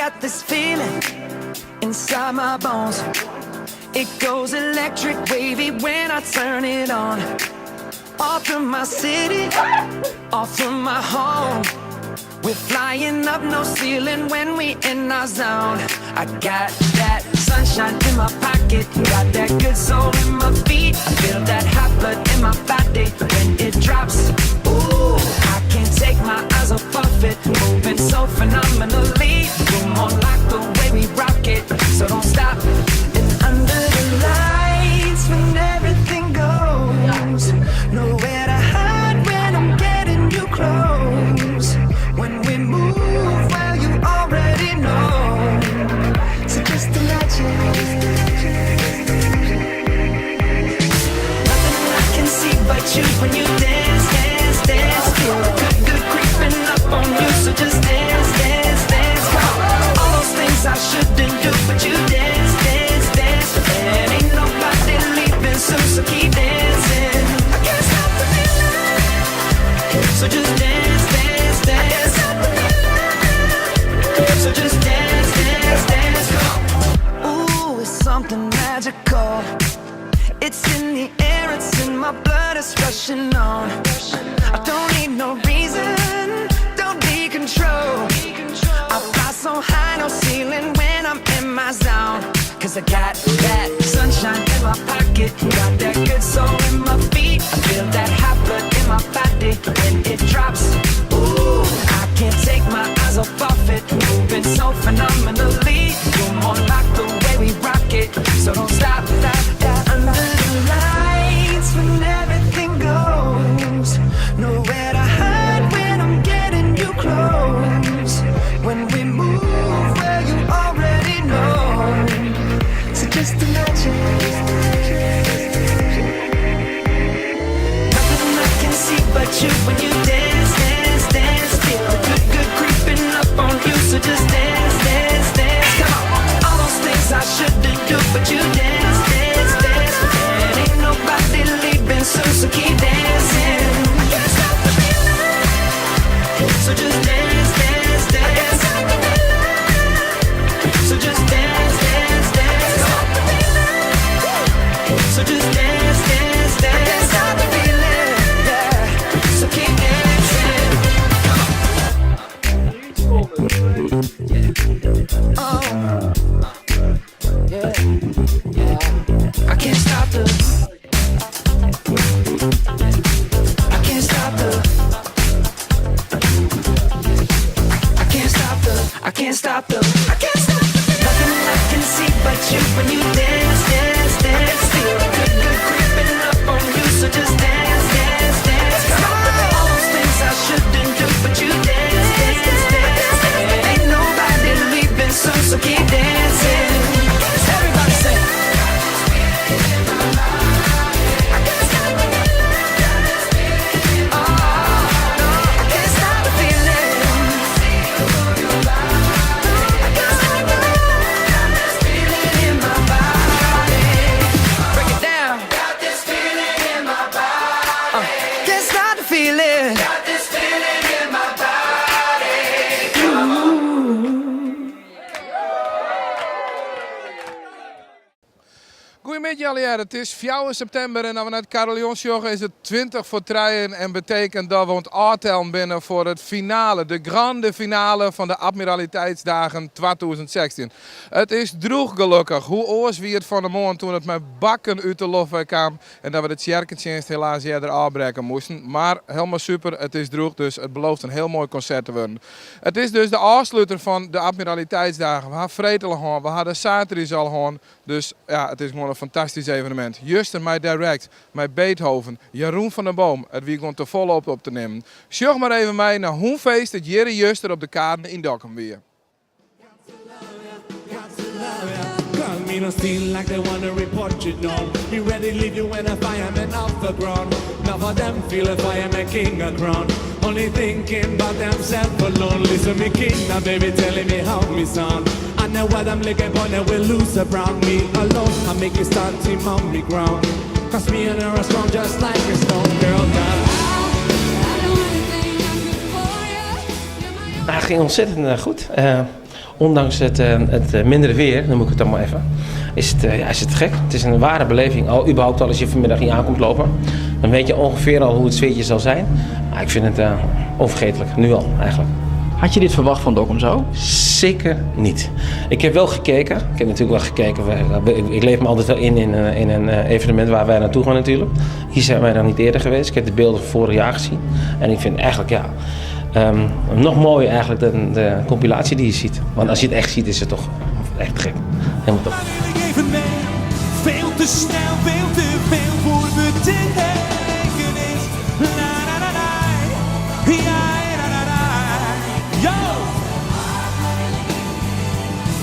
got this feeling inside my bones. It goes electric wavy when I turn it on. Off from my city, off from my home. We're flying up, no ceiling when we in our zone. I got that sunshine in my pocket, got that good soul in my feet. I feel that hot blood in my body when it drops. Ooh, I can't take my eyes off of it, moving so phenomenally. You're more like the way we rock it, so don't stop. And under the lights when everything goes, nowhere to hide when I'm getting you close. When we move, well, you already know. So just imagine. Nothing I can see but you when you dance, dance, dance. Feel good, good creeping up on you. So just dance, dance, dance. Come on. All those things I shouldn't do, but you dance, dance, dance. And ain't nobody leaving soon, so keep dancing. I can't stop the feeling. So just dance, dance, dance. So just dance, dance, dance. Ooh, it's something magical. It's in the air, it's in my blood, it's rushing on. I don't need no reason, don't need control. I fly so high, no ceiling when I'm in my zone. Cause I got that sunshine in my pocket, got that good soul in my feet. I feel that hot blood in my body when it drops. Ooh, I can't take my eyes off of it, moving so phenomenally. You're more like the way we rock it, so don't stop. Under the lights when everything goes, nowhere to hide when I'm getting you close. When we move, well, you already know. So just imagine. Nothing I can see but you when you dance, dance, dance. Feel the good, good creeping up on you. So just dance, dance, dance. Come on. All those things I shouldn't do, but you dance, dance, dance. And ain't nobody leaving soon, so keep dancing. I can't stop the feeling. So just dance, dance, dance. So just dance, dance, dance. So just dance, dance, dance. I can't stop the feeling, yeah. So keep dancing. Oh, yeah, yeah. I can't stop the. I can't stop the. I can't stop the. I can't stop the. I can't stop the. Nothing I can see but you when you dance, dance, dance. Feel good, good creeping up on you. So just dance, dance, dance. Come on. All those things I shouldn't do, but you dance, dance, dance. Ain't nobody leaving soon, so keep dancing. Everybody say. I can't stop the feeling. Oh, no, I can't stop the feeling. I can't stop the feeling in my body. Break it down. Got this feeling in my body. Can't stop the feeling. Got this feeling in my body. Goedemiddag alweer, het is 4 september en dan we naar het Carillonsjoch is het 20 voor 3 en betekent dat we het aftellen binnen voor het finale, de grande finale van de Admiraliteitsdagen 2016. Het is droeg gelukkig, hoe oors wie het van de morgen toen het met bakken uit de lof kwam en dat we de Tjerkentjenst helaas eerder afbreken moesten. Maar helemaal super, het is droeg, dus het belooft een heel mooi concert te worden. Het is dus de afsluiter van de Admiraliteitsdagen. We hadden Vretel gaan, we hadden zaterdag al gaan, dus ja, het is gewoon een fantastisch evenement. Juster, mij direct, mij Beethoven, Jeroen van der Boom, het wie gewoon te volop op te nemen. Sjoch maar even mee naar hoe feest het Jerry Juster op de kaarten in Dokkum weer. Me no feel like they wanna report you down. Be ready to leave you when a fireman off the ground. Now for them feel a fireman king a crown. Only thinking about themselves alone. Listen me king, now baby telling me how me sound. I know what I'm looking for, they will lose around me alone. I make you start team on the ground. Cause me and her are strong just like a stone girl. Nou, het ging ontzettend goed. ondanks het mindere weer, noem ik het dan maar even, is het gek. Het is een ware beleving. Überhaupt al als je vanmiddag hier aankomt lopen, dan weet je ongeveer al hoe het sfeertje zal zijn. Maar ik vind het onvergetelijk, nu al eigenlijk. Had je dit verwacht van Dokkum zo? Zeker niet. Ik heb wel gekeken. Ik heb natuurlijk wel gekeken. Ik leef me altijd wel in een evenement waar wij naartoe gaan natuurlijk. Hier zijn wij nog niet eerder geweest. Ik heb de beelden van vorig jaar gezien. En ik vind eigenlijk nog mooier eigenlijk de compilatie die je ziet. Want als je het echt ziet is het toch echt gek. Helemaal top. Even mee. Veel te snel, veel te veel voor betekenis. La la la la. Ja, la la la. Yo!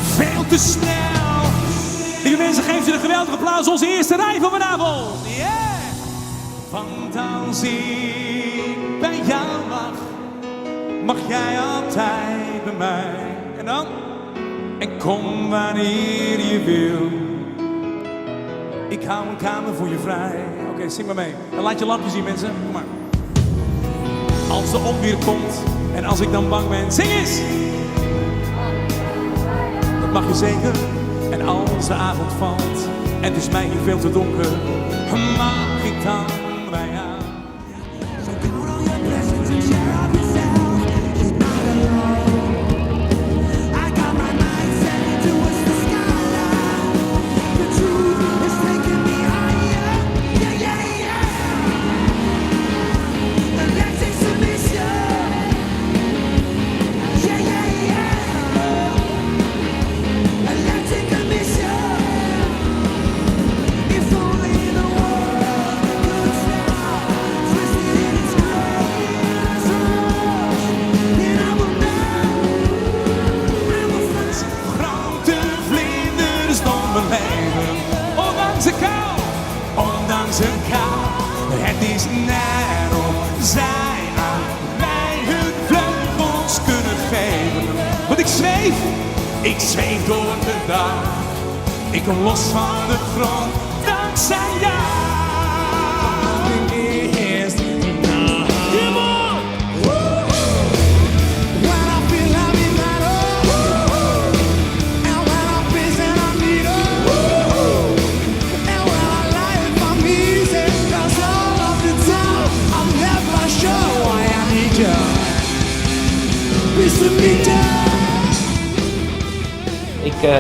Veel te snel. Lieve mensen, geef ze een geweldig applaus. Onze eerste rij van vanavond. Yeah! Want als ik bij jou mag jij altijd bij mij. En dan? En kom wanneer je wil. Ik hou een kamer voor je vrij. Oké, zing maar mee. En laat je lampje zien, mensen. Kom maar. Als de onweer komt en als ik dan bang ben, zing eens! Dat mag je zeker. En als de avond valt en het is mij hier veel te donker, mag ik dan bij jou? Ondanks de kou, ondanks een kou, het is net of zij aan mij hun vleugels kunnen geven. Want ik zweef door de dag, ik kom los van de grond, dankzij jou.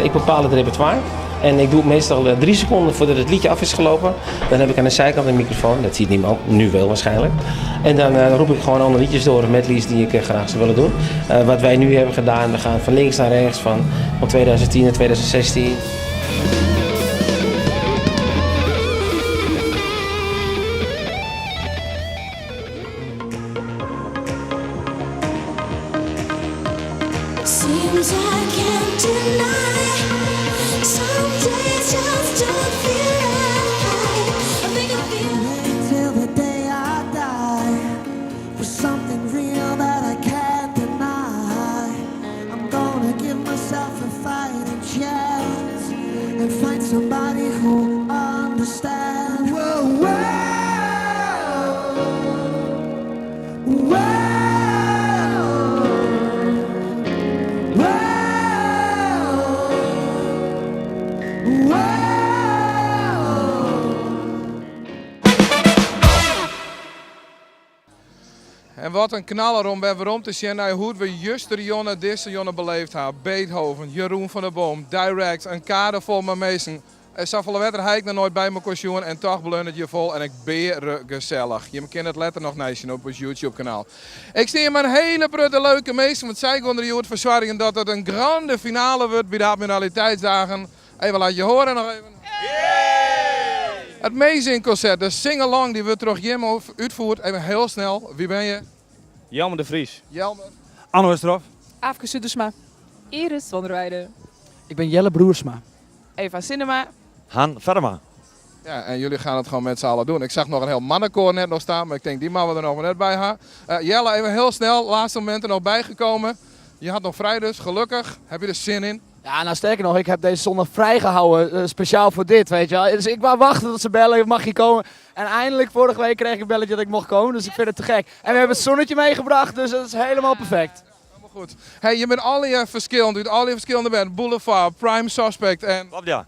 Ik bepaal het repertoire en ik doe het meestal 3 seconden voordat het liedje af is gelopen. Dan heb ik aan de zijkant een microfoon, dat ziet niemand, nu wel waarschijnlijk. En dan roep ik gewoon andere liedjes door, medleys die ik graag zou willen doen. Wat wij nu hebben gedaan, we gaan van links naar rechts, van 2010 naar 2016. Seems I can't deny. Some days just don't feel right. I think I feel Till the day I die, for something real that I can't deny. I'm gonna give myself a fighting chance and find somebody who understands. Whoa, whoa, whoa. En wat een knaller om bij waarom te zien hoe we juist de Jonne deze Jonne beleefd hebben. Beethoven, Jeroen van der Boom, Direct, een kader vol met mensen. Er zat volle wetter heb ik nog nooit bij mijn kostuum en toch beleunt je vol en ik ben gezellig. Je kent het letter nog nijsje op ons YouTube kanaal. Ik zie hier met een hele prutte leuke meesten, want zij konden je verzwaringen dat het een grande finale wordt bij de Admiraliteitsdagen. Even laat je horen nog even. Het Amazing-concert, de sing-along die we terug Jim uitvoert. Even heel snel, wie ben je? Jelmer de Vries. Jelmer. Anno Westerhof. Aafke Sudersma. Iris van der Weijden. Ik ben Jelle Broersma. Eva Sinema. Han Verma. Ja, en jullie gaan het gewoon met z'n allen doen. Ik zag nog een heel mannenkoor net nog staan, maar ik denk die man we er nog net bij gaan. Jelle, even heel snel, laatste moment er nog bijgekomen. Je had nog vrij dus, gelukkig. Heb je er zin in? Ja, nou sterker nog, ik heb deze zondag vrijgehouden, speciaal voor dit, weet je wel. Dus ik wou wachten tot ze bellen, mag je komen? En eindelijk, vorige week kreeg ik een belletje dat ik mocht komen, dus ik vind het te gek. En we hebben het zonnetje meegebracht, dus dat is helemaal perfect. Goed. Hey, je bent alle verschillend, uit alle verschillende bands. Boulevard, Prime Suspect en Klopt, ja.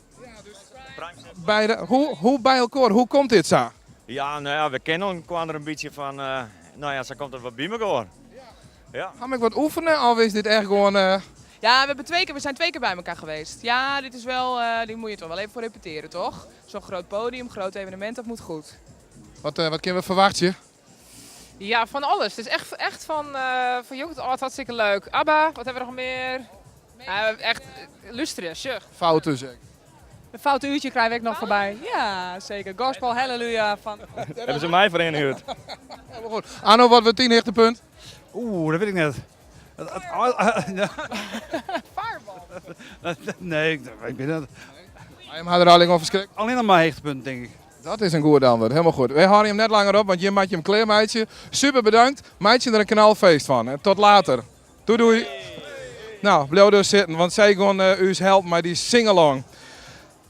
beide. Hoe bij elkaar? Hoe komt dit zo? Ja, nou ja, we kennen elkaar er een beetje van, nou ja, ze komt er wat bij elkaar. Ja. Ga ik wat oefenen of is dit echt gewoon... Ja, we zijn 2 keer bij elkaar geweest. Ja, dit is wel, die moet je toch wel even voor repeteren, toch? Zo'n groot podium, groot evenement, dat moet goed. Wat kunnen we verwachten? Ja, van alles. Het is echt van jong tot oud hartstikke leuk. ABBA, wat hebben we nog meer? Echt luisteren, zeg. Fouten zeg. Een fout uurtje krijg ik nog voorbij. Ja, zeker. Gospel, halleluja. Hebben ze mij verenigd? Helemaal goed. Arno, wat wordt 10 hechtepunt? Oeh, dat weet ik net. Nee, ik weet het. Hij had er alleen over schrik. Alleen nog maar hechtpunt, denk ik. Dat is een goed antwoord, helemaal goed. Wij houden hem net langer op, want je maakt je hem klaar, meidje. Super bedankt. Maatje er een kanaalfeest van. En tot later. Doei doei. Nou, blijf dus zitten, want zij gaan u helpen met die sing-along.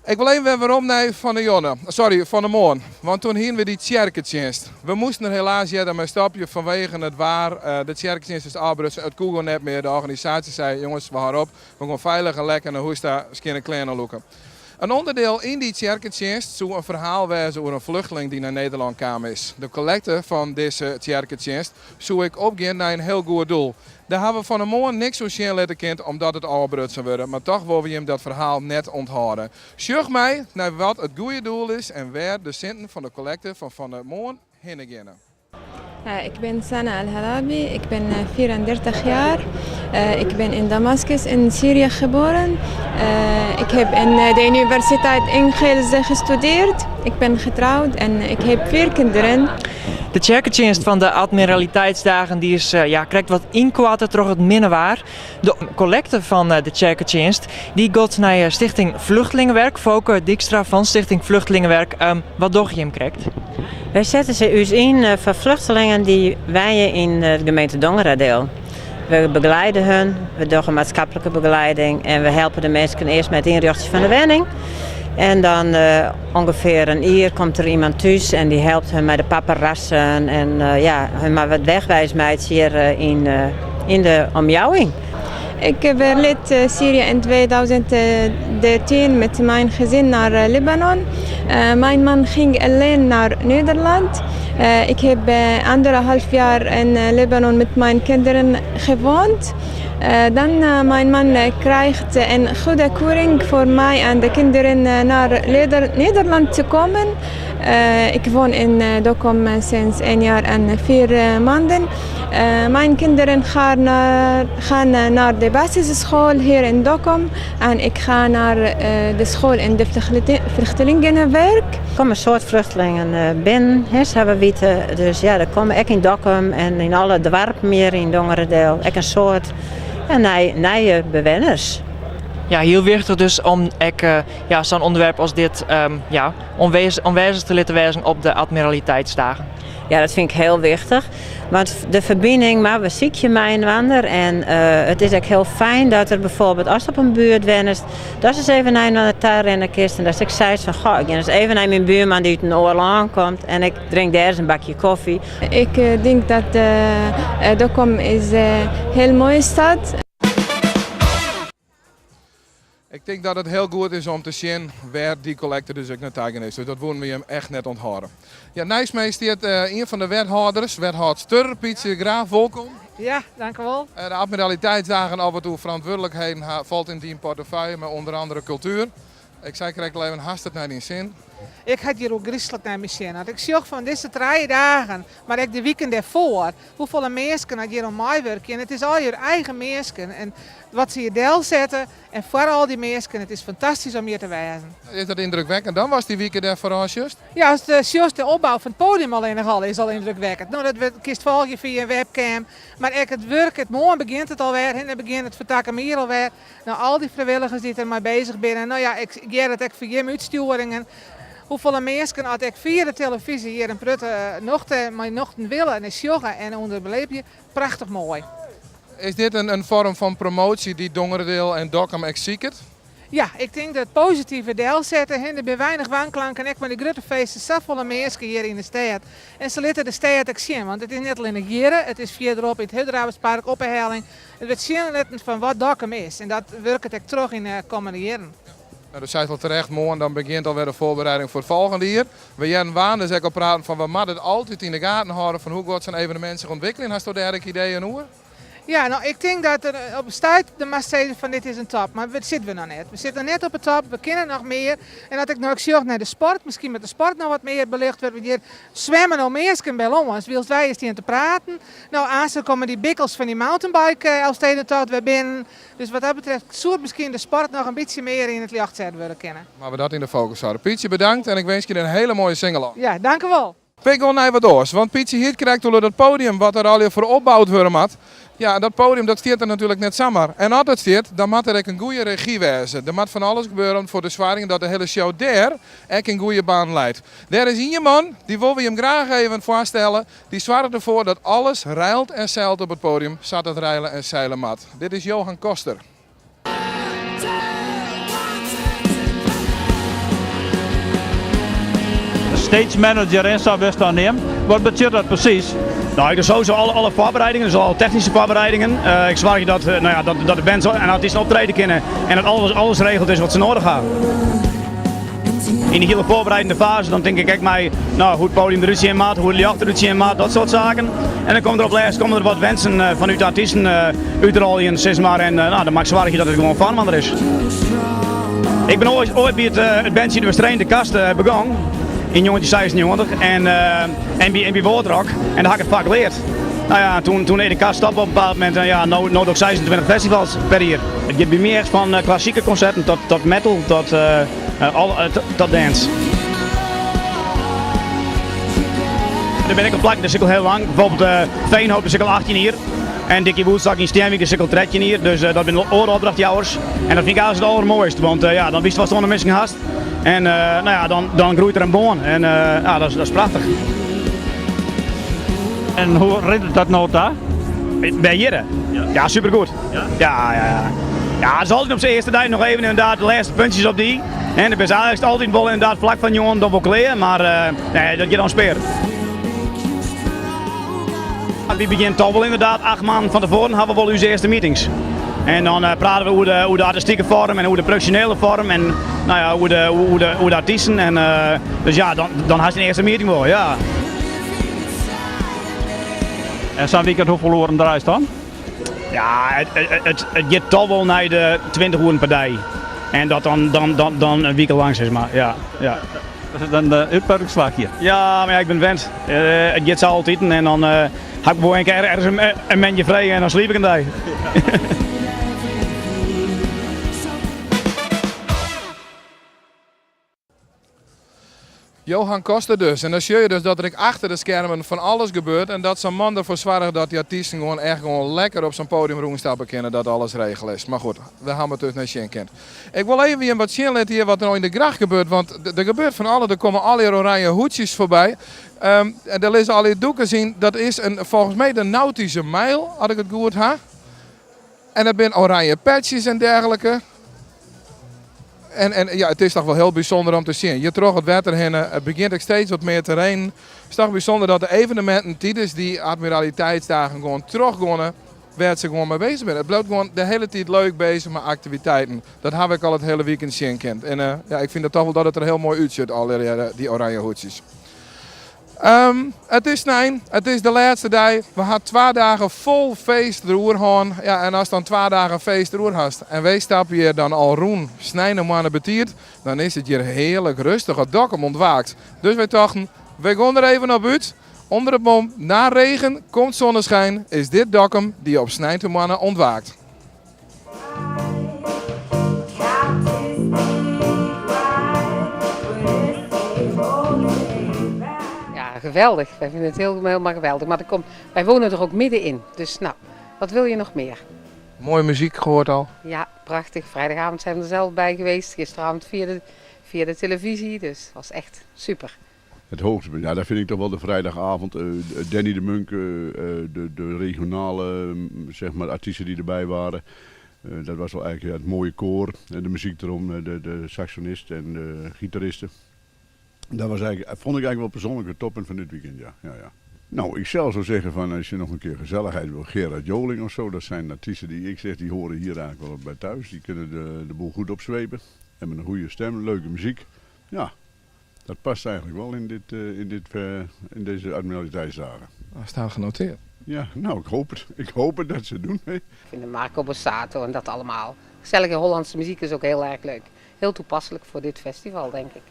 Ik wil even weer opnemen van de Jonne. Sorry, van de Moon. Want toen hingen we die tjerketjenst. We moesten er helaas daarmee stoppen vanwege het waar. De tjerketjenst is afbrust. Het Google net meer. De organisatie zei, jongens, we gaan op. We gaan veilig en lekker naar Hoesta, Skin en Kleine loeken. Een onderdeel in die tjerketjenst zou een verhaal wezen over een vluchteling die naar Nederland kwam is. De collecte van deze tjerketjenst zou ik opgaan naar een heel goed doel. Daar hebben we van de morgen niks zo zien laten kind omdat het al zou worden. Maar toch willen we hem dat verhaal net onthouden. Zorg mij naar wat het goede doel is en waar de centen van de collecte van de morgen heen gaan. Ik ben Sana Al-Halabi, ik ben 34 jaar. Ik ben in Damascus in Syrië geboren. Ik heb in de Universiteit Engels gestudeerd. Ik ben getrouwd en ik heb 4 kinderen. De tjerketjenst van de Admiraliteitsdagen die is, krijgt wat inkwatten door het minnewaar. De collecte van de tjerketjenst die gaat naar Stichting Vluchtelingenwerk. Fouke Dijkstra van Stichting Vluchtelingenwerk. Wat doe je hem krijgt? Wij zetten ze dus in voor vluchtelingen die wijden in de gemeente Dongeradeel. We begeleiden hun, we doen maatschappelijke begeleiding en we helpen de mensen eerst met het inrichten van de woning. En dan ongeveer een uur komt er iemand thuis en die helpt hen met de paparazzen en hun maar wat wegwijsmeid hier in de omjouwing. Ik verliet Syrië in 2013 met mijn gezin naar Libanon. Mijn man ging alleen naar Nederland. Ik heb 1,5 jaar in Libanon met mijn kinderen gewoond. Dan mijn man krijgt een goede keuring voor mij en de kinderen naar Nederland te komen. Ik woon in Dokkum sinds 1 jaar en 4 maanden. Mijn kinderen gaan naar de basisschool hier in Dokkum en ik ga naar de school in de vluchtelingenwerk. Er komen een soort vluchtelingen binnen, ze hebben weten. Dus ja, er komen ook in Dokkum en in alle dorpen meer in Dongeradeel. Ook een soort nieuwe bewoners. Ja, heel wichtig dus om zo'n onderwerp als dit onwijs te laten wijzen op de Admiraliteitsdagen. Ja, dat vind ik heel wichtig. Want de verbinding, maar we ziek je mij een ander. En het is ook heel fijn dat er bijvoorbeeld, als op een buurt wenst, dat is even naar de tuin rennen kist. En dat ik zei van, goh, ik ga eens even naar mijn buurman die uit een oorlog aankomt. En ik drink daar eens een bakje koffie. Ik denk dat Dokkum is een heel mooie stad. Ik denk dat het heel goed is om te zien waar die collecte dus ook naar tegen is. Dus dat willen we hem echt net onthouden. Ja, Nijsmeest is een van de wethouders, wethoudster Pietje Graaf, welkom. Ja, dank u wel. De Admiraliteitsdagen af en toe verantwoordelijkheden valt in die portefeuille, met onder andere cultuur. Ik zei krijg even haast het naar die zin. Ik had hier ook christelijk naar mijn zin. Ik zie van deze 3 dagen, maar ook de weekend ervoor, hoeveel mensen dat hier om mij werken. En het is al je eigen mensen. En wat ze hier deel zetten en voor al die mensen, het is fantastisch om hier te wijzen. Is dat indrukwekkend? Dan was die weekend er voor ons juist? Ja, als de opbouw van het podium alleen nog al is al indrukwekkend. Nou, dat kiest volgen via een webcam. Maar ook het werk, het morgen begint het alweer. En dan begint het vertakken meer alweer. Nou, al die vrijwilligers die er maar bezig zijn. Nou ja, ik geef het ook voor je uitsturingen. Hoeveel mensen had ik via de televisie hier in Prutten nog willen en sjoggen en onder beleef je. Prachtig mooi. Is dit een vorm van promotie die Dongeradeel en Dokkum echt ziekert? Ja, ik denk dat positieve deel zetten. Er zijn weinig wanklanken. En maar de grote feesten zijn volle mensen hier in de stad. En ze laten de stad ook zien. Want het is net alleen in Jeren. Het is verderop in het Hudravenspark, opherhaling. Het wordt zien van wat Dokkum is. En dat werkt ik terug in de komende jaren. Nou, dat zei al terecht, morgen dan begint alweer de voorbereiding voor het volgende jaar. We gaan waan dus ook al praten van we moeten het altijd in de gaten houden van hoe gaat zo'n evenement zich ontwikkelen. Hast u daar ook ideeën over? Ja, nou ik denk dat er op staat de mast zeggen van dit is een top, maar dat zitten we nog net. We zitten nog net op de top, we kennen nog meer. En dat ik nog zie naar de sport, misschien met de sport nog wat meer belicht wordt. Hier zwemmen nog meer bij ons, wils wij eens hier te praten. Nou, aanstaan komen die bikkels van die mountainbike Elfsteden tot weer binnen. Dus wat dat betreft zou misschien de sport nog een beetje meer in het licht zetten willen kennen. Maar we dat in de focus houden. Pietje, bedankt en ik wens je een hele mooie single. Ja, dank u wel. Pik wel naar wat doors, want Pietje hier krijgt door dat podium wat er al hier voor opgebouwd worden moet. Ja, dat podium dat staat er natuurlijk net samen. En als dat staat, dan moet er ook een goede regie wezen. Er moet van alles gebeuren voor de zwaring dat de hele show daar ook een goede baan leidt. Er is een man, die wil we hem graag even voorstellen, die zorgt ervoor dat alles rijlt en zeilt op het podium, zodat het rijlen en zeilen moet. Dit is Johan Koster. Stage manager en zo best aan neem. Wat betekent dat precies? Nou, ik doe sowieso alle voorbereidingen, dus alle technische voorbereidingen. Ik zorg dat, dat de band en artiesten optreden kunnen en dat alles regelt is wat ze nodig hebben. In die hele voorbereidende fase dan denk ik mij, nou, hoe het podium eruit zien maat, hoe de jacht eruit zien maat, dat soort zaken. En dan komen er wat wensen vanuit de artiesten uitrollen, zeg maar, en dan mag ik zorgen dat het gewoon farmander is. Ik ben ooit bij het bandje de Westreen de Kast begonnen. In jongetje 96 en bij Woordrock. En daar had ik het vaak geleerd. Nou ja, toen deed de kast stoppen op een bepaald moment. En ja, nu ook 26 festivals per jaar. Het gaat bij mij echt van klassieke concerten tot metal, tot dance. Daar ben ik op plak, dat is al heel lang. Bijvoorbeeld Veenhoop is al 18 jaar. En Dikkie Woensdag in Steenwijk is al 13 jaar. Dus dat ben ooropdrachtjouwers. En dat vind ik eigenlijk het allermooiste. Want ja, dan wist je wat zo'n mensen gehad. En nou ja, dan groeit er een boom en ja, dat is prachtig. En hoe redt dat nou daar? Bij Jere? Ja, supergoed. Ja, het is altijd op zijn eerste dag nog even inderdaad de laatste puntjes op die. En de bazaar is altijd wel inderdaad vlak van jongen dat wel kleren, maar nee, dat je dan speert. We beginnen toch wel inderdaad 8 maanden van tevoren hebben we wel onze eerste meetings. En dan praten we hoe de artistieke vorm en hoe de professionele vorm en nou ja, hoe de artiesten. En, dus ja, dan had je een eerste meeting wel, ja. En zo'n weekend hoeveel uren draait dan? Ja, het gaat toch wel naar de 20 uur per dag. En dat dan een week lang, zeg maar, ja. Dat is dan de uitperkslag hier? Ja, maar ja, ik ben wend. Het gaat zo altijd en dan heb ik wel een keer ergens een maandje vrij en dan sliep ik een dag. Johan Koster dus. En dan zie je dus dat er achter de schermen van alles gebeurt. En dat zo'n man ervoor zorgt dat die artiesten gewoon echt lekker op zo'n podium roenstappen kunnen. Dat alles regel is. Maar goed, we hebben het dus naar Sjen kent. Ik wil even weer wat zien laten hier wat er nou in de gracht gebeurt. Want er gebeurt van alles. Er komen alle oranje hoedjes voorbij. En daar is al die doeken zien. Dat is volgens mij de nautische mijl. Had ik het goed ha? En er zijn oranje patches en dergelijke. En ja, het is toch wel heel bijzonder om te zien. Je trok het water heen, het begint ook steeds wat meer terrein. Het is toch bijzonder dat de evenementen tijdens die admiraliteitsdagen gewoon teruggaan, waar ze gewoon mee bezig zijn. Het blijft gewoon de hele tijd leuk bezig met activiteiten. Dat heb ik al het hele weekend zien kent. En ja, ik vind het toch wel dat het er heel mooi uitziet, al die oranje hoedjes. Het is het is de laatste dag. We gaan 2 dagen vol feest roer gaan. Ja, en als dan 2 dagen feest roer hast en wij stappen hier dan al roen snijden maanden betiert, dan is het hier heerlijk rustig. Het Dokkum ontwaakt. Dus wij dachten, we gaan er even op uit. Onder de boom, na regen, komt zonneschijn, is dit Dokkum die op snijden ontwaakt. Geweldig, wij vinden het helemaal geweldig. Maar wij wonen er ook middenin, dus nou, wat wil je nog meer? Mooie muziek gehoord al? Ja, prachtig. Vrijdagavond zijn we er zelf bij geweest, gisteravond via de televisie, dus het was echt super. Het hoogtepunt, ja, dat vind ik toch wel de vrijdagavond. Danny de Munk, de regionale zeg maar, artiesten die erbij waren. Dat was wel eigenlijk het mooie koor, de muziek erom, de saxonist en de gitaristen. Dat was vond ik eigenlijk wel persoonlijk het toppunt van dit weekend, ja. Nou, ik zelf zou zeggen van als je nog een keer gezelligheid wil, Gerard Joling of zo, dat zijn artiesten die ik zeg, die horen hier eigenlijk wel bij thuis. Die kunnen de boel goed opzwepen, hebben een goede stem, leuke muziek. Ja, dat past eigenlijk wel in deze Admiraliteitsdagen. Staan genoteerd. Ja, nou ik hoop het dat ze het doen. Hè. Ik vind de Marco Borsato en dat allemaal. Gezellige Hollandse muziek is ook heel erg leuk. Heel toepasselijk voor dit festival, denk ik.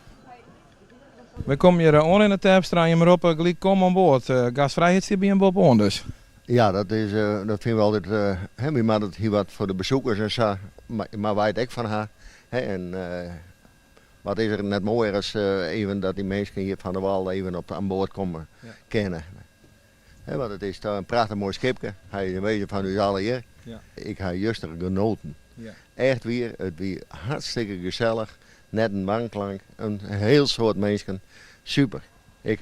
We komen hier aan in de Terpstra en je maar gelijk kom aan boord. Gastvrijheid zit bij een bob on dus. Ja, dat vinden we altijd, maar dat hier wat voor de bezoekers en zo, maar wij het ook van haar. En wat is er net mooier als even dat die mensen hier van de wal even aan boord komen kennen. Want het is een prachtig mooi schipje, hij weet van u alle hier. Ja. Ik heb juist genoten. Ja. Echt weer, het weer hartstikke gezellig, net een wanklank, een heel soort mensen, super. Ik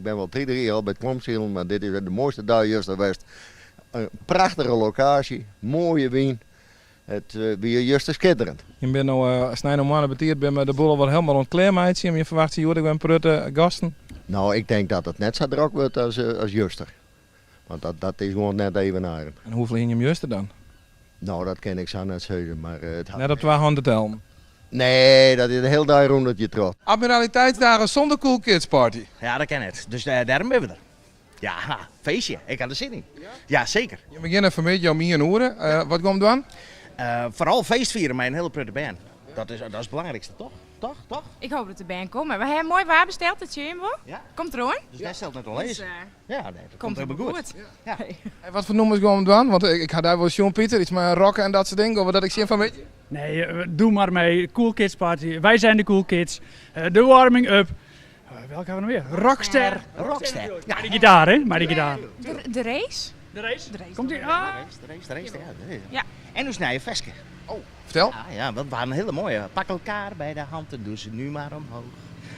ben wel 3 keer al bij het Klomsielen, maar dit is de mooiste dag juist geweest. Een prachtige locatie, mooie wien. Het weer juist schitterend. Je bent nu snel maanden betierd, ben met de boel wel helemaal ontklaar met je. Je verwacht je ben prutte gasten. Nou, ik denk dat het net zo druk wordt als juster. Want dat is gewoon net even naar. En hoeveel in je juster dan? Nou, dat ken ik zo net zeggen, maar net op 200 tellen. Nee, dat is een heel duur rond dat je trots. Admiraliteitsdagen zonder Cool Kids Party. Ja, dat ken het. Dus daarom ben we er. Ja, feestje. Ik had er zin in. Ja, zeker. Je begint even met jou 1 uur. Wat komt dan? Vooral feestvieren met een hele prutte band. Dat is het belangrijkste, toch? Toch? Ik hoop dat de band komt. We hebben mooi waar besteld, het Chamber. Ja. Komt er hoor. Dus jij stelt net al eens. Ja, nee, dat komt helemaal goed. Ja. Hey, wat voor nummers gaan we dan? Want ik had daar wel Sean Pieter, iets met rocken en dat soort dingen. Of dat ik zie van weet je? Nee, doe maar mee. Cool Kids Party. Wij zijn de Cool Kids. De warming up. Welke hebben we nog meer? Rockster. Ja, die gitaar hè? Maar die gitaar. De race? De race? Komt ie? De race, ja. En dus naar je veske. Oh, vertel. Ja, dat waren een hele mooie. Pak elkaar bij de hand en doe ze nu maar omhoog.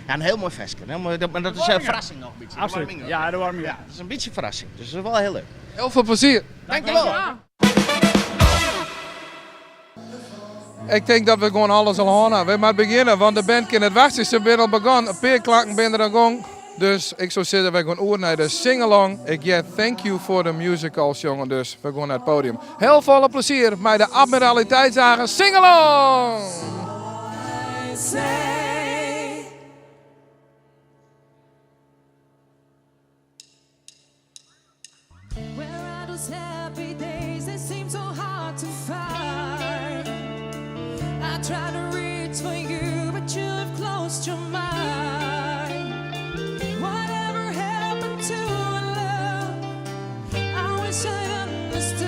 Ja, een heel mooi veske. Maar dat is een verrassing nog een beetje. Absoluut. Ja, de warming. Ja, dat is een beetje verrassing. Dus dat is wel heel leuk. Heel veel plezier. Dankjewel. Ik denk dat we gewoon alles al horen. We maar beginnen, want de band kan het wachten. Ze zijn al begonnen. Een paar klanken zijn er aan gang. Dus ik zou zeggen, we gaan oer naar de sing-along. Ik zeg thank you for the musicals, jongen. Dus we gaan naar het podium. Heel veel plezier met de Admiraliteitsdagen sing-along! Try to reach for you, but you have closed your mind. Whatever happened to our love? I wish I understood.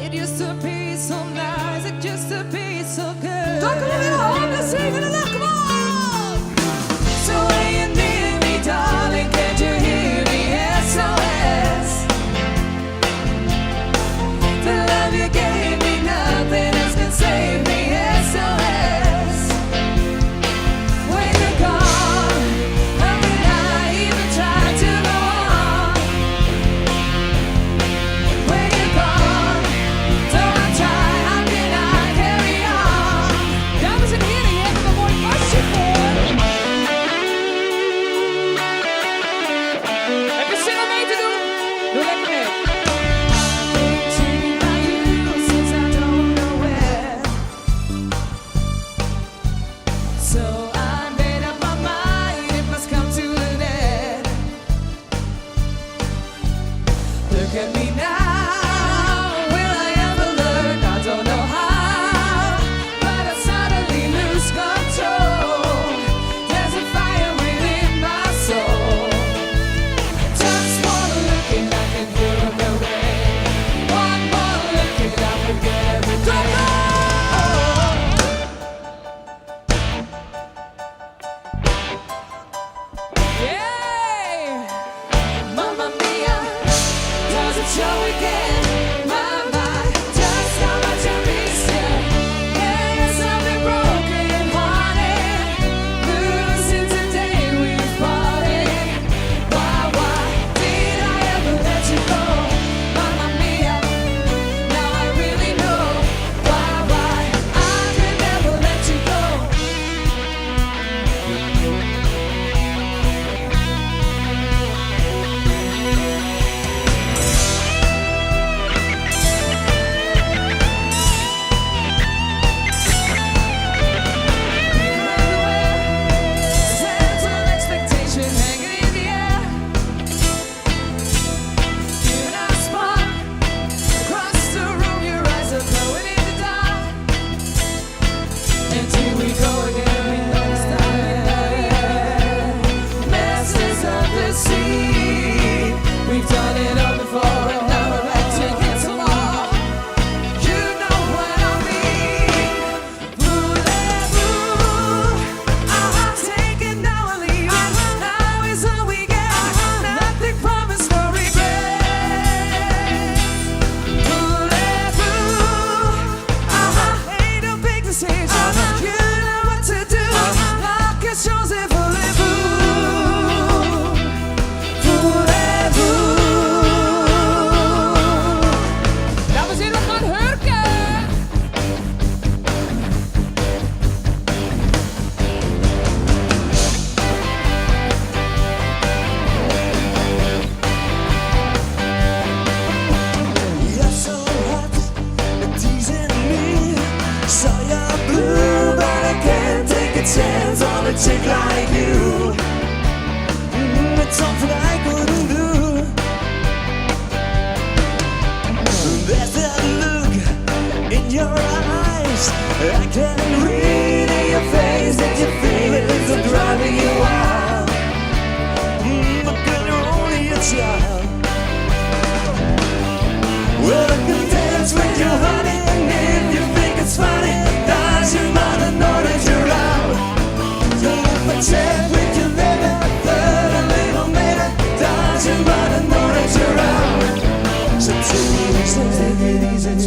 It used to be so nice, it used to be so good. Don't come in home, let's sing it along, come on! So when you need me, darling, can't you hear me? SOS. The love you gave me, nothing else can save me. SOS. When you're gone, how can I even try to go on? When you're gone, don't I try, how can I carry on? Dames en heren, je hebt een mooi pasje voor. Heb je zin om mee te doen? Doe lekker mee. So I made up my mind, it must come to an end. Look at me now, will I ever learn? I don't know how, but I suddenly lose control. There's a fire within my soul. Just one look and I can feel the rain. One more look and I forget everything. Yeah, Mamma Mia, does it show again? My mind, just how much I miss you. Yes, I've been broken hearted, losing today we've parted. Why did I ever let you go? Mamma Mia, now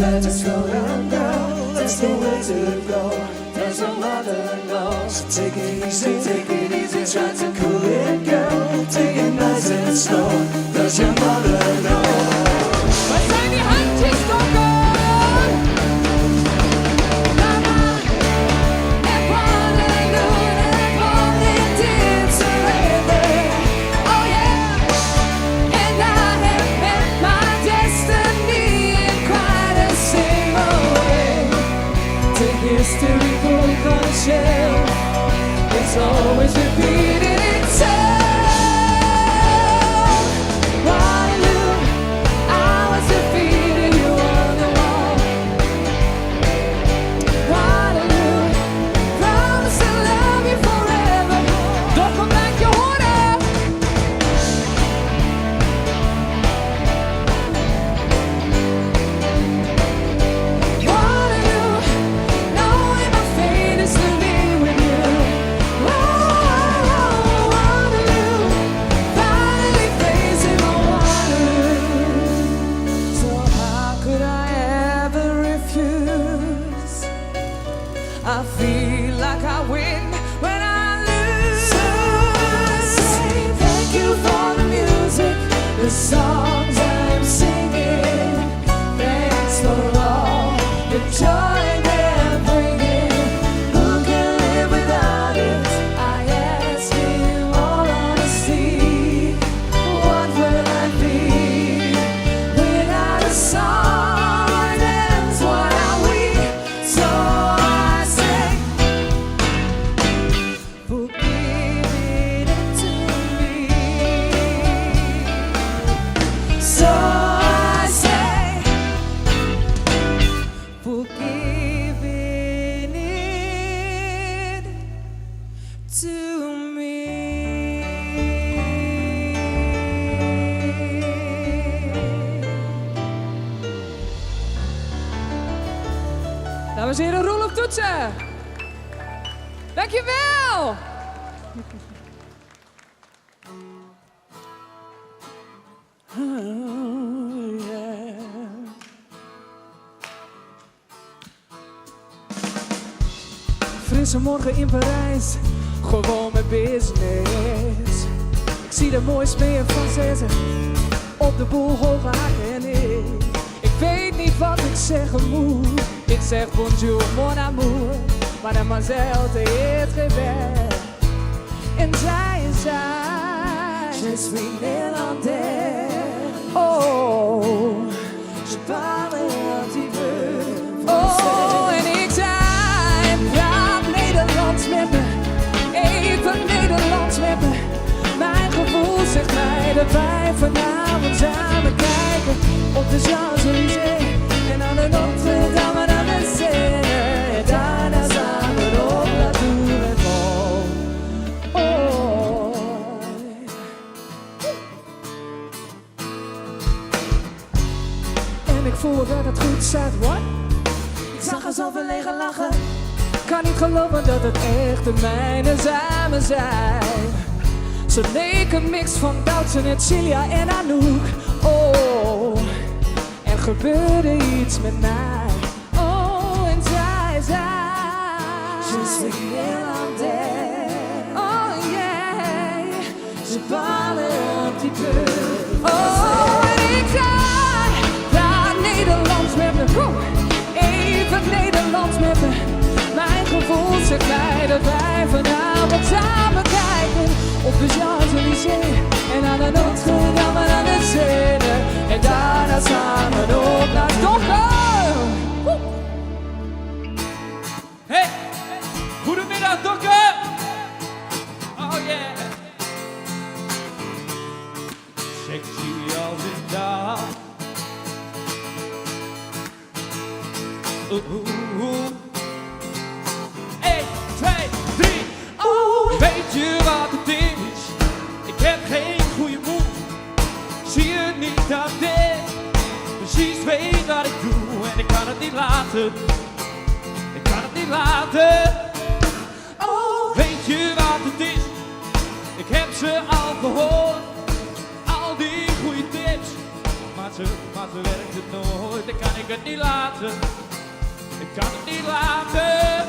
said to slow down, girl, that's the way to go. Does your mother know? So take it easy, try to cool it, girl. Take it nice and slow. Does your mother know? Waar zijn die handjes stokken? Mama, and Waterloo, and Pauline did surrender. Oh yeah, and I have met my destiny in quite a single way. The history book on the shelf, it's always repeating itself. Waterloo, I was defeated, you on the wall. Waterloo, promise to love you forever. Don't come back, je horen! Waterloo, knowing my fate is to be with you. Waterloo, finally facing my Waterloo. So how could I ever refuse? I feel like I win when I lose. So I say thank you for the music, the songs I'm singing. Thanks for all the joy they're bringing. Who can live without it? I ask in all honesty. What will I be without a song? That's what I weep. So I say, forgive it to me. So I say, forgiving it to me. Dames en heren, Roelof Toetsen. Dankjewel! Frisse morgen in Parijs, gewoon mijn business. Ik zie de mooie sfeer van zessen, op de boel hoge haken en ik weet niet wat ik zeggen moet. Ik zeg bonjour mon amour, mademoiselle t'es très belle. En zij je suis néerlandaise. Oh, je parle un petit peu. Oh, en ik zei, praat Nederlands met me, even Nederlands met me. Mijn gevoel zegt mij dat wij vanavond samen kijken op de Champs-Élysées en aan de Notre-Dame en aan de Seine. En daarna samen op La Tour Eiffel. Oh. En ik voel dat het goed zat, what? Ik zag haar zo verlegen lachen. Kan niet geloven dat het echt de mijne samen zijn. Ze leek een mix van Doutzen en Celia en Anouk. Oh, er gebeurde iets met mij. Oh, en zij je suis néerlandaise. Oh yeah, je parle un petit peu. Oh, en ik zei, praat Nederlands met me. Even Nederlands met me. Mijn gevoel zegt mij dat wij vanavond samen kijken op de Champs-Élysées en aan de Notre-Dame en aan de Seine. En daarna samen op naar Stockholm. Hey, goedemiddag dokter. Oh yeah. Sexy als een dag. 1, 2, 3. Oh, weet je wat het is? Ik heb geen goede moed. Zie je niet dat ik precies weet wat ik doe en ik kan het niet laten. Ik kan het niet laten. Oh, weet je wat het is? Ik heb ze al gehoord, al die goede tips, maar ze werkt het nooit. Ik kan ik het niet laten. Ik kan het niet laten.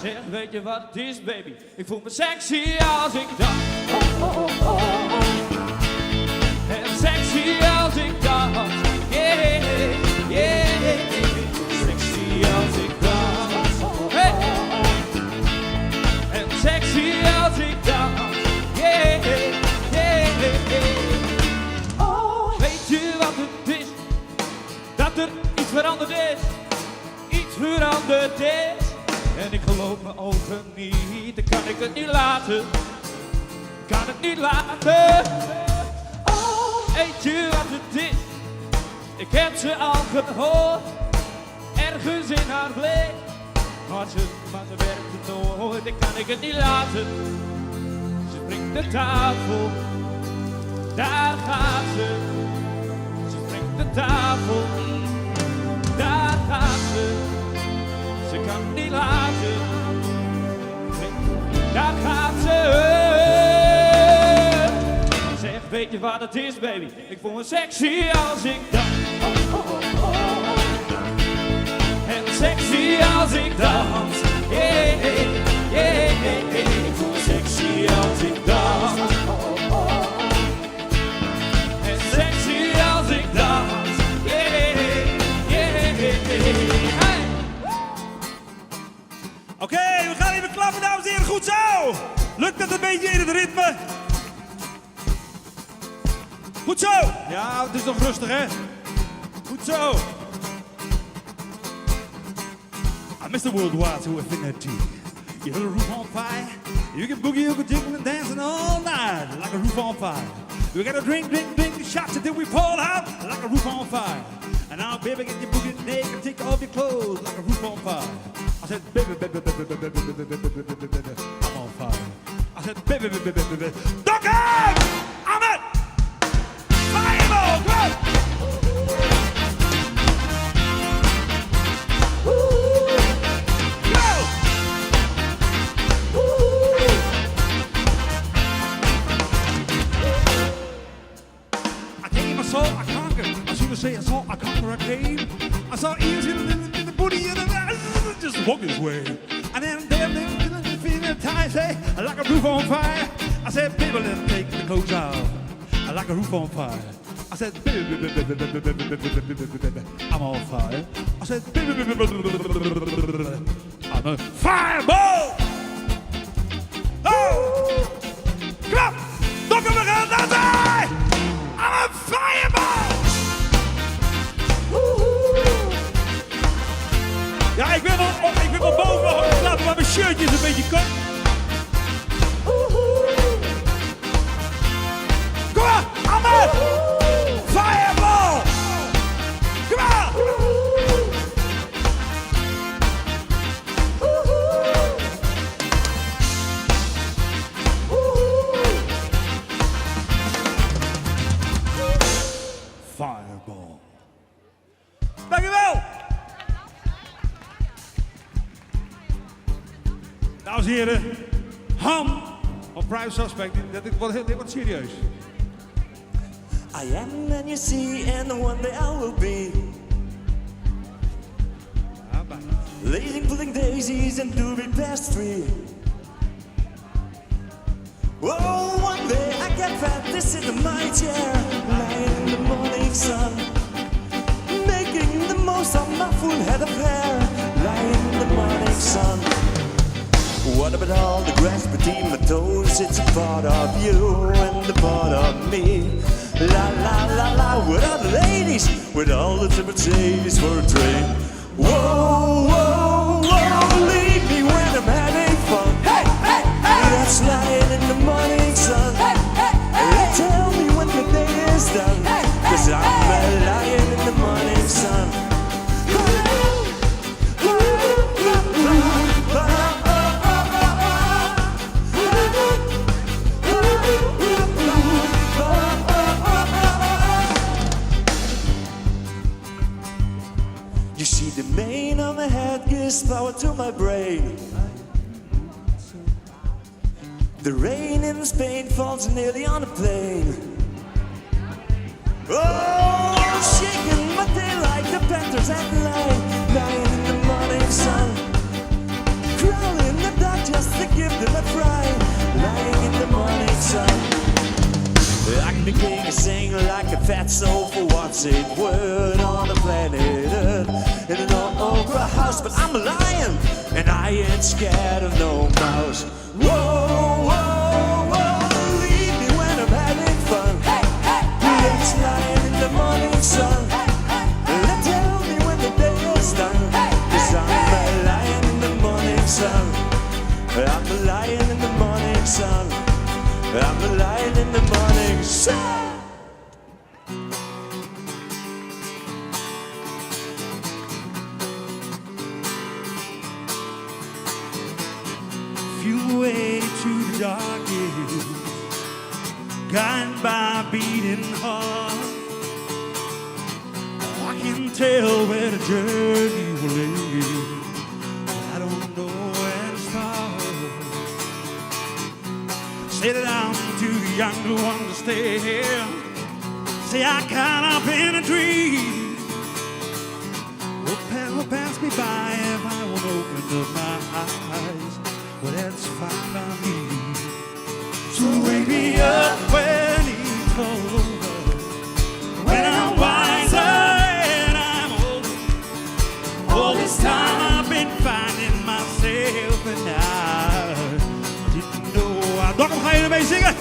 Zeg, weet je wat het is, baby? Ik voel me sexy als ik dans. En sexy als ik dans. Yeah, yeah. Sexy als ik dans. Hey. En sexy als ik dans. Yeah, yeah. Weet je wat het is? Dat er iets veranderd is. Iets veranderd is. En ik geloof mijn ogen niet, dan kan ik het niet laten. Kan het niet laten. Weet je wat het is? Ik heb ze al gehoord. Ergens in haar blik. Maar ze werkt het nooit, dan kan ik het niet laten. Ze springt de tafel. Daar gaat ze. Ze springt de tafel. Daar gaat ze. Ze kan het niet laten. Daar gaat ze. Zeg, weet je wat het is, baby? Ik voel me sexy als ik dans. En sexy als ik dans. Yeah, yeah, yeah. Ik voel me sexy als ik dans. En sexy als ik dans. Yeah, yeah, yeah. Oké, we gaan even klappen, dames en heren. Goed zo! Lukt het een beetje in het ritme? Goed zo! Ja, het is nog rustig, hè? Goed zo! Mr. Worldwide to Infinity. You got a roof on fire. You can boogie, you can jiggle and dancing all night like a roof on fire. We gotta drink the shots until we fall out like a roof on fire. And now, baby, get your boogie naked, take off your clothes like a roof on fire. I said, baby, I'm on fire. I said, baby, Duck it! I'm it! Fireball, go! I saw, I conquered. I should say I saw, I conquer, I came. I saw ears in the booty and just walk his way. And then feeling tight, say, like a roof on fire. I said, baby, let's take the clothes off. Like a roof on fire. I said, baby, I'm on fire. I said, baby, I'm a fireball. Oh! Come on! Don't come again, that's it! I'm a fireball! Ja, ik ben wel boven laten, maar mijn shirtje is een beetje kort. Kom maar, Ahmed! Fireball! Kom maar! Fireball. Dankjewel! Dames en heren, Ham of Prime Suspect, dit wordt serieus. I am the man you see and one day I will be. Lazing, pulling daisies and to be past 3. Oh, one day I get fat, this is my chair, lying in the morning sun, making the most of my full head of hair, lying in the morning sun. What about all the grass between my toes? It's a part of you and a part of me. La la la la, with all the ladies, with all the Mercedes for a train. Whoa, whoa, whoa, leave me when I'm having fun. Hey, hey, hey! That's lying in the morning sun. Hey, hey, hey! Tell me when the day is done. Hey, hey, 'cause I'm lying in the morning sun. You see, the mane on my head gives power to my brain. The rain in Spain falls nearly on a plane. Oh, shaking my tail like the pen doctors at night, lying in the morning sun, crawling in the dark just to give them a fright, lying in the morning sun. I can be king and sing like a fat soul for what's it word on the planet Earth in an old opera house, but I'm a lion and I ain't scared of no mouse. Whoa, whoa, whoa, leave me when I'm having fun. Hey, hey, hey. It's lying in the morning sun. Hey, tell me when the day is done. Hey, 'cause I'm a lion in the morning sun. I'm a lion in the morning sun. I'm a lion in the morning sun. Fuel way to the darkest, guided by a beating heart. I can tell where the journey will lead, but I don't know where to start. Say that I'm too young to understand. Say I caught up in a dream. Will pass me by if I won't open up my eyes. Well, that's fine by me. So wake me up when it's all over, when I'm wiser and I'm older. All this time I've been finding myself and I didn't know. Dokkum, ga je ermee zingen?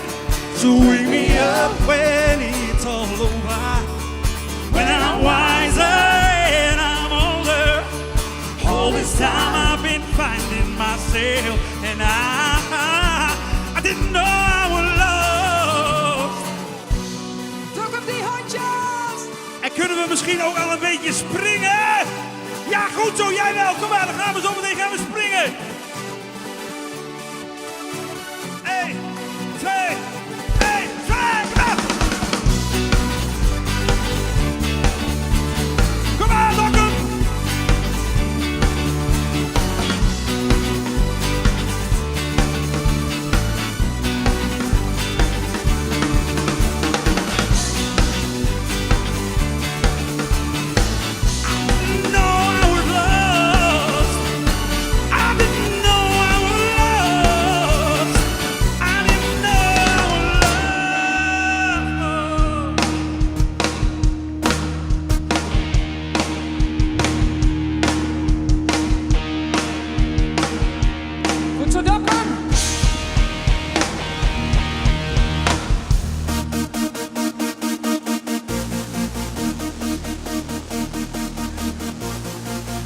So wake me up when it's all over, when I'm wiser and I'm older. All this time I've been finding myself and I didn't know I was lost. Druk op die hondjes! En kunnen we misschien ook al een beetje springen? Ja, goed zo, jij wel. Kom maar, dan gaan we zo meteen gaan we springen. 1, 2, 1, 2, kom op! Kom maar, Dokkum! Goed zo, Dokkum!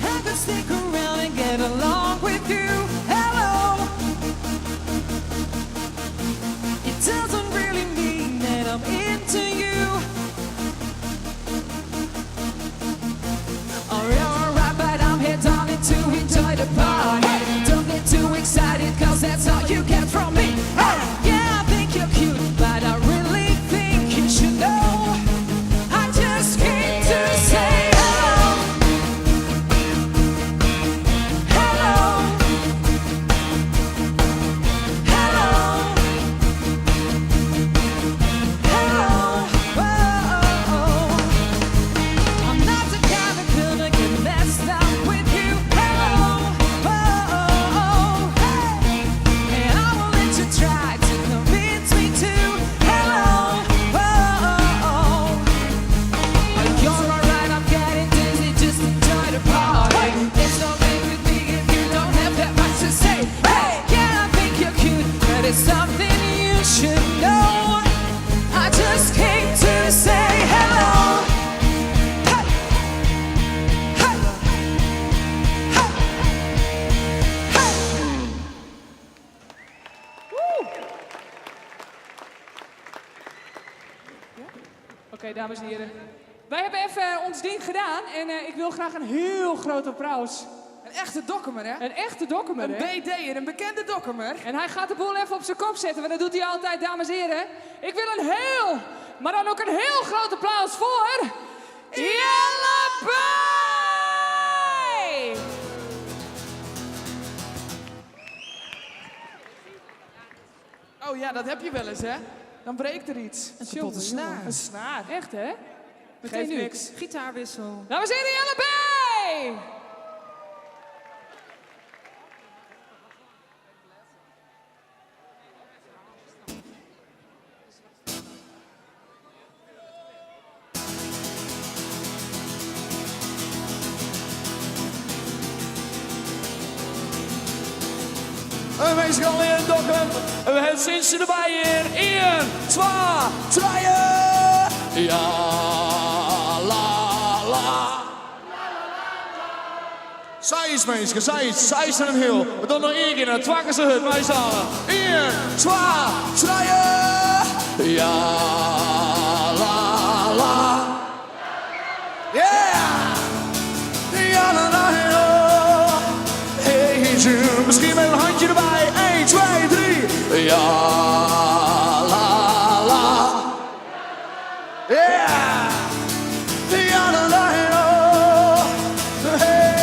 I could stick around and get along with you. Hello. It doesn't really mean that I'm into you. Oh, you're alright, but I'm here, darling, to enjoy the party. Don't get too excited, 'cause that's all you get from me. Hey, yeah, I think you're cute, but I really think you should know. I just came to say hello. Hello. Hello. Hello. Whoa. I'm not the guy that gonna get messed up with you. Hello. Whoa. Hey. And I will let you try to convince me to. Hello. Whoa. You're alright, I'm getting dizzy, just enjoy the party. It's okay with me if you don't have that much to say. Hey, yeah, I think you're cute, but it's something you should know. I just came to say hello. Hey. Hey. Hey. Hey. Woe. Oké, dames en heren. Wij hebben even ons ding gedaan en ik wil graag een heel groot applaus. Een echte dokkumer, hè? Een echte dokkumer, Een hè? BD'er, een bekende dokkumer. En hij gaat de boel even op zijn kop zetten, want dat doet hij altijd, dames en heren. Ik wil een heel, maar dan ook een heel groot applaus voor... Jelle Bij! Oh ja, dat heb je wel eens, hè? Dan breekt er iets. Een kapotte snaar. Een snaar, echt hè? Meteen Geeft nu. niks. Gitaarwissel. Dames en heren, Jelle Bij! En wij gaan weer in Dokkum. En we hebben Sintje erbij hier. 1, 2, 3. Ja, la, la. Zij is mensen, zij is er een heel. We doen nog 1 keer, dan twakken ze het, wij samen. 1, 2, 3. Ja, la, la. Yeah! Ja, la, la, la. Hey, Jules, misschien met een handje erbij. 1, 2, 3. Ja, la, la. Yeah! Ja, la, la, la. Hey.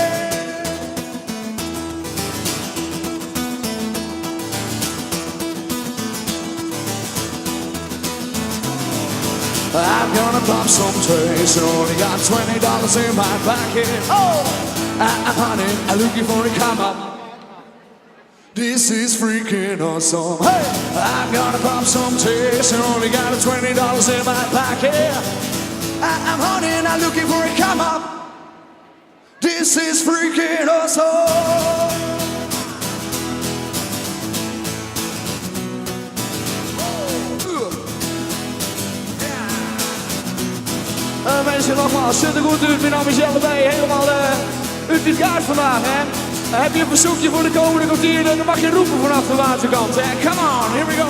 I'm gonna pop some taste. I only got $20 in my pocket. Oh, honey, I'm looking for a come up. This is freaking awesome. Hey, I'm gonna pop some taste. I only got $20 in my pocket. I'm honey, and I'm looking for a come up. This is freaking awesome. Mensen, nogmaals, zit er goed uit. Mijn naam is Jelle Bij, helemaal uit dit kaart vandaag, hè. Heb je een verzoekje voor de komende kwartier, dan mag je roepen vanaf de waterkant, hè. Come on, here we go.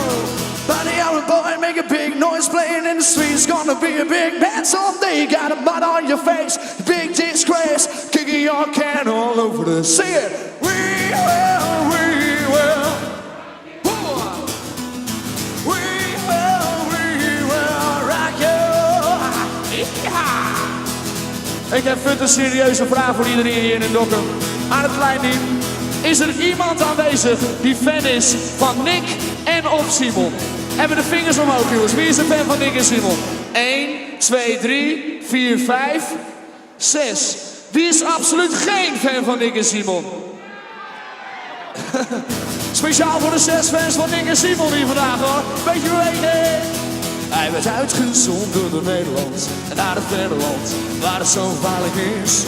Buddy, I'm a boy, make a big noise playing in the streets. Gonna be a big man someday. Got a mud on your face, big disgrace. Kicking your can all over the sea. We will, we will. Ik heb een serieuze vraag voor iedereen hier in Dokkum. Aan het kleinteam. Is er iemand aanwezig die fan is van Nick en of Simon? Hebben de vingers omhoog, jongens. Wie is een fan van Nick en Simon? 1, 2, 3, 4, 5, 6. Wie is absoluut geen fan van Nick en Simon? Speciaal voor de 6 fans van Nick en Simon hier vandaag, hoor. Beetje bewegen. Hij werd uitgezonden door Nederland en naar het verre land waar het zo gevaarlijk is.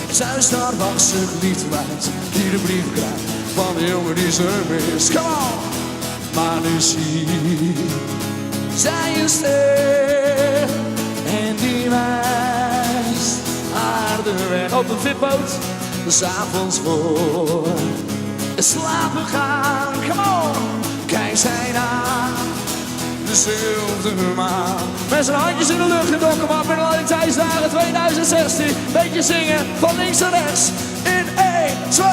In zijn daar was ze niet kwijt, die de brief krijgt van de jongen die ze mist. Come on! Maar nu zie zij een ster en die wijst haar de weg op een vipboot. 'S avonds voor slapen gaan. Come on! Kijk zij naar dezelfde maan. Met zijn handjes in de lucht in Dokkum op in de Loyaliteitsdagen 2016. Beetje zingen van links naar rechts. In 1, 2,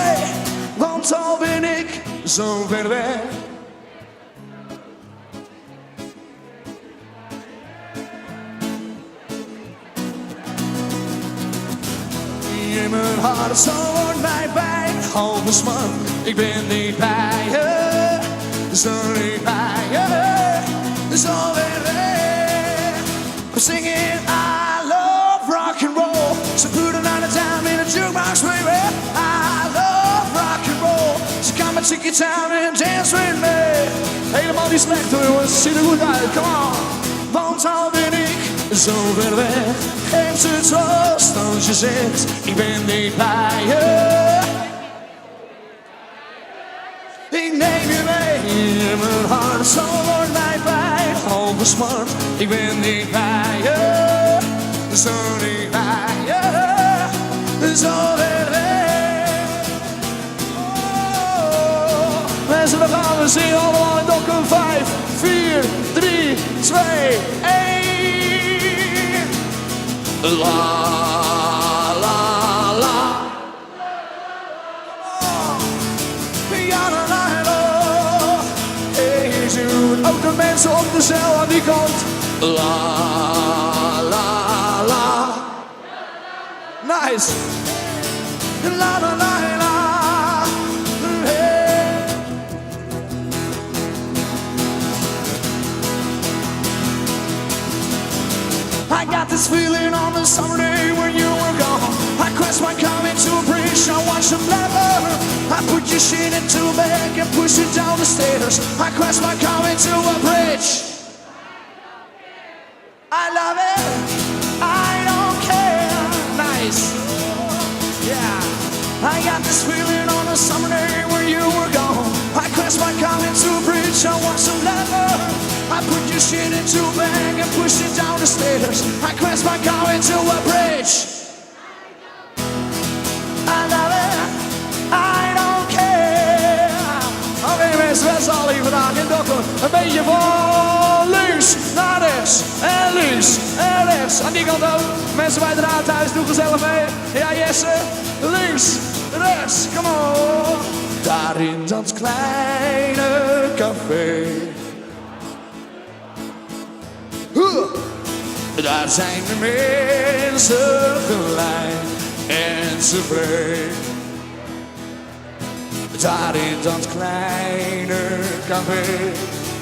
want al ben ik zo ver weg. In mijn hart zo wordt mij pijn. Halve smart, ik ben niet bij je. Zo niet bij je. Zo weer weg. I'm singing I love rock and roll. So put another time in a jukebox, baby. I love rock and roll. So come and take your time and dance with me. Helemaal niet slecht hoor, jongens. Ziet er goed uit, come on. Want al ben ik zo ver weg. Geef ze troost als je zegt ik ben niet bij je. Ik neem je mee in mijn hart, zo wordt mij pijn. Halve smart, ik ben niet bij je. Zo niet bij je, zo ver weg. Oh, mensen, we gaan we zingen allemaal in Dokkum. 5, 4, 3, 2, 1. La, la, la. Ja, la, la, la. Hey, Jude. Ook de mensen op de zeil aan die kant. La, la, la. Nice. La, la, la, la. Hey. I got this feeling on the summer day when you were gone. I crashed my car into a bridge, I watched them lever. I put your shit into a bag and pushed it down the stairs. I crashed my car into a bridge. I love it, I don't care. Nice. Yeah. I got this feeling on a summer day when you were gone. I crashed my car into a bridge, I watched them lever. I put your shit into a bag and pushed it down the stairs. I crashed my car into a bridge. I love it, I don't care. Oké mensen, dat is al hier vandaag in Dokkum. Een beetje van links naar rechts en links en rechts. Aan die kant ook. Mensen bij het raadhuis, doe gezellig mee. Ja Jesse, links, rechts, come on. Daar in dat kleine café. Daar zijn de mensen gelijk en tevreden. Daar in dat kleine café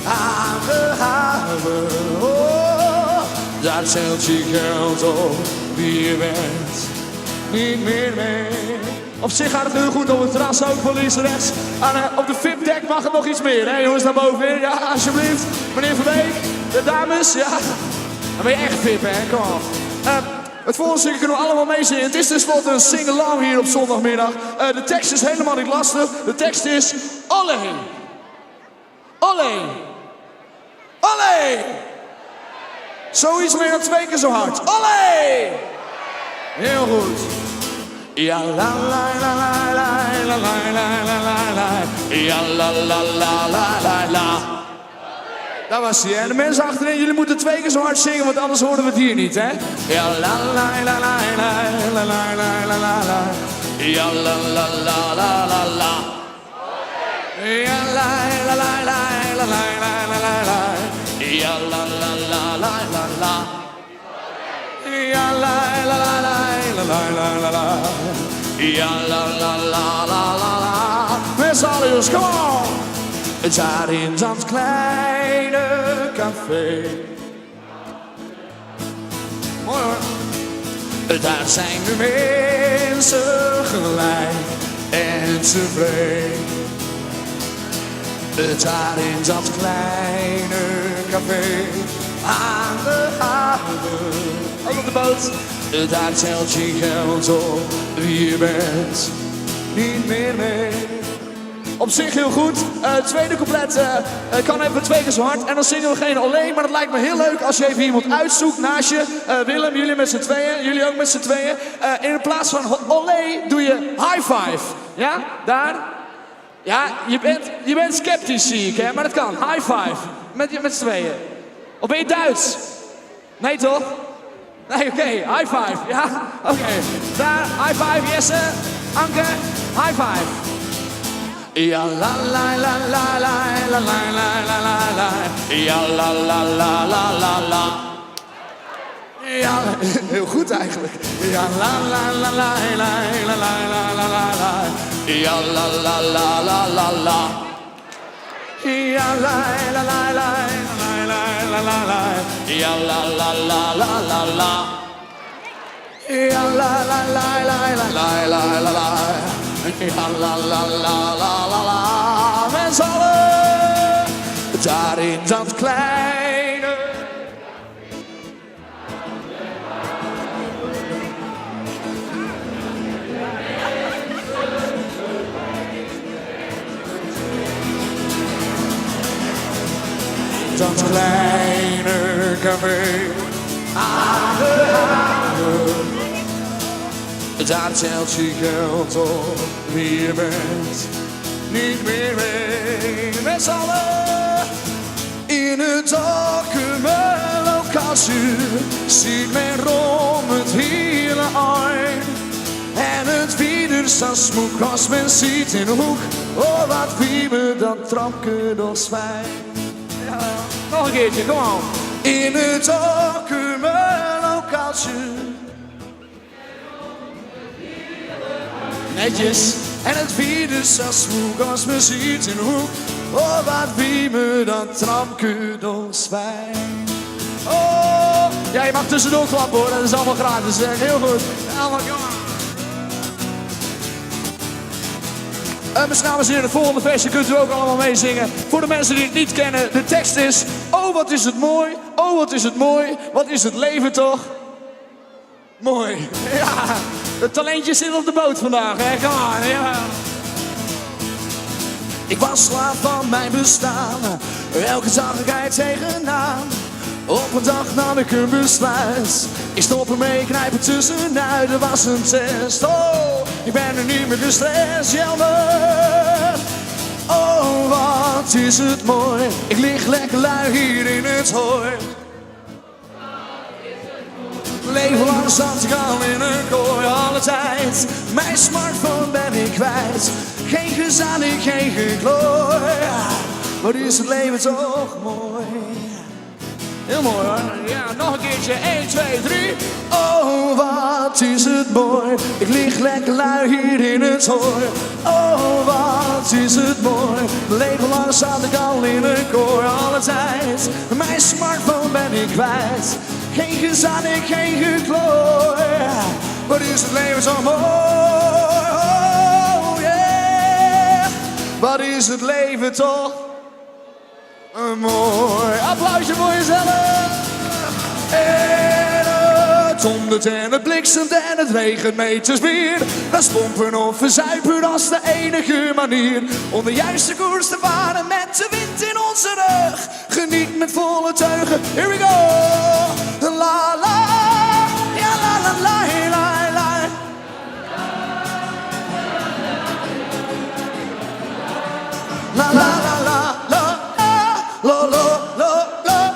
aan de haven. Oh, daar telt je geld op wie je bent, niet meer mee. Op zich gaat het heel goed op het terras, ook van links en rechts. Op de VIP-deck mag het nog iets meer, hè jongens, daar bovenin. Ja, alsjeblieft. Meneer Van Beek, de dames, ja. Dan ben je echt VIP, hè, kom op. Het volgende stukje kunnen we allemaal meezingen. Het is tenslotte een sing-along hier op zondagmiddag. De tekst is helemaal niet lastig. De tekst is Olé. Olé. Olé. Zoiets meer dan 2 keer zo hard. Olé. Heel goed. Ja la la la la la la la la la la. Ja la la la la la la. Daar was hij, hè? De mensen achterin, jullie moeten 2 keer zo hard zingen, want anders horen we het hier niet, hè? Ja la la la la la la la la la la la. Ja la la la la la la. Ja la la la la la la la la la. Ja la la la la la la. Ja la la la la la la la. Ja la la la la la la. Met z'n allen, jongens, come on! Daar in dat kleine café. Mooi hoor. Daar zijn de mensen gelijk en tevreden. Daar in dat kleine café aan de haven. Ook op de boot. Daar telt je geld op wie je bent, niet meer mee. Op zich heel goed. Tweede couplet kan even 2 keer zo hard. En dan zingen we geen alleen. Maar dat lijkt me heel leuk als je even iemand uitzoekt naast je. Willem, jullie met z'n tweeën. Jullie ook met z'n tweeën. In plaats van olé doe je high five. Ja, daar. Ja, je bent sceptisch zie ik, hè. Maar dat kan. High five. Met z'n tweeën. Of ben je Duits? Nee toch? Nee, oké. High five. Ja, oké. Daar. High five, Jesse. Anke. High five. Ja la la la la la la la la la la. Ja la la la la la la. Ja, heel goed eigenlijk. Ja la la la la la la la la la la. Ja la la la la la la. Ja la la la la la la la la. Ja la la la la la la. Ja la la la la la la la la. Ja la la la la la la. Met z'n allen daar in dat kleine. Dat kleine café aan de haven. Daar telt je geld op wie je bent, niet meer mee. Met z'n allen in het documentlokaaltje ziet men rond het hele eind. En het wieder staat smoek als men ziet in de hoek. Oh, wat wie me dat trampje doorzwijgt. Ja, nog een keertje, kom on. In het documentlokaaltje. Netjes. En het vierde staat smoek als me ziet in de hoek. Oh, wat wie me dat trampje doorzwijgt. Oh. Ja, je mag tussendoor klappen hoor, dat is allemaal gratis. Heel goed. Allemaal dus dames en heren, het volgende versje kunt u ook allemaal meezingen. Voor de mensen die het niet kennen, de tekst is... Oh, wat is het mooi, oh, wat is het mooi, wat is het leven toch? Mooi. Ja, het talentje zit op de boot vandaag, hè? Come on, ja. Ik was slaaf van mijn bestaan, elke dag ik er tegenaan. Op een dag nam ik een besluit, ik stop ermee, knijp er tussenuit. Er was een test, oh, ik ben er niet meer gestrest, jammer. Oh, wat is het mooi, ik lig lekker lui hier in het hooi. Leven lang zat ik al in een kooi, alle tijd. Mijn smartphone ben ik kwijt, geen gezellig, geen geklooi. Wat is het leven toch mooi. Heel mooi hoor. Ja, nog een keertje. 1, 2, 3. Oh, wat is het mooi. Ik lig lekker lui hier in het hooi. Oh, wat is het mooi. Leven lang zat ik al in een kooi, alle tijd. Mijn smartphone ben ik kwijt. Geen gezellig, geen geklooi. Wat is het leven zo mooi. Oh, yeah. Wat is het leven toch mooi. Applausje voor jezelf. En het dondert en het bliksemt en het regent meters bier. Dat is pompen of verzuipen, dat is de enige manier om de juiste koers te varen met de wind in onze rug. Geniet met volle teugen. Here we go. La la, ja la la la la la. La la la la la. Lo, lo, lo, lo, ja.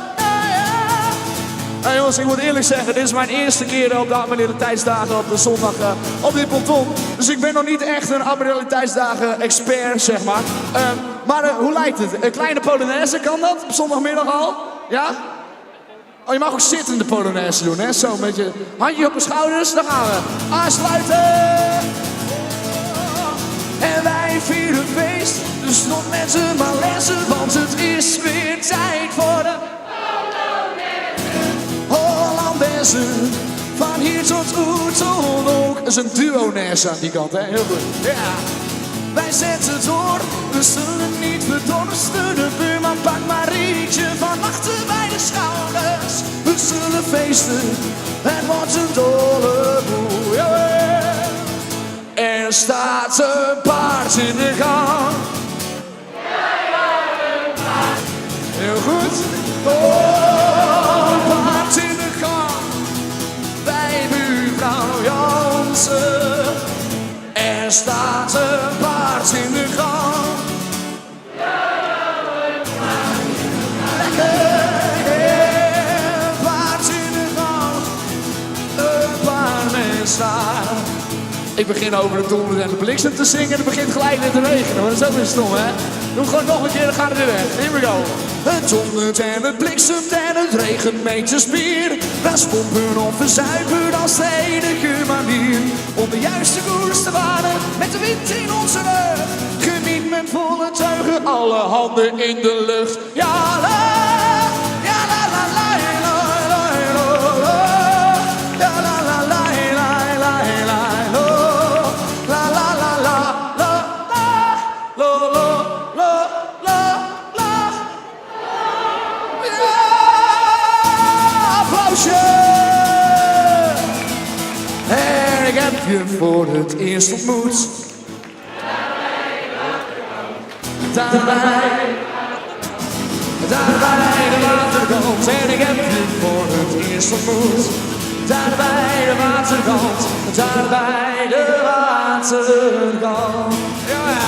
Nou jongens, ik moet eerlijk zeggen, dit is mijn eerste keer op de Admiraliteitsdagen op de zondag op dit ponton. Dus ik ben nog niet echt een Admiraliteitsdagen expert, zeg maar. Maar hoe lijkt het? Een kleine Polonaise, kan dat? Op zondagmiddag al? Ja? Oh, je mag ook zittende Polonaise doen, hè? Zo, met je handje op de schouders, dan gaan we. Aansluiten! En wij vieren feest, dus stop met z'n malaise, want het is weer tijd voor de Hollandaise. Van hier tot Oetelhoek. Dat is een duo-naise aan die kant, hè? Heel goed. Ja. Wij zetten door, we zullen niet verdorsten. De buurman pakt Marietje van achter bij de schouders. We zullen feesten, het wordt een dolle boel. Er staat een paard in de gang. Heel goed. Oh, een paard in de gang. Bij buurvrouw Jansen. Er staat een paard in de gang. Lekker. Een paard in de gang. Een paar mensen. Ik begin over de donder en de bliksem te zingen en het begint gelijk weer te regenen. Dat is ook weer stom, hè? Doe gewoon nog een keer, dan gaat het weer weg. Here we go. Het dondert en het bliksemt en het regent meters bier. Dat is pompen of verzuipen, dat is de enige manier om de juiste koers te varen met de wind in onze rug. Geniet met volle teugen, alle handen in de lucht. Ja, la, ja, la, la, la, la, la, la, la. Ja, la, la, la, la, la, la, la. La, la, la, la, la, la. Lo, lo, lo, la, la. Ja, applausje. En ik heb je voor het eerst ontmoet. Daarbij de waterkant. En ik heb je voor het eerst ontmoet. Daar bij de waterkant. Daar bij de waterkant. Ja.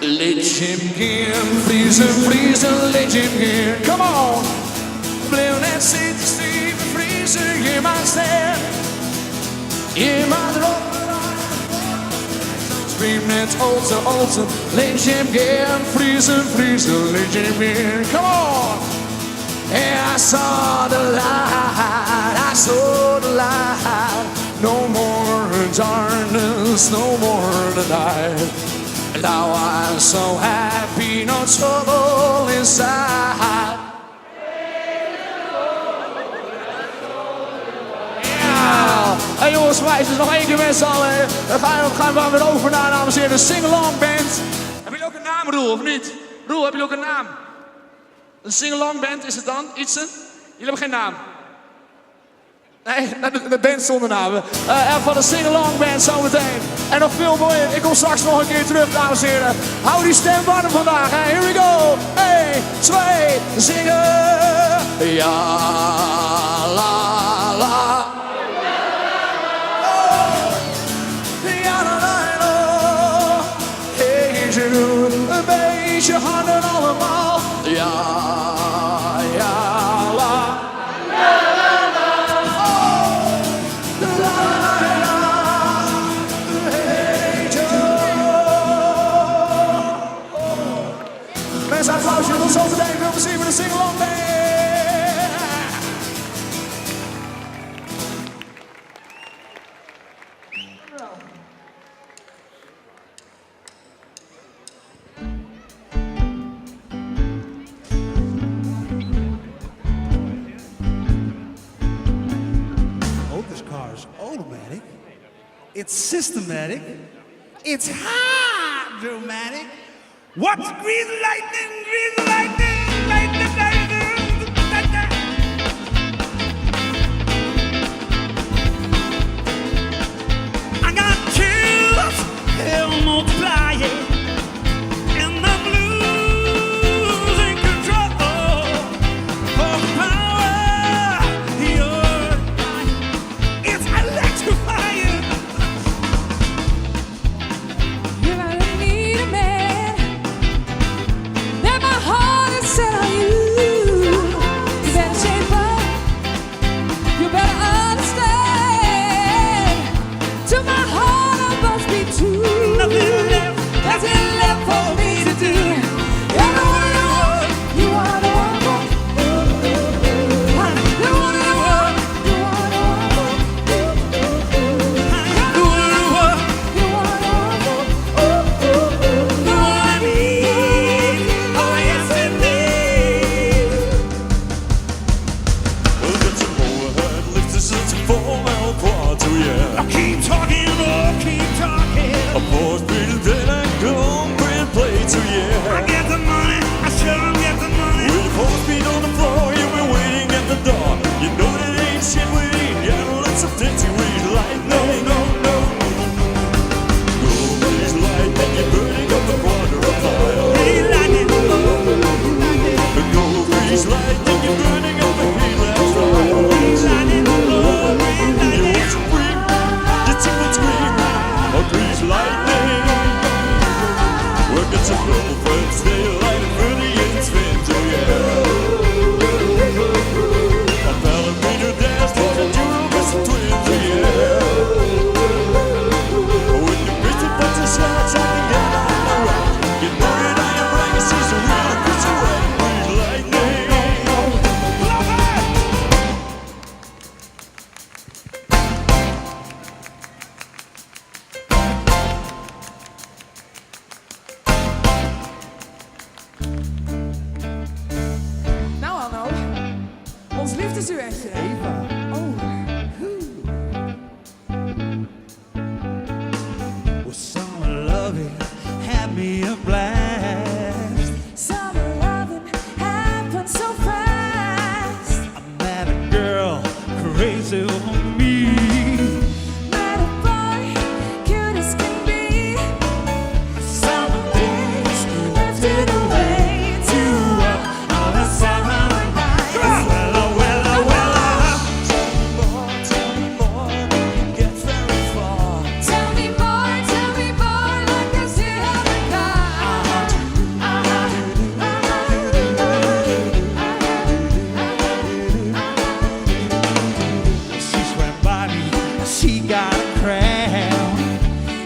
Let him gaan, vriezen, vriezen, let him gaan. Come on. Blijf net zitten, Steven, vriezen, je mag staan. Je mag erop. Scream net alter, alter. Let him gaan, vriezen, vriezen, let him gaan. Come on. Yeah, I saw the light, I saw the light. No more darkness, no more the night. Now I'm so happy, no trouble inside. Hey jongens, wijs dus nog één keer met z'n allen. Dan gaan we weer over naar, dames en heren, de sing-along band. Heb je ook een naam, Roel, of niet? Roel, heb je ook een naam? Een sing-along band, is het dan? Ietsen? Jullie hebben geen naam? Nee, de band zonder naam. En van de sing-along band zometeen. En nog veel mooier. Ik kom straks nog een keer terug, dames en heren. Hou die stem warm vandaag, hè. Here we go. 1, 2, zingen. Ja, la, la. Ja, la, la, la. Hey, ze doen een beetje harder allemaal. Ja, ja, la. Mensen, applausje tot zometeen. Veel plezier met de sing-along band. Oh, this car is automatic. It's systematic. It's hydromatic. What's green lightning, lightning, lightning, lightning, lightning. I got chills, hell multiplying, and I'm losing control of power. It's electrifying. You gotta need a man that my heart is set on you. You better shape up. You better understand. To my heart I must be true. Nothing left for me to do. Every word I want, you want to want more. You want to want, you want to want more. You want to want, you want to want more. You want me, oh yes indeed. Well, get some more head lifters and some 4-mile quads, oh yeah. Keep talking, oh, keep talking. A 4-speed dead and concrete plates, oh yeah. I get the money, I sure get the money. With 4-speed on the floor, you'll be waiting at the door. You know that ain't shit we ain't got lots of dirty weed lightning. No. Go please lightning, you're burning up the quarter of mile. Hey, lightning, Go please lightning, you're burning up the heat last mile. lightning, You want to scream, you take the scream. Oh please lightning. We'll get some girlfriends, stay lighting for the infants, oh yeah. A ballerina dance, talking to a best of twins, oh yeah. When you miss the bunch of shots, I can get on the rock. You know that I am right, she's a real Christian way. Please lightning. Nou Anno, ons liefdesduetje. well, summer loving had me a blast. Summer loving happened so fast. I met a girl crazy on me. Met a boy, cute as can be. Summer days Drifted away to all the summer nights. Tell me more, get very far. Tell me more, like this here haven't got. she swam by me, she got a crown.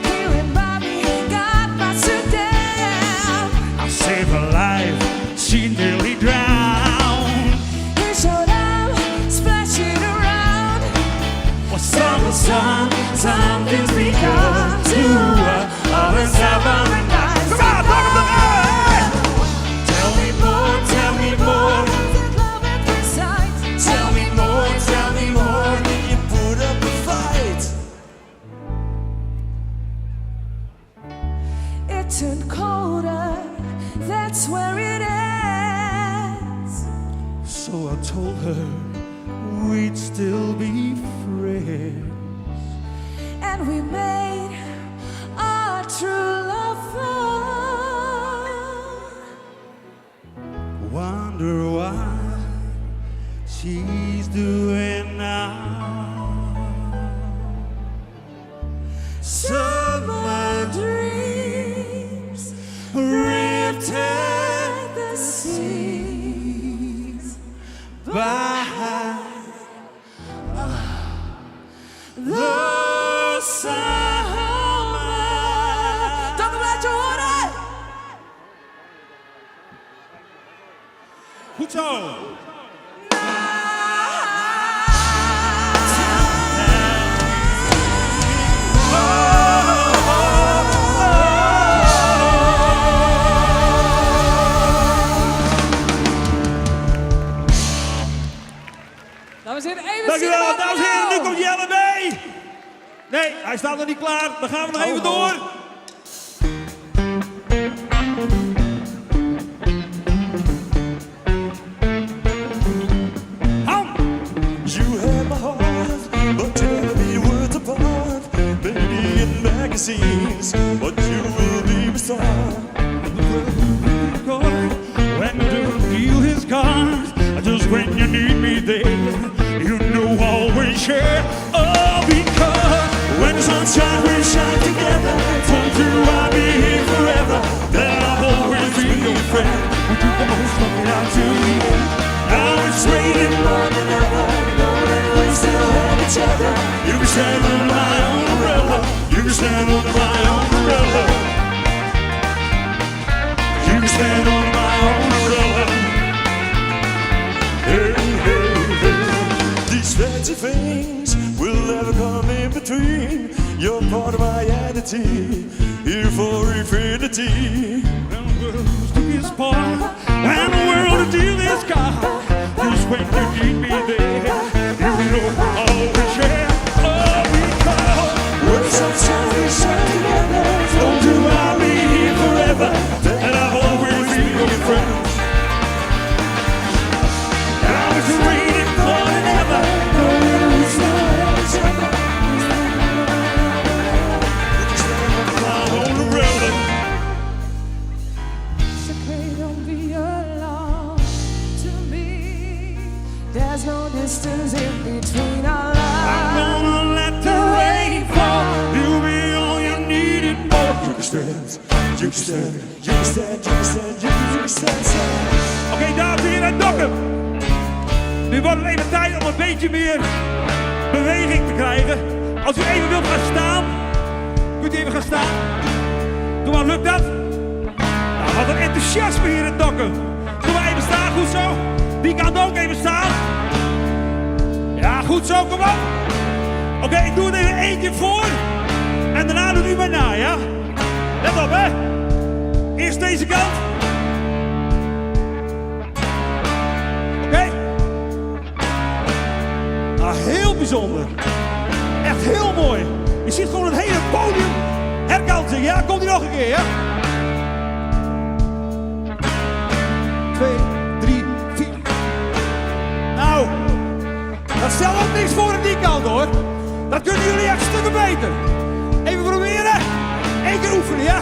Here in Bobby, got my suit down. I saved her life, she nearly drowned. He showed up, splashing around. Well, summer sun, Something's begun to all the summer nights. Come on, talk to me! Tell me more, tell me more. Tell me more, Tell me more, can you put up a fight? we'll be friends. And we made our true love fun. Wonder why she's doing now. Summer dreams ripped at the seams by the summer. Talk about your water. Goed zo. Dames en heren, even Dankjewel, dames en heren, nu komt Jelle mee. Nee, hij staat nog niet klaar. Dan gaan we nog even door. You had my heart, but tell me words apart. Maybe in magazines, but you will be my star. When the deal is gone, just when you need me there, you know I'll always share. Oh, because when the sunshine we shine together, told you I'll be here forever, that I'll always be your friend. We do the most of it out to the end. Now it's raining more than ever, know that we still have each other. You can stand under my umbrella, you can stand under my umbrella. You can stand under my umbrella. Hey, hey, hey. These fancy things will never come in between. You're part of my identity, here for infinity. When the world's to be apart, when the world deal is gone, just when you need me there, you know I'll always share. Oh, because when the sunshine we shine together, told you I'll be here forever, and I'll always be your friend. Now it's raining more than ever, knowing we still have each other. Okay, don't be alone to me. There's no distance in between our lives. I'm gonna let the rain fall. You'll be all you needed more. you can stand, you can stand, you can stand, you can stand, you can stand. Oké, dames en heren, dokken. Nu wordt het even tijd om een beetje meer beweging te krijgen. Als u even wilt gaan staan, kunt u even gaan staan. Doe maar, lukt dat? Nou, wat een enthousiasme hier in dokken. Doe maar even staan, goed zo. Die kan ook even staan. Ja, goed zo, kom op. Oké, ik doe het even 1 keer voor. En daarna doet u mij na, ja? Let op, hè. Eerst deze kant. Oké. Nou, heel bijzonder. Echt heel mooi. Je ziet gewoon het hele podium herkansen. Ja, komt ie nog een keer, ja? 2, 3, 4. Nou, dat stelt ook niks voor aan die kant, hoor. Dat kunnen jullie echt stukken beter. Even proberen. 1 keer oefenen, ja?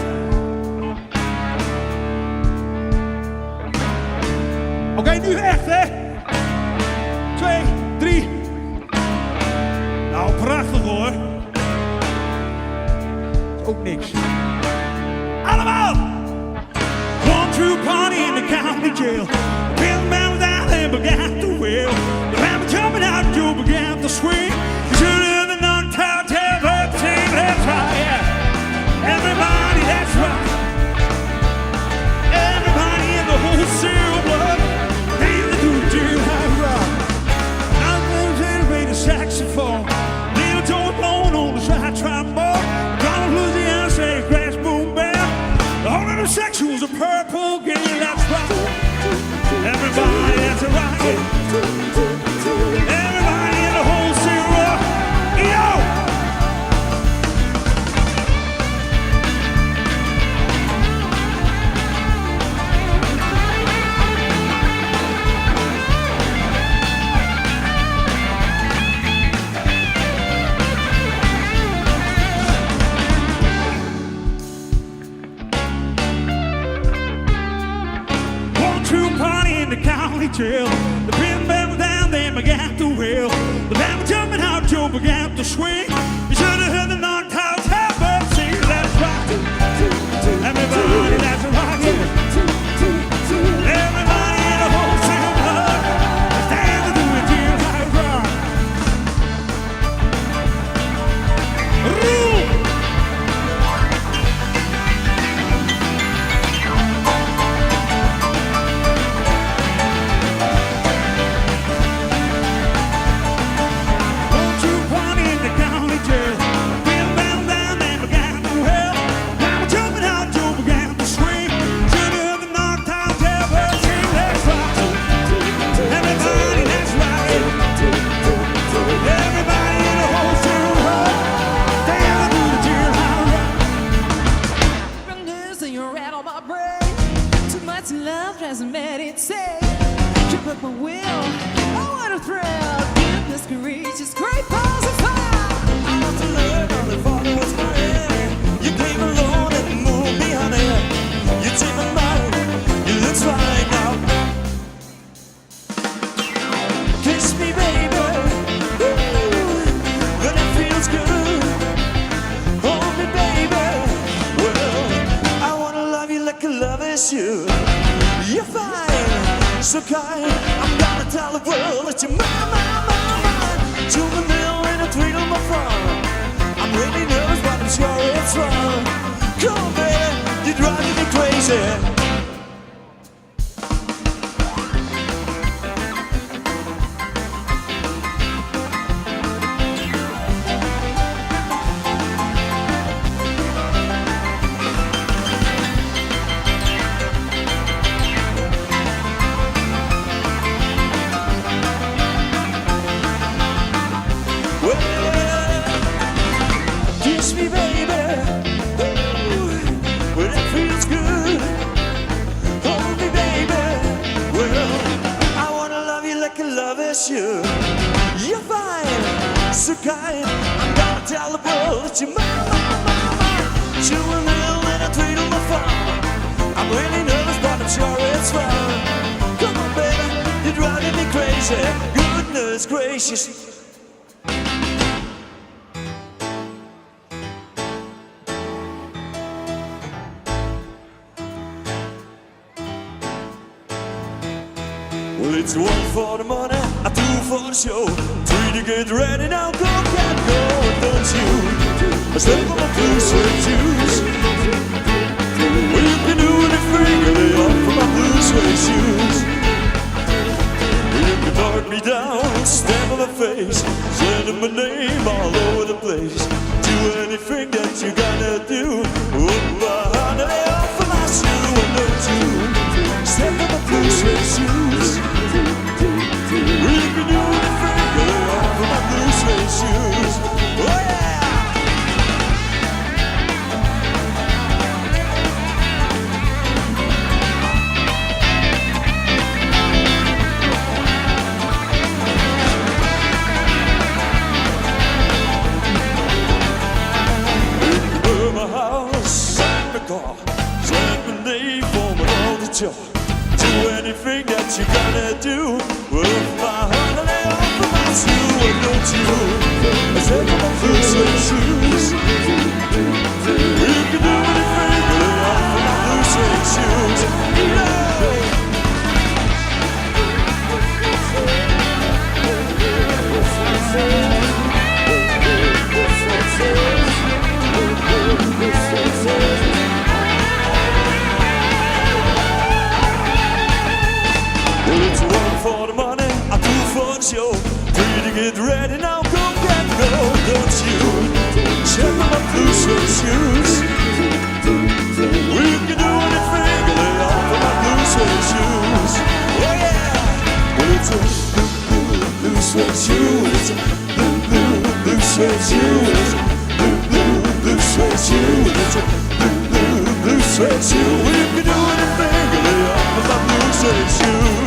Oké, nu echt, hè? 2, 3. Nou, prachtig, hoor. Is ook niks. Allemaal! One true party in the county jail. Bill man was out and began to wail. The rabbit jumping out, you began to swing. You should have the non-town tell her team, that's right, yeah. Everybody, that's right. Everybody in the whole seal blood. They do have rock. I'm gonna play the saxophone. Little Joe blowing on the side trombone. Down in Louisiana, say crash, boom, bam. All of the sexuals are purple, gay, that's right. Everybody, that's right. Everybody in the whole seal rock. Yo! began to swing. You should have heard the knockouts happen. Sing, let's rock. Everybody, let's rock it. Everybody in the whole single blood. Stand to do it till I rock. Rule. Won't you party in the county jail? Been bound down and began to hell. Now jumping out, Joe began to swing. Should have the knocked out ever sing. Let's rock. Everybody, let's rock it. Everybody in the whole city rock. Down to the jail, I rock. News and you're out of my brain. Too much love hasn't made it safe. Keep up my will. I want to thrill. Goodness gracious, great balls of fire. I want to learn how the Father was my hand. You came along and moved me, honey. You take my mind, it looks fine now. Kiss me, baby, ooh, when it feels good. Hold me, baby, well, I wanna love you like I love is you. You're fine, so kind. I'm gonna tell the world that you're mine. To the middle and a tweet on my phone. I'm really nervous, but I'm sure it's fun. Come on, baby, you're driving me crazy. Kiss me, baby, ooh, when it feels good. Hold me, baby, well, I wanna love you like I love is you. You're fine, so kind. I'm gonna tell the world that you're mine. Chew a little and a tweet on my phone. I'm really nervous, but I'm sure it's fun. Come on, baby, you're driving me crazy. Goodness gracious. Well, it's 1 for the money, a 2 for the show, 3 to get ready, now go, can't go, don't you? I step on my blue suede shoes. Well, you can do anything, lay off for my blue suede shoes. Well, you can knock me down, stamp on my face, sending my name all over the place. Do anything that you gotta do. Oh, my, lay off for my shoe, and don't you? Step on my blue suede shoes. We can do anything, lay off for my blue suede shoes. Oh yeah! Burn my house, sign my car, sign my name for my on the jar. Do anything that you gotta do. Well, my heart, lay off for my shoe, and don't you? I said for my blue suede shoes. You can do anything, lay off for my blue suede shoes. Well, it's 1 for the money, a 2 for the show, 3 to get ready, now go, get go, don't you? Check on my blue suede shoes. We can do anything, lay off for my blue suede shoes. Oh yeah! Well, it's a blue suede shoe, it's a blue suede shoe, it's a blue suede shoe, it's a blue suede shoe. We can do anything, lay off for my blue suede shoes.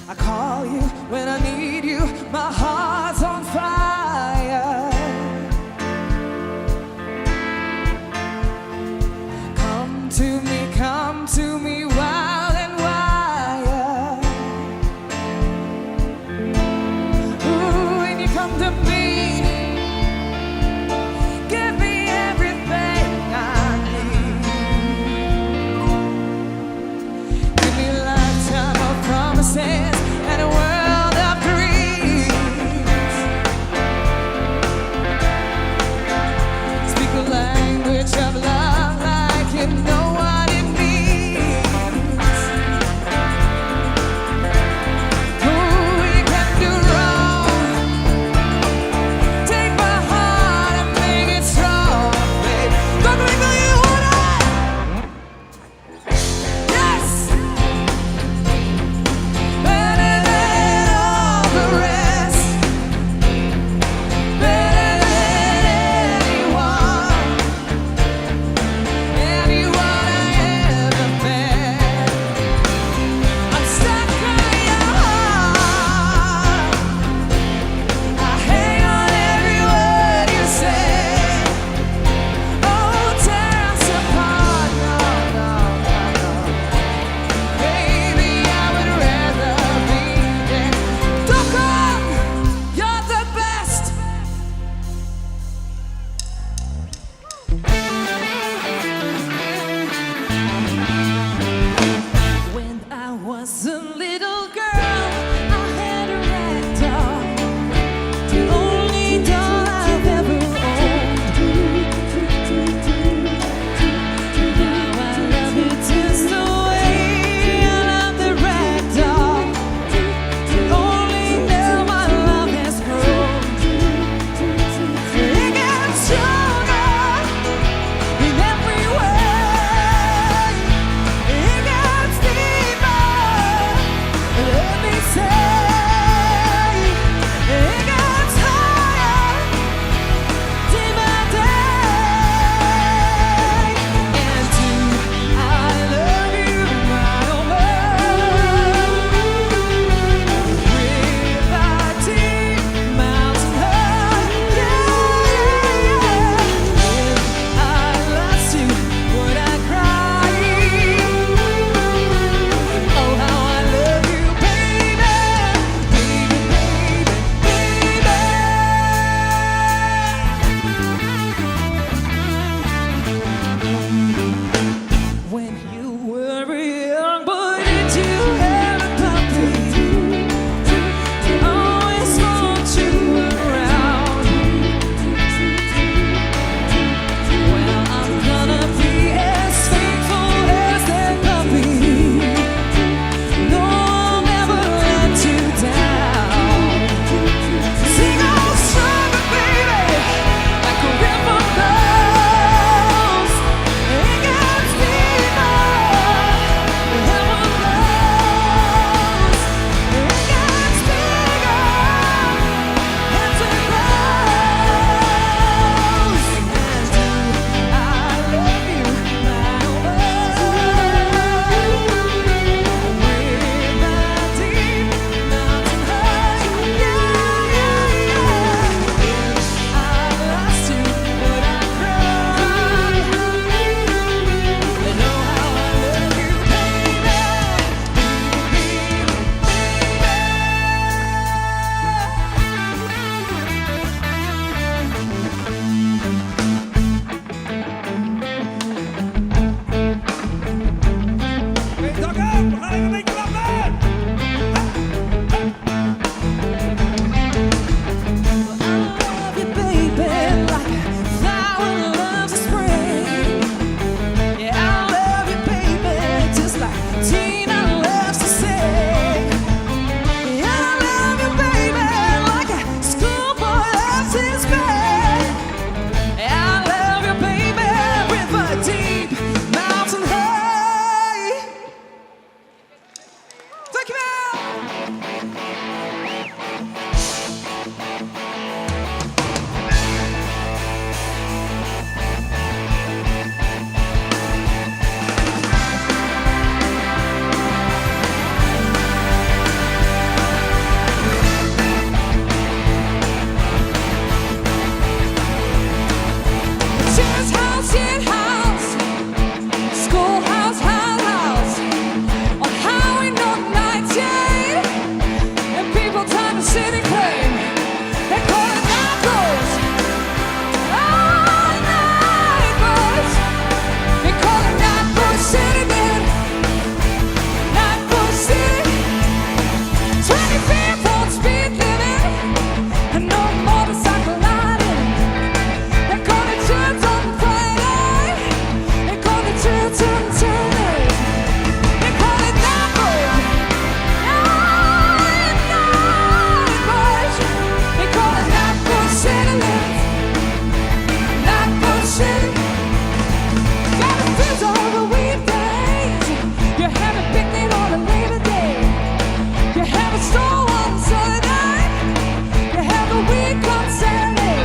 I call you when I need you. My heart's on fire. Come to me, wild and wild. Ooh, when you come to me, give me everything I need. Give me a lifetime of promises and a world of dreams. Speak a language of love like you know what it means. Ooh, you can do wrong. Take my heart and make it strong, babe. Don't make me yes. Better than all the rest. Better than anyone I ever met. I'm stuck on your heart. I hang on every word you say. Oh, tear us apart, no. Baby, I would rather be dead. Don't go, you're the best. When I was a little girl, I had a rag doll, the only doll I've ever owned. Now I love you just the way I love the rag doll. Only now my love has grown. It gets stronger in every way. It gets deeper. Let me say, it gets higher day by day. And do I love you right away? With our deep mountain high, yeah. If I lost you, would I cry? Oh, how I love you, baby. City claim. They call it Narcos. Oh, Narcos. They call it Narcos City, man. Narcos City. 25 on speed limit. And no motorcycle riding. They call it church on Friday. They call it church on Sunday. They call it Narcos. They call it Narcos City, Narcos City. Got a fizz on the weekdays. You have a picnic on a Labor Day. You have a stroll on Sunday. You have a week on Saturday.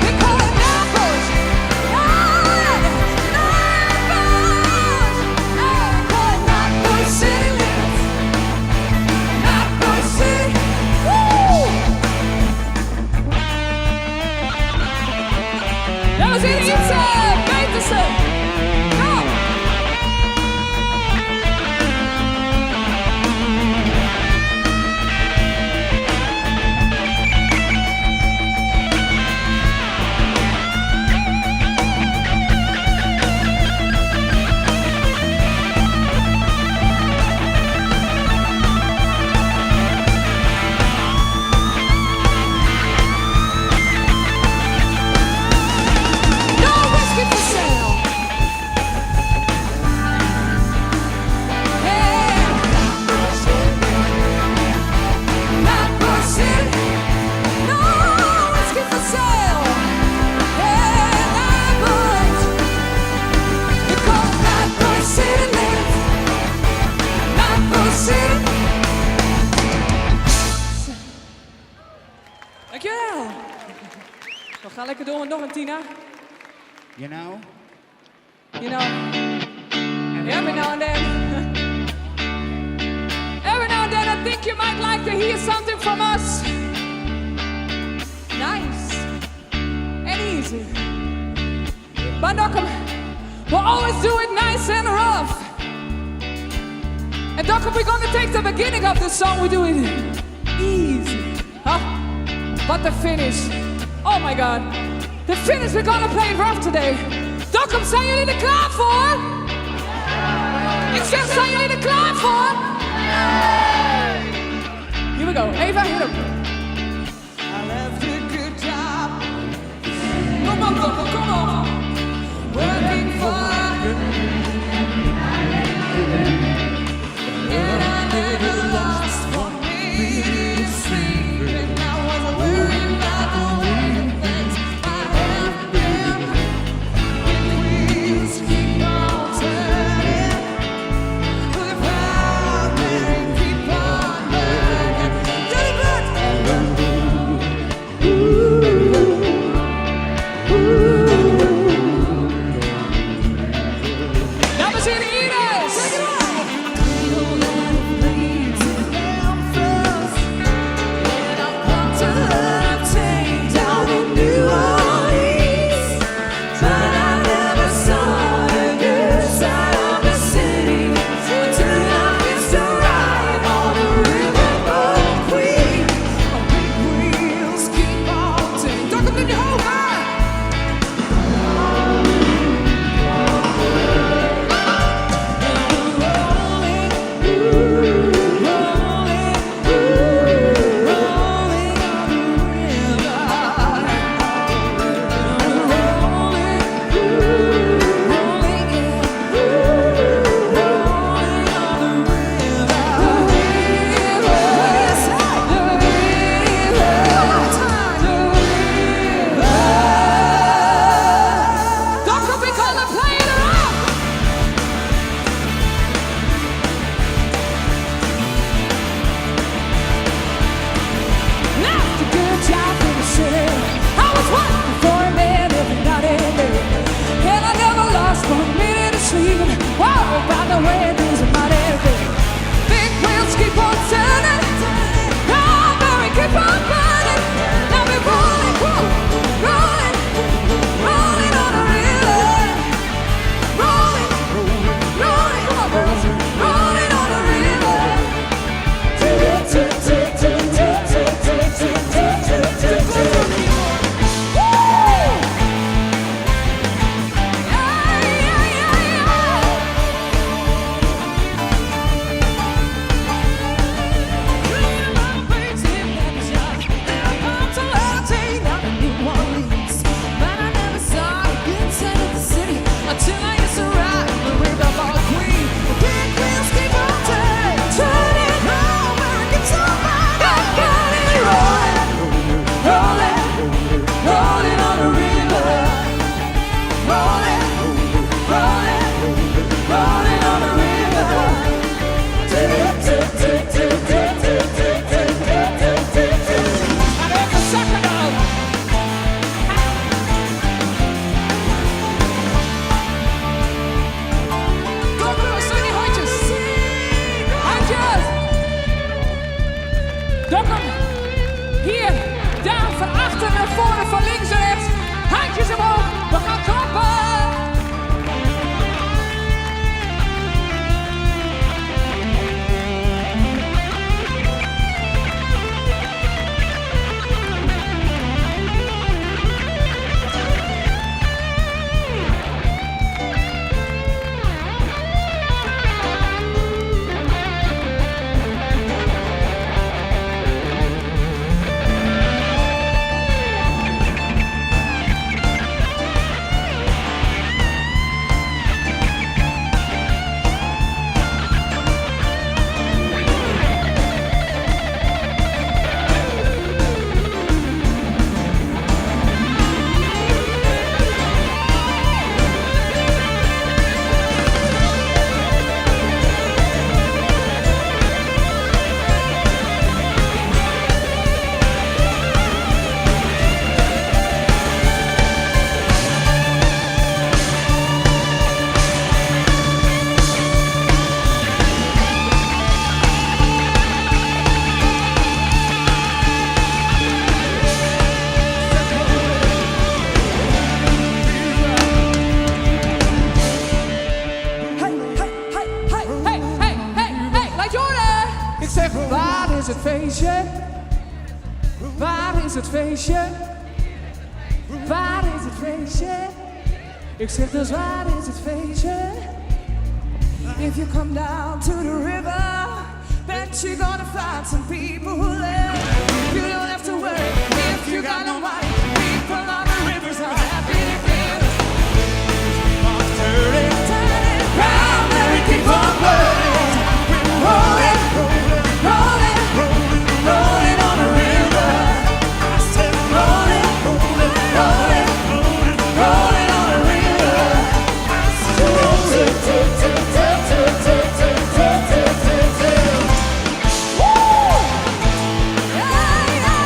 They call it Narcos. Narcos City, Narcos City. Woo! Dames en heren, Petersen. Kom. No whiskey for sale. Hey, Narcos City. No whiskey for sale. Hey, Narcos. They call it Narcos City, Narcos City. Dankjewel. We gaan lekker door met nog een Tina. You know? You know, every now and then, every now and then I think you might like to hear something from us. Nice and easy. But Dokkum, we'll always do it nice and rough. And Dokkum, we're gonna take the beginning of the song, we do it easy. Huh? But the finish, oh my God. The finish, we're gonna play it rough today. Dokkum, zijn jullie er klaar voor? Ik zeg, zijn jullie er klaar voor? Here we go, Eva, hit him. I left a good job. Kom op, Dokkum, kom op. Working for and I never lost for me to sleep. And I was worried about the way things I have been. Wheels keep on turning, the proud men keep on burning. Dokkum. Hier, daar, van achter naar voren, van links en rechts. Handjes omhoog, we gaan klappen. Waar is het feestje? Waar is het feestje? Waar is het feestje? Ik zeg dus waar is het feestje? If you come down to the river, bet you're gonna find some people who live. You don't have to worry if you got no money. People on the rivers are happy to give. Turn it round and we keep on burning. Rolling, rolling, rolling, rolling, rolling on the river. I said rolling, rolling, rolling, rolling, rolling on the river. I said rolling, woo! Yeah, yeah.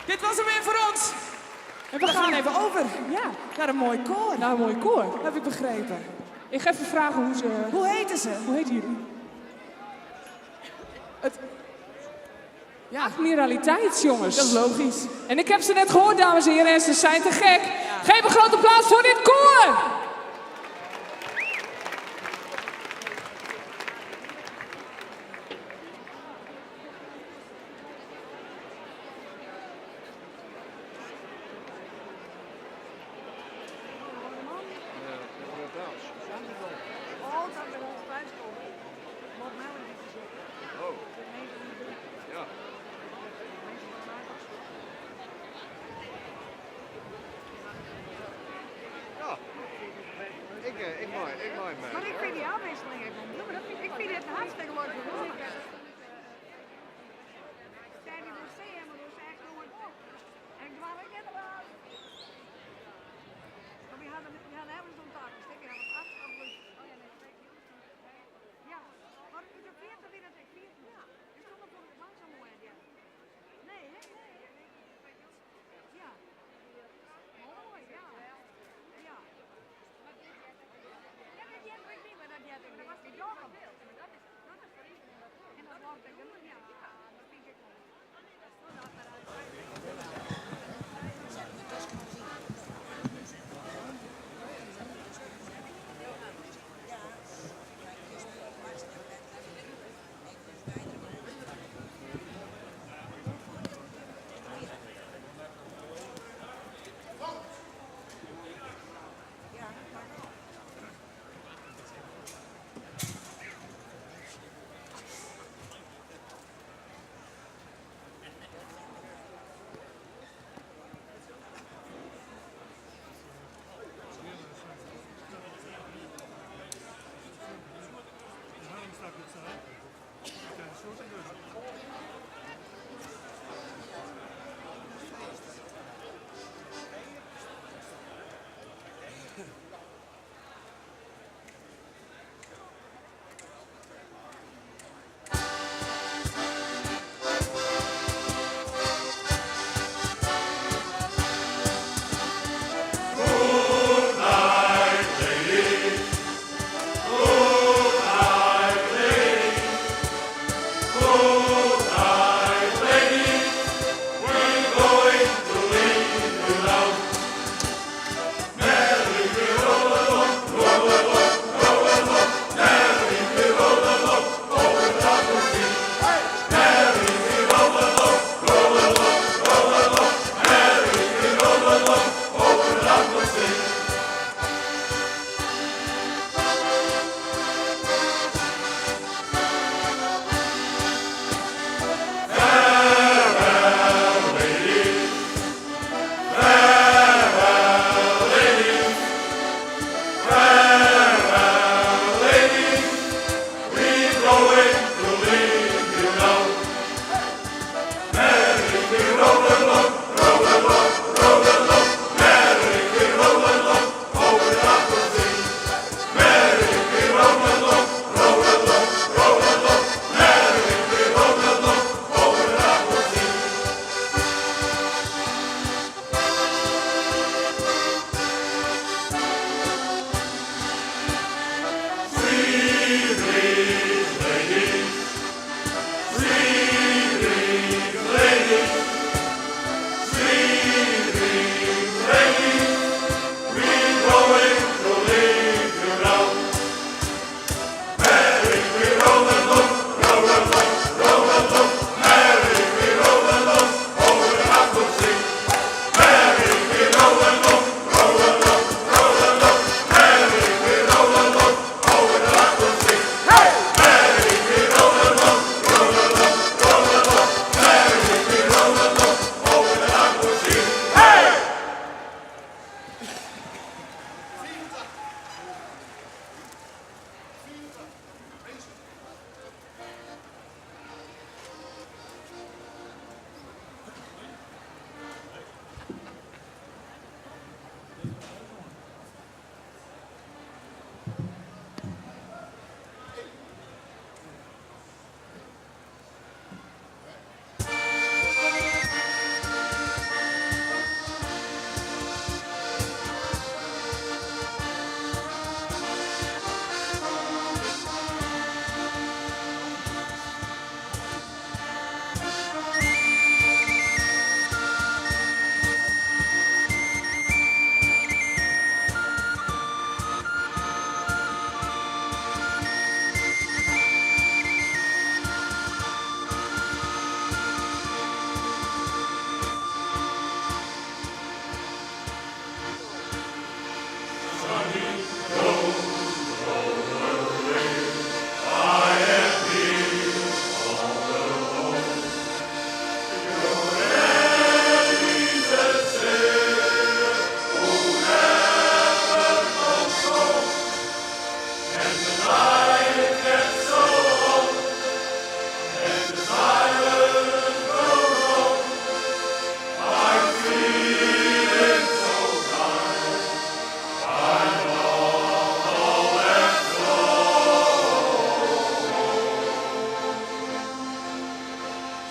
Dit was hem weer voor ons. En we gaan even over naar een mooi koor. Naar een mooi koor, heb ik begrepen. Ik ga even vragen hoe ze... Hoe heten ze? Hoe heten jullie? Het... Ja, admiraliteitsjongens. Dat is logisch. En ik heb ze net gehoord, dames en heren, en ze zijn te gek. Geef een grote applaus voor dit koor! Maar ik vind die afwisseling even niet. Ik vind het hartstikke leuk. Zijn die dus zeer, maar dus echt gewoon op. En ik dwaal ik net eruit. Maar we hadden hebben zo'n taak. Ik heb het af. Oh ja, nee, ja, maar ik heb 40 weer dat ik 40. Ja, ik stond op de bank zo mooi. Nee, hè? Ja. Mooi, ja. Ja. Ja, dat jet ik niet, maar dat jet ik. Dat was die dogem. En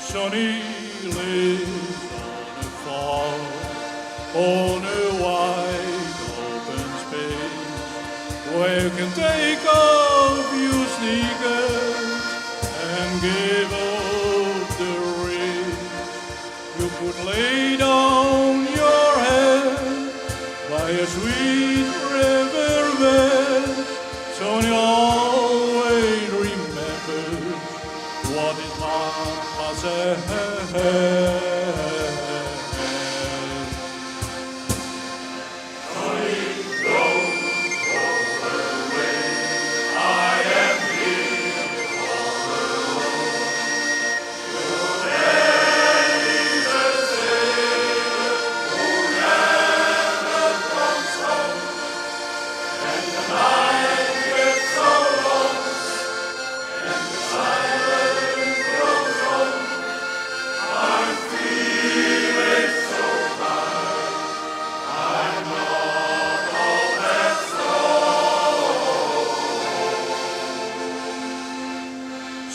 Sonny lives on a farm, on a wide open space, where you can take off your sneakers and give up the race. You could lay down your head by a sweet river bed, Sonny always remembers what his mama said.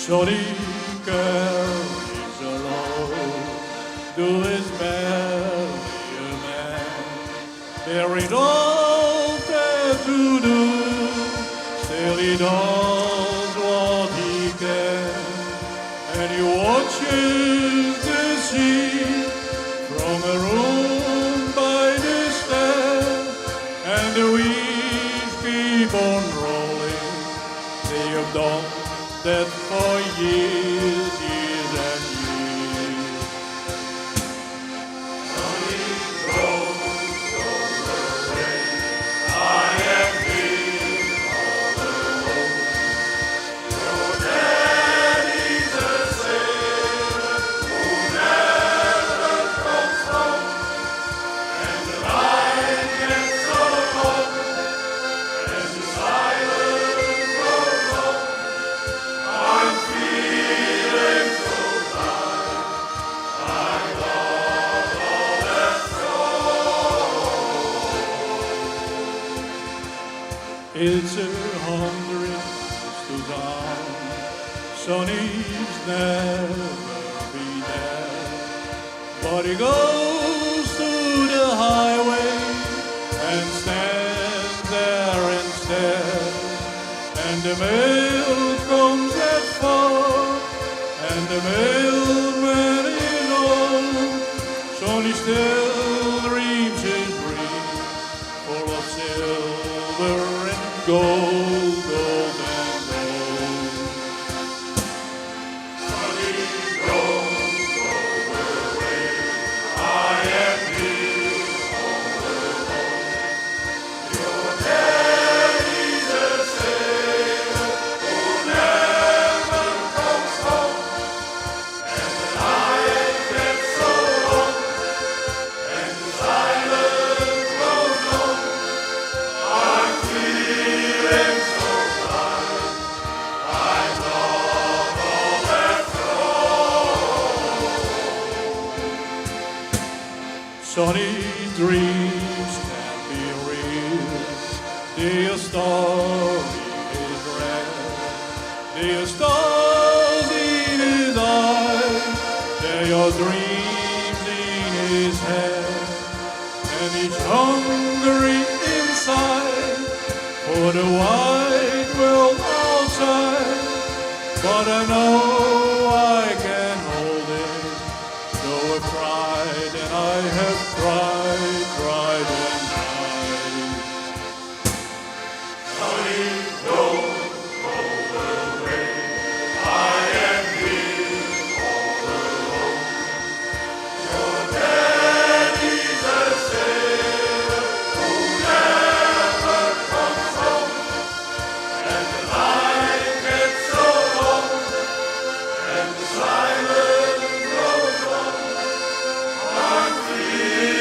Sonny carries alone to his belly a man. There ain't all that to do, still he does what he can, and he watches the sea from a room by the stair, and the waves keep on rolling. They have done that for years, years and years. Sonny goes away. I am here all alone. Your daddy's a sailor who never comes home, and the night gets so long, and the silence grows on. I'm feeling so tired, I got all that soul. It's 100 to down, Sonny's never be there, but he goes to the highway and stands there instead, and the mail comes at 4, and the mailman is on. Sonny still dreams his dream, full of silver and gold, gold and gold. Sonny goes away. I am here all alone. Your daddy's a sailor who never comes home, and the night gets so long, and the silence grows on. I'm feeling so tired, I got all that soul. Sonny dreams can be real, their story is real, their stars in his eyes, they are dreams in his head, and he's hungry inside for the wide world outside. But I know I can hold it, though I've tried and I have tried, tried and tried. Sonny, don't go away. I am here all alone. Your daddy's a sailor who never comes home, and the night gets so long, and the silence grows on. I'm feeling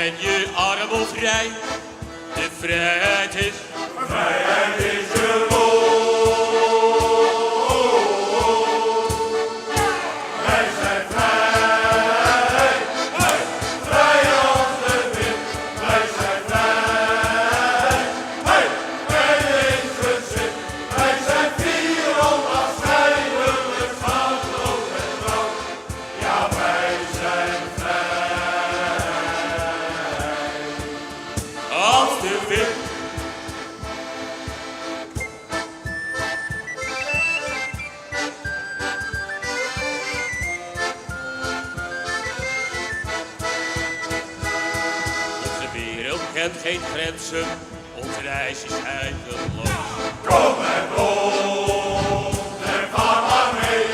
ben je arm of rijk, de vrijheid is. Vrijheid is je Wij zijn vrij, vrij als de wind. Wij zijn vrij, en eensgezind. Wij zijn vier onafscheidelijk, schaamteloos en trouw. Ja, wij zijn vrij als de wind. Onze wereld kent geen grenzen, onze reis is eindeloos. Kom met ons en ga maar mee.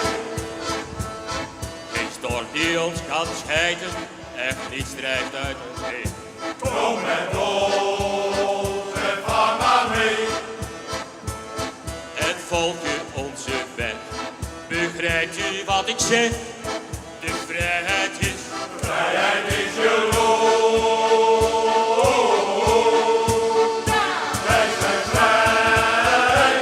Geen storm die ons kan scheiden, echt niets drijft uit ons heen. Kom met ons en ga maar mee. En volg je onze weg, begrijpt u wat ik zeg? De vrijheid is. Vrijheid is je Wij zijn vrij,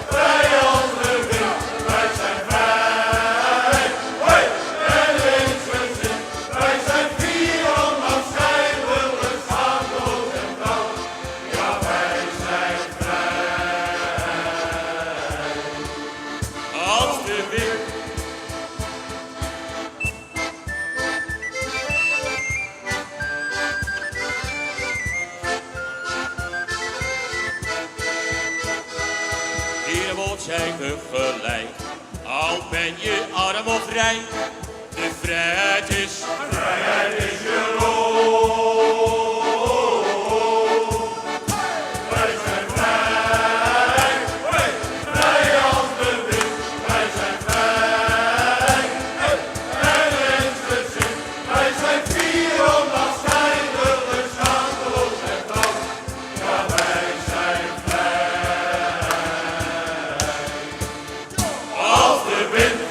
vrij als de wind. Wij zijn vrij, en eensgezind. Wij zijn vier onafscheidelijk, schaamteloos en trouw. Ja, wij zijn vrij als de wind. Hier wordt zijn we gelijk, al ben je arm of rijk. De vrijheid is. Vrijheid is je Wij zijn vrij, vrij als de wind. Wij zijn vrij, en eensgezind. Wij zijn vier onafscheidelijk, schaamteloos en trouw. Ja, wij zijn vrij als de wind.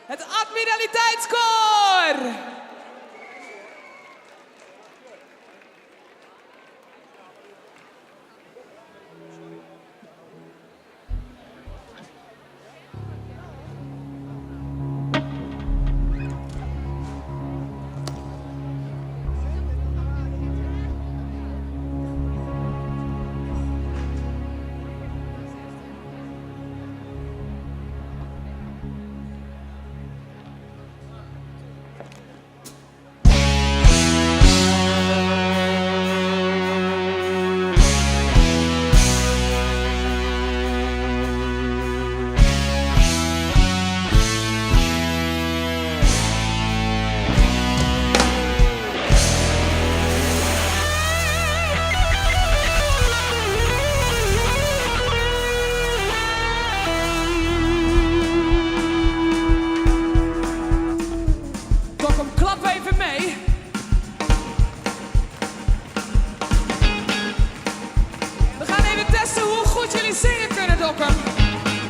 Het Admiraliteitskoor.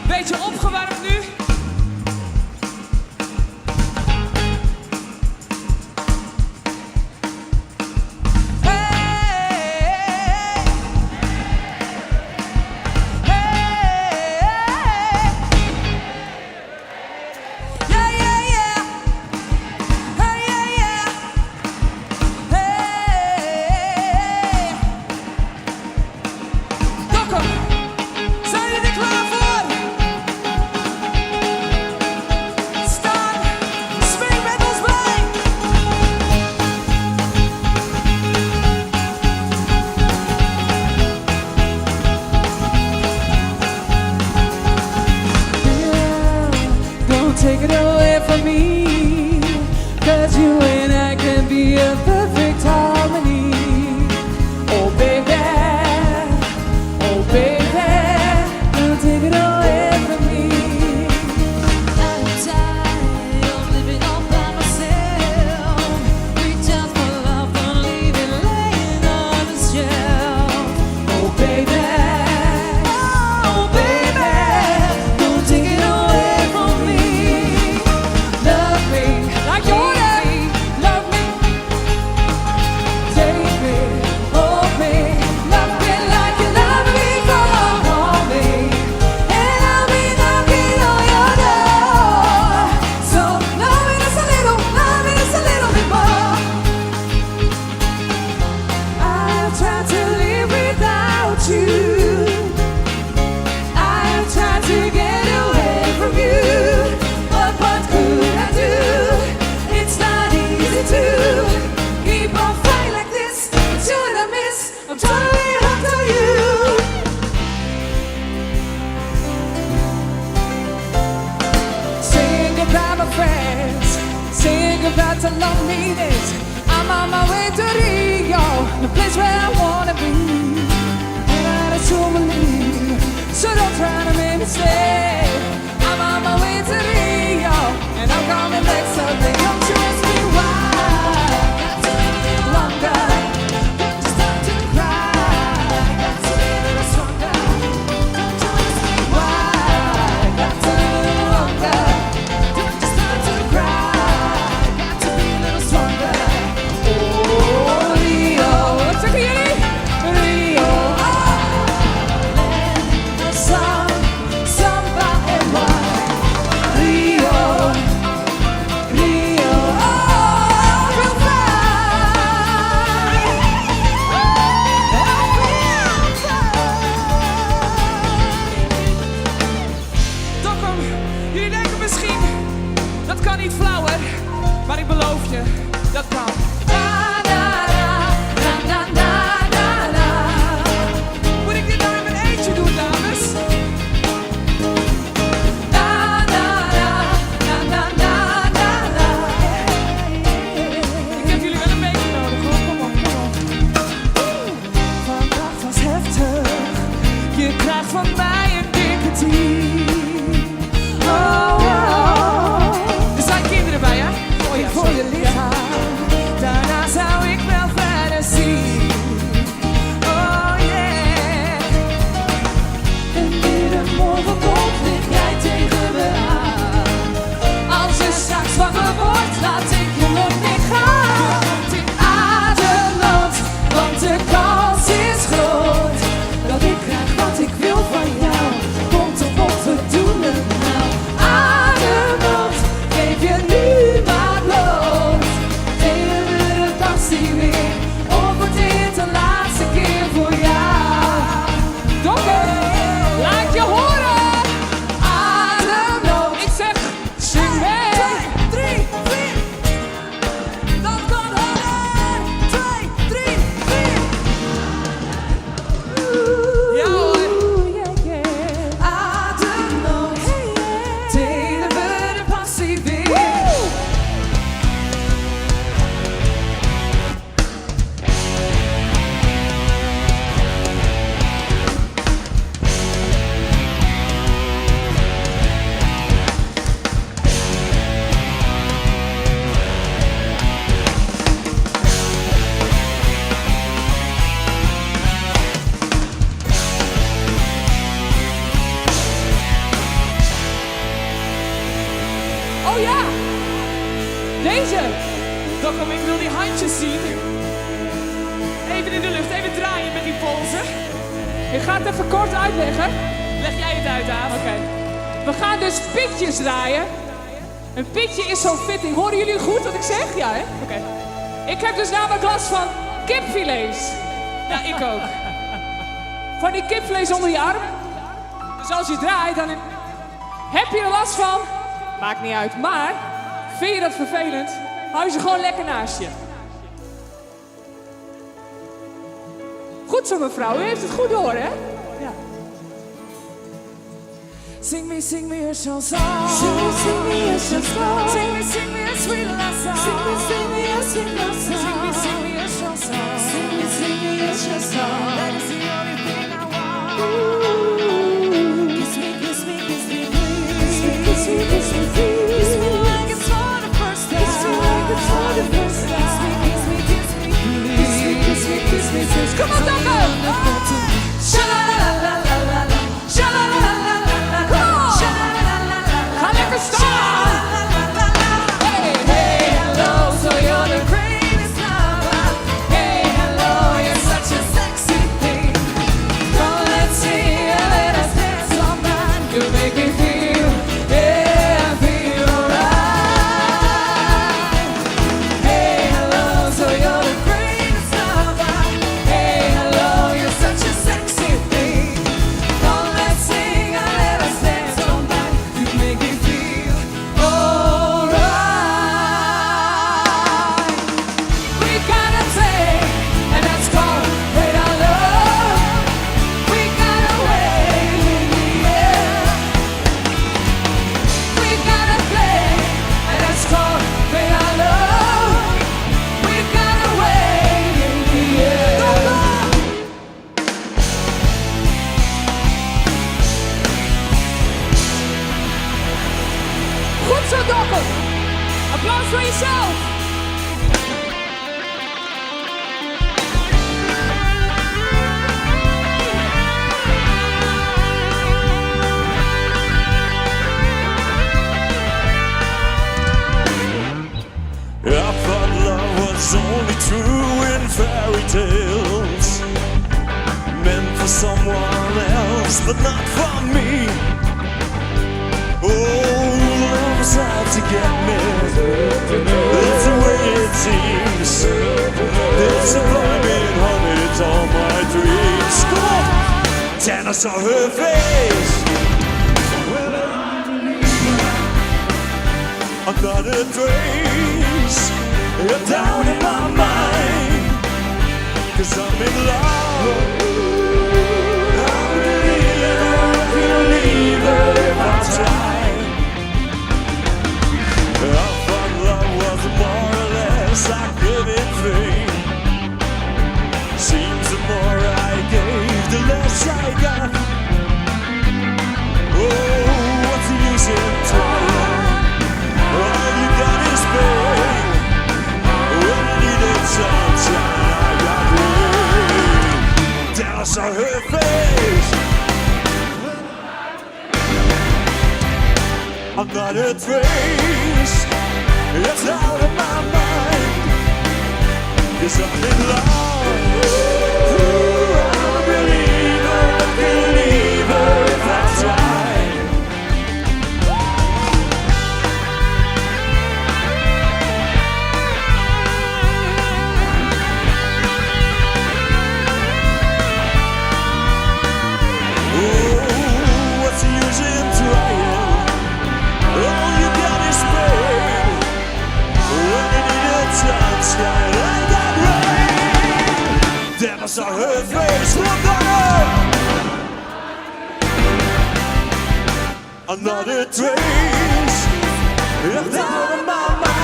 Beetje opgewarmd nu. Take it away from me, 'cause you and I can be a perfect harmony. Oh baby, don't take it away from me. I'm tired of living all by myself. Reach out for love, don't leave it laying on the shelf. Oh baby, don't take it away from me. Love me like you want me, love me. Take me, hold me, love me like you love me. Come on, hold me, and I'll be knocking on your door. So love me just a little bit more. I've tried to live without you. I've tried to get away from you. But what could I do? It's not easy to keep on fighting like this. It's you that I miss. I'm totally hooked on you. Saying goodbye, my friends. Saying goodbye to loneliness. I'm on my way to Rio, the place where I wanna be. And I just don't believe, so don't try to make me stay. I'm on my way to Rio, and I'm coming back someday. Don't you ask me why? Got to live a little longer. Don't you start to cry. Got to live a little stronger. Don't you ask me why? Got to live a little longer. Don't you start to cry. Got to be a little stronger. Oh, Rio. What's your beauty? Rio. Let the sun by and wide. Rio, Rio, oh, we'll fly. Dokkum, jullie denken misschien, dat kan niet flauwer, maar ik beloof je, dat kan. Na, na, na, na, na, na, na. Moet ik dit nou in mijn eentje doen, dames? Na, na, na, na, na, na, na, na. Ik heb jullie wel een beetje nodig, hoor. Kom op, kom op. Vandaag was heftig. Je krijgt van mij een dikke 10. Oh, oh. Er zijn kinderen bij, hè? Oh ja, voor je lichaam. Daarna zou ik wel verder zien. Oh yeah. En iedere morgen komt lig jij tegen me aan. Als je liedje. Dokkum, ik wil die handjes zien. Even in de lucht, even draaien met die polsen. Ik ga het even kort uitleggen. Leg jij het uit, Aaf? Oké. We gaan dus pitjes draaien. Een pitje is zo'n fitting. Horen jullie goed wat ik zeg? Ja, hè? Oké. Ik heb dus namelijk last van kipfilets. Ja, ik ook. Van die kipfilets onder je arm. Dus als je draait, dan heb je er last van. Maakt niet uit. Maar, vind je dat vervelend? Hou je ze gewoon lekker naast je. Goed zo, mevrouw. U heeft het goed door, hè? Ja. Sing me a chanson. Sing me a chanson. Sing me a sweet love song. Sing me a sweet love song. Sing me a chanson. Sing me a chanson. That is the only thing I want. Ooh. Kiss me, please. Kiss me, please. Kiss me like it's for the first time. Kiss me like it's for the first time. Kiss me, please. Kiss me, please. Come on, Dokkum. Sha-la-la-la-la-la-la. Sha-la-la-la-la-la. Ga lekker staan! Hey, hey, hello, so you're the greatest lover. Hey, hello, you're such a sexy thing. Come, let's sing and let us dance all night. You make me feel, yeah, I feel alright. Hey, hello, so you're the greatest lover. Hey, hello, you're such a sexy thing. Come, let's sing and let us dance all night. You make me feel alright. We got a thing, and that's called radar love. We got a wave in the air. We got a thing, and that's called radar love. We got a wave in the air. Goed zo, Dokkum. Applaus voor jezelf. I thought love was only true in fairy tales, meant for someone else, but not for me. Oh, love's out to get me. That's the way it seems. Disappointment haunted all my dreams. Come on! Then I saw her face. Another trace of doubt in my mind. 'Cause I'm in love. I believe her if I try. I thought love was more or less like everything. Seems the more I gave, the less I got. Oh, what's the use in trying? All you got is pain. When I needed sunshine, I got rain. Then I saw her face. Another trace. It's out of my mind. 'Cause I'm in love. Ooh, I'm a believer if I try. What's the use in trying? All you got is pain. When you need a sunshine, I got rain. Then I saw her face. Look at her. Another trace left out of my mind.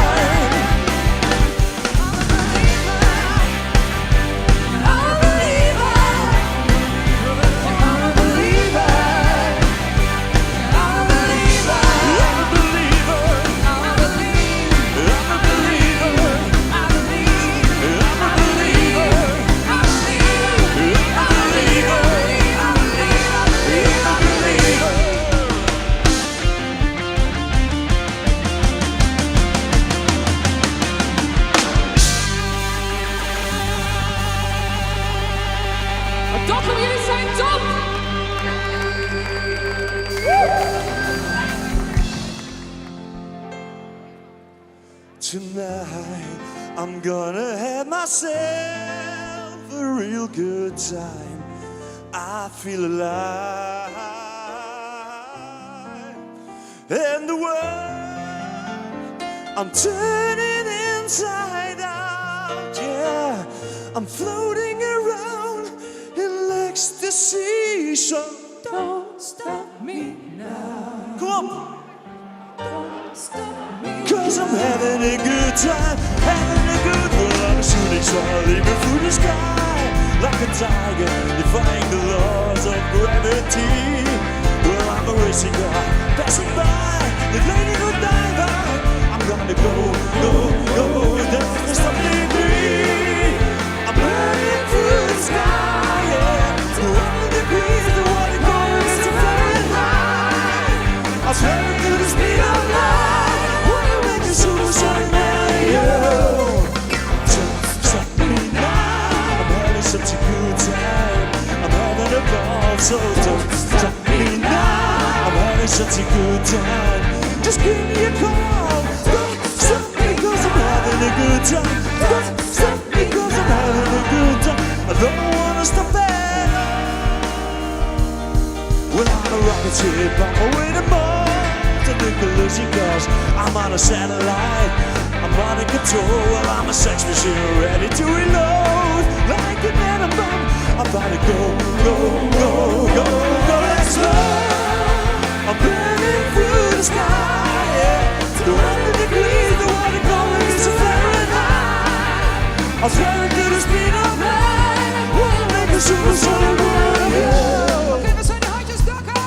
Tonight I'm gonna have myself a real good time. I feel alive. And the world, I'm turning inside out, yeah. I'm floating around in ecstasy, so don't stop me now. Come on. Don't stop me. 'Cause I'm having a good time, having a good one. I'm a shooting star leaping through the sky, like a tiger defying the laws of gravity. Well, I'm a racing car passing by, the lady who diver. I'm gonna go, don't stop me. I'm burning through the sky, yeah. 200 degrees, the water goes to Fahrenheit. I'll turn to the speed of light. Wanna make a supersonic man, yo. Don't stop me now. I'm having such a good time. I'm having a ball, so don't stop me now. I'm having such a good time. Just give me a call. Don't stop me 'cause I'm having a good time. Don't stop me 'cause I'm having a good time. I don't wanna stop at all. Well, I'm a rocket ship on my way to Mars. A new collision 'cause I'm on a satellite. I'm on a control. Well, I'm a sex machine ready to reload. Like an atom bomb, I'm about to go, let's go. I'm burning through the sky, yeah. 200 degrees, the water going to Fahrenheit. I'll turn to the speed of light. Wanna make a supersonic world, yeah. Oké, we zijn de handjes dakken.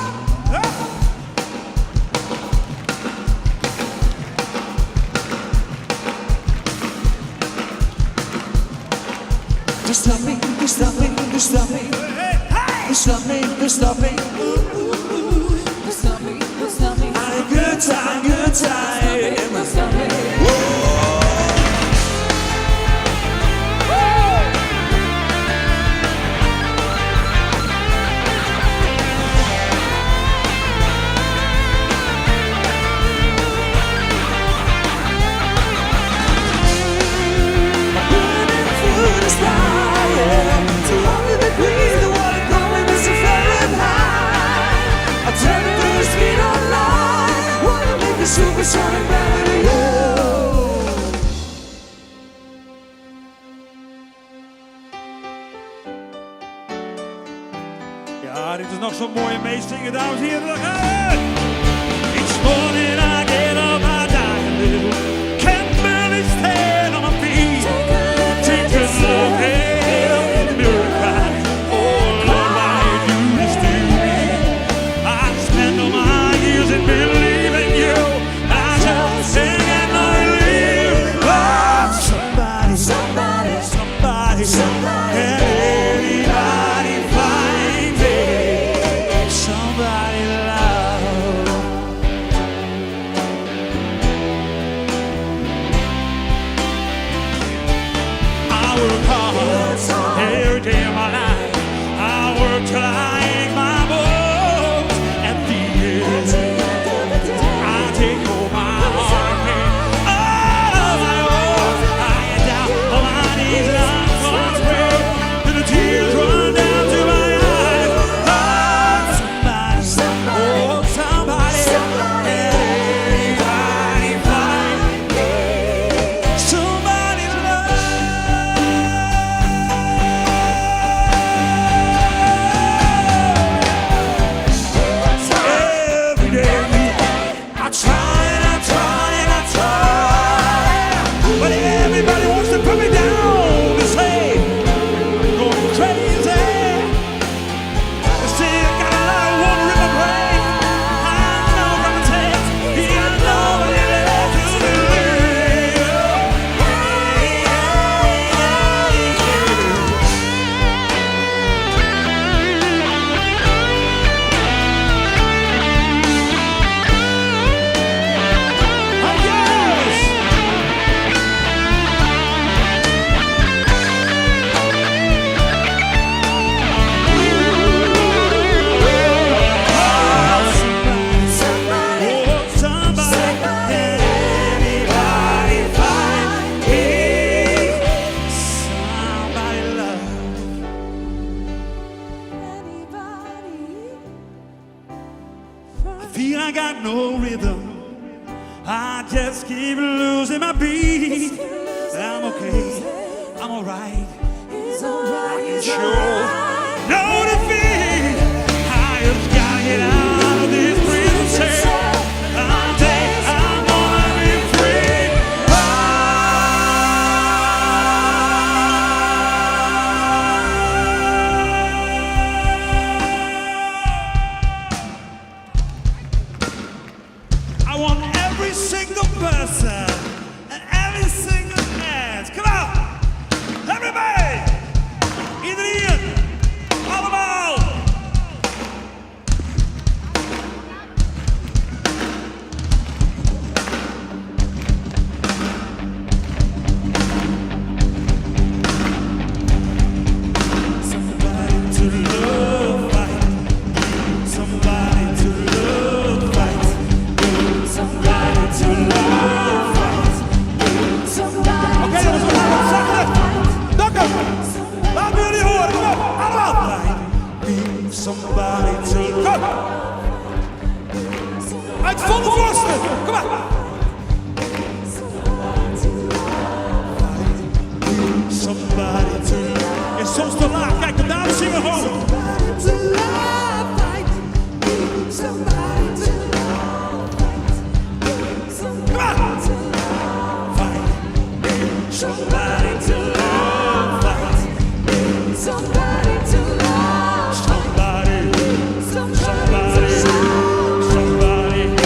Don't stop me, don't stop me, don't stop me. Don't stop me, don't stop me. Don't stop me, don't stop me. I had a good time, good time. Don't stop me. Through the sky, yeah. 200 degrees, the water going is a Fahrenheit. I'm turning to the speed of light. Wanna make a supersonic melody, yeah. Ja, dit is nog zo'n mooie meezingen, dames en heren. Daar gaan we! Each morning I get up, I die a little. Can't barely stand on my feet. Take a look at the mirror, cry. Oh, love, I used to be. I spent all my years in believing you. I just sing and I live. Oh, somebody, somebody, somebody, somebody. Anybody find me? Somebody love. I work hard every day of my life. I work till I ache my bones. At the end, I take home my heart and pain. All my own, I get down on my knees and I start praying. And the tears run down to my eyes. Oh, somebody, oh, somebody, anybody find me? Somebody's love. feel I got no rhythm. I just keep losing my beat. I'm okay, I'm alright. I can sure know defeat. I just gotta get out of this prison cell. I'm gonna be free. I want every single person and every single dance. Come on, everybody! Iedereen, allemaal! Somebody to love, fight. Somebody to love, fight. Somebody to love, fight. Oké, jongens, we gaan wat zachter. Dank u. Laten we jullie horen. Kom op, allemaal. Need somebody to love. Uit volle borsten. Kom maar. Somebody to love. Is soms te laag. Kijk, de dames zingen gewoon. Somebody to love, fight. Somebody to love, fight. Somebody to love, fight. Somebody to love, fight. Somebody to love, somebody,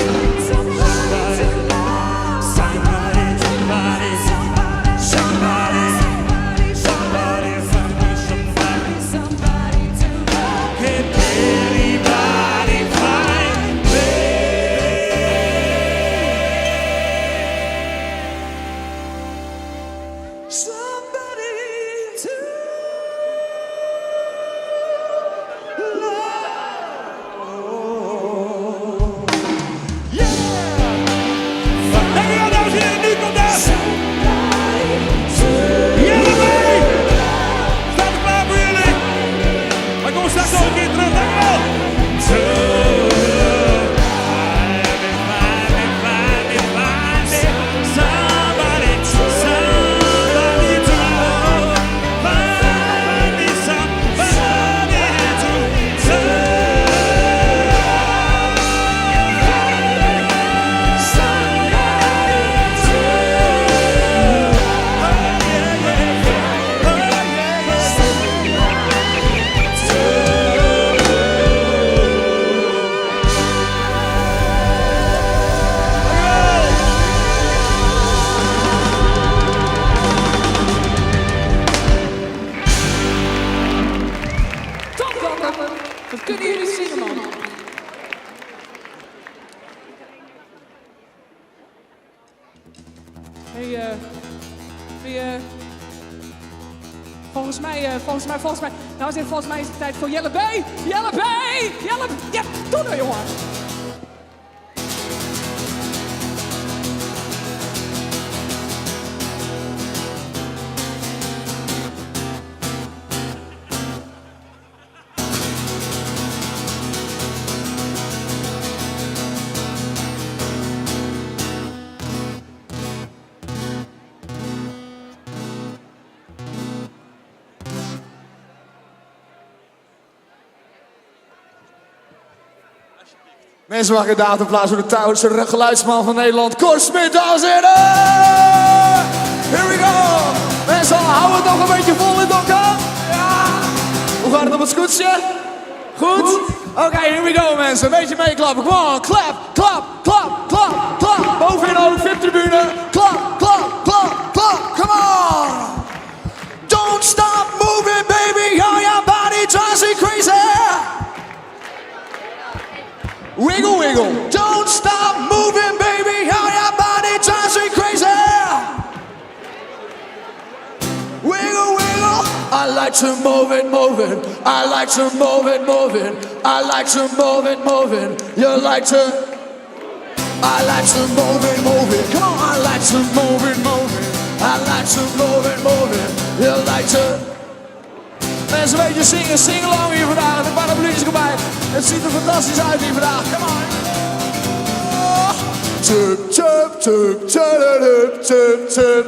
somebody, somebody, somebody, somebody, somebody, somebody, find me somebody to love. Can anybody find me? Somebody to love. Yeah! Dankjewel, dames en heren, nu komt dat! Yellowbay! Staat er klaar voor jullie? Wij komen straks nog een keer terug, dankjewel! Somebody, somebody to love. Find me somebody to Wat kunnen jullie zingen, man? Volgens mij. Nou, volgens mij is het tijd voor Yellowbay. Yellowbay! Ja, doe nou, jongen. Mensen mag inderdaad applaus voor de trouwste geluidsman van Nederland, Cor Smit, dames en heren! Here we go! Mensen, houden het nog een beetje vol in elkaar? Ja! Hoe gaat het op het scootje? Goed? Oké, here we go mensen, een beetje meeklappen. Come on, clap, clap, clap, clap, clap. Bovenin ook, VIP-tribune. Clap, clap, clap, clap, come on! Don't stop moving, baby, how your body drives me crazy! Wiggle, wiggle. Don't stop moving, baby. How your body drives me crazy. Wiggle, wiggle. I like to move it, move it. I like to move it, move it. I like to move it, move it. You like to. I like to move it, move it. Come on, I like to move it, move it. I like to move it, move it. You like to. Mensen, een beetje zingen along hier vandaag. De paraplu's erbij. Het ziet er fantastisch uit hier vandaag. Come on. Tup, tup, tup, tup, tup, tup.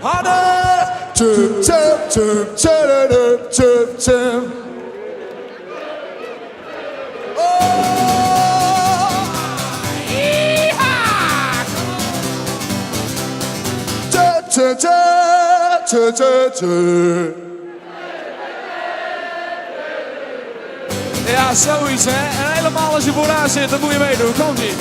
Harder. Tup, tup, tup, tup, tup, tup. Ja, zoiets hè. En helemaal als je vooraan zit, dan moet je meedoen. Komt ie.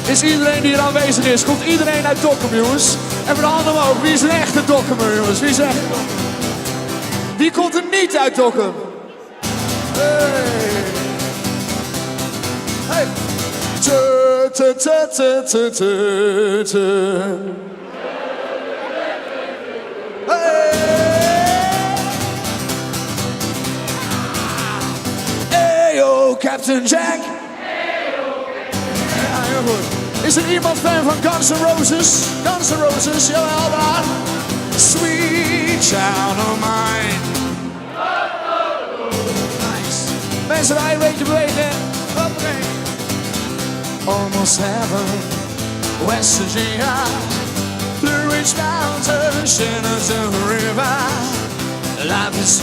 Is iedereen die hier aanwezig is, komt iedereen uit Dokkum, jongens? Even de handen omhoog. Wie is een echte Dokkumer, jongens? Wie is echt? Wie komt er niet uit Dokkum? Hey. Hey. Hey, yo, Captain Jack. Ja, heel goed. Is er iemand fan van Guns N' Roses? Guns N' Roses, jawel daar. Sweet child of mine. Nice. Mensen, wij een beetje bewegen. Hoppakee. Almost heaven, West Virginia. Blue Ridge Mountains, Shenandoah River. Life is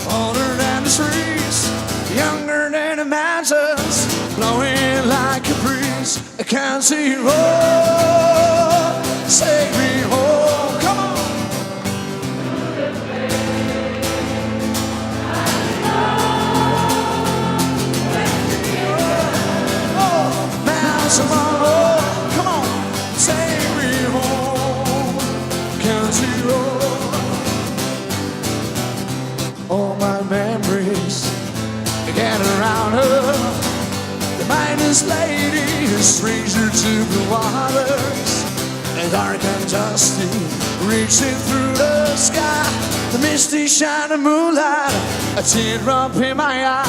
older than the trees. Younger than the mountains, blowing like a breeze. I can't see it all. Take me home, come on. Oh, mountains tomorrow, come on. Take me home. Can't see it all my memories. Get around her. The mindless lady, a stranger to the waters. And dark and dusty, reaching through the sky. The misty shining moonlight, a teardrop in my eye.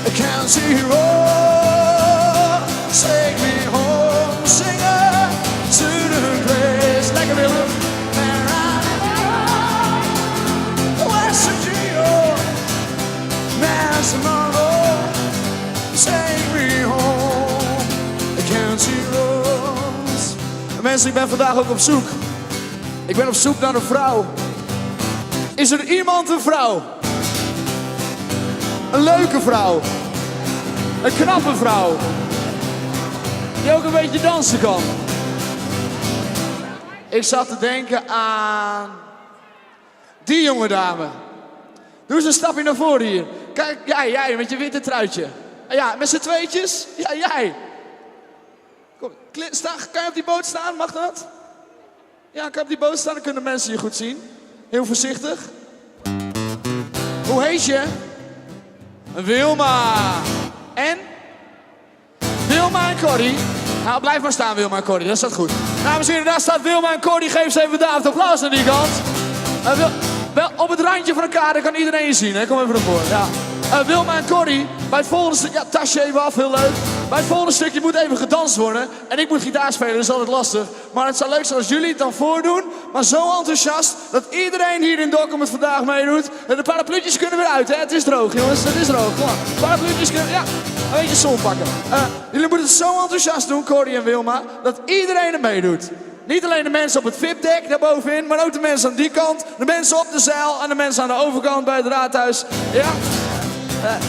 I can't see her all. Take me home, singer, to the place like a river. Where I belong. West Virginia, man's tomorrow. Take me home, I can't see roads. Mensen, ik ben vandaag ook op zoek. Ik ben op zoek naar een vrouw. Is er iemand een vrouw? Een leuke vrouw. Een knappe vrouw. Die ook een beetje dansen kan. Ik zat te denken aan die jonge dame. Doe eens een stapje naar voren hier. Kijk, jij met je witte truitje. Ja, met z'n tweetjes. Ja, jij. Kom, kan je op die boot staan? Mag dat? Ja, kan je op die boot staan? Dan kunnen mensen je goed zien. Heel voorzichtig. Hoe heet je? Wilma. En? Wilma en Corrie. Nou, blijf maar staan, Wilma en Corrie. Dat staat goed. Dames en heren, daar staat Wilma en Corrie. Geef ze even David applaus aan die kant. Wel, op het randje van elkaar, dan kan iedereen je zien. Hè? Kom even naar voren. Ja. Wilma en Corrie, bij het volgende stuk... Ja, tasje even af, heel leuk. Bij het volgende stukje moet even gedanst worden. En ik moet gitaar spelen, dat is altijd lastig. Maar het zou leuk zijn als jullie het dan voordoen. Maar zo enthousiast dat iedereen hier in Dokkum het vandaag meedoet. En de parapluutjes kunnen weer uit, hè. Het is droog, jongens. Het is droog. Kom maar. Parapluutjes kunnen... Ja, een beetje zon pakken. Jullie moeten het zo enthousiast doen, Corrie en Wilma, dat iedereen er meedoet. Niet alleen de mensen op het VIP-dek daarbovenin, maar ook de mensen aan die kant. De mensen op de zeil en de mensen aan de overkant bij het raadhuis. Ja.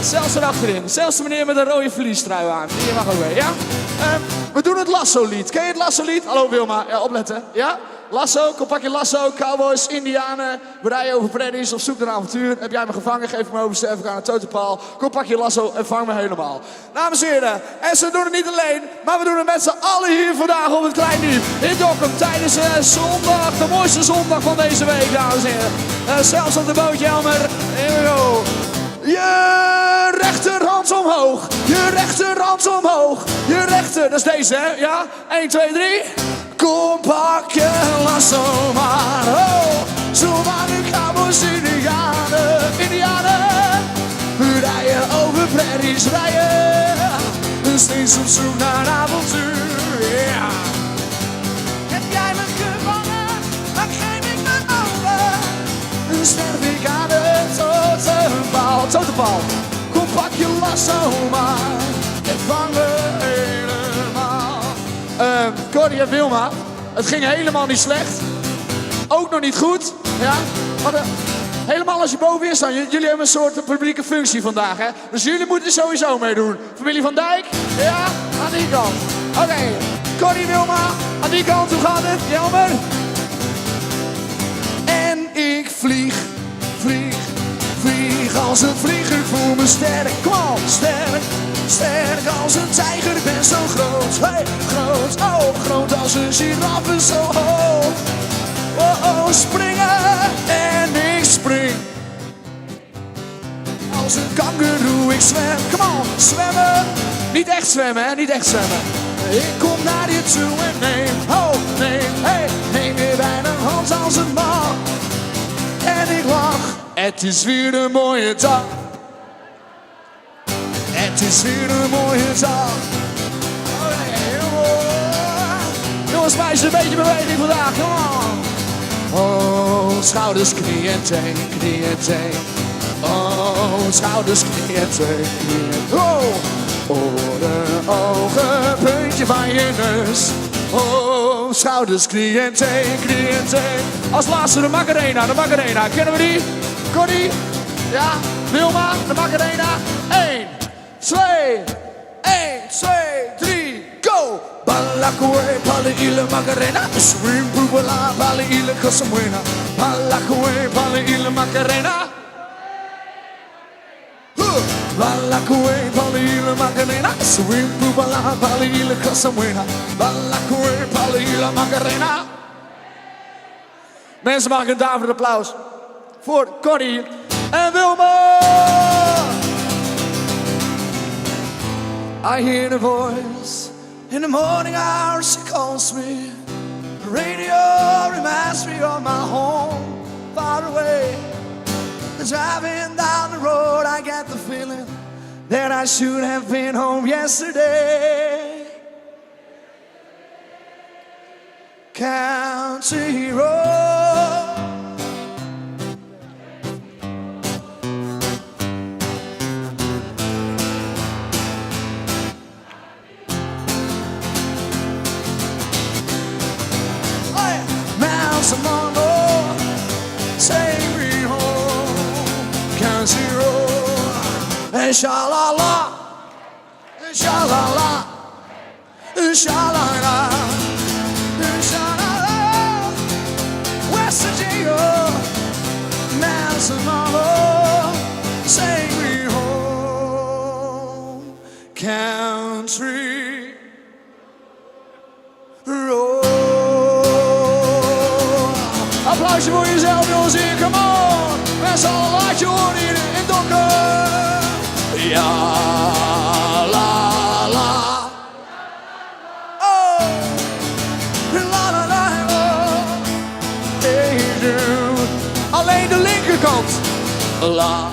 Zelfs erachterin. Zelfs de meneer met een rode vliestrui aan. Die mag ook mee, ja? We doen het Lasso-lied. Ken je het Lasso-lied? Hallo Wilma, ja, opletten. Ja? Lasso, kom pak je lasso. Cowboys, Indianen. We rijden over prairies op zoek naar een avontuur. Heb jij me gevangen? Geef me over Stefan aan het totempaal. Kom pak je lasso en vang me helemaal. Dames en heren, en ze doen het niet alleen, maar we doen het met z'n allen hier vandaag op het Klein Diep in Dokkum tijdens zondag, de mooiste zondag van deze week, dames en heren. Zelfs op de bootje Elmer. Here we go. Je rechterhand omhoog, je rechterhand omhoog, je rechter, dat is deze hè, ja? 1, 2, 3. Kom pak je last zomaar. Oh, zomaar nu cowboys Indianen. We rijden over prairies, rijden. Steeds op zoek naar een avontuur. Yeah. Heb jij me gevangen, dan geef ik me over. Dan sterf ik aan de totempaal. Totempaal. Kom pak je lasso maar en vang me helemaal. Corrie en Wilma, het ging helemaal niet slecht. Ook nog niet goed. Ja, maar helemaal als je bovenin staat. Jullie hebben een soort publieke functie vandaag, hè? Dus jullie moeten sowieso meedoen. Familie van Dijk, ja, aan die kant. Oké, Corrie, Wilma, aan die kant, hoe gaat het? Jelmer? En ik vlieg als een vlieger, voel me sterk. Kom op, sterk als een tijger, ik ben zo groot. Hey, groot, oh, groot als een giraffe, zo hoog. Oh, springen en ik spring. Als een kangoeroe, ik zwem. Come on, zwemmen. Niet echt zwemmen, hè, niet echt zwemmen. Ik kom naar je toe en neem je bij mijn hand als een man. En ik lach, het is weer een mooie dag. Het is weer een mooie dag. Oh nee, oh. Jongens, meisjes, een beetje beweging vandaag, come on. Oh, schouders, knieën, teen, knieën, teen. Oh, schouders, knieën, teen, knieën. Oh, oren, ogen, puntje van je neus. Oh, schouders, knieën, teen, knieën, teen. Als laatste de Macarena, kennen we die? Corrie? Ja, Wilma, de Macarena. 1, 2, 3, go! Balakwe, pale ile Macarena. Swim, pupala, pale ile cosa buena. Balakwe, pale ile Macarena. Balakwe, pale ile Macarena. Swim, pupala, pale ile cosa buena. Balakwe, pale ile Macarena. Mensen maken een daverend applaus voor Corrie en Wilma. I hear the voice in the morning hours, she calls me. The radio reminds me of my home, far away. Driving down the road, I get the feeling that I should have been home yesterday. Country road. Tomorrow, take me home, country road, and sha-la-la, and sha-la-la, and sha-la-la, and sha-la-la, West Virginia, now tomorrow, take me home, country road. Applausje voor jezelf, jongens, hier, come on! Met z'n allen, laat je horen hier in het donker! Ja, la, la. Oh, la, la, la, oh. Hey, dude. Alleen de linkerkant. La.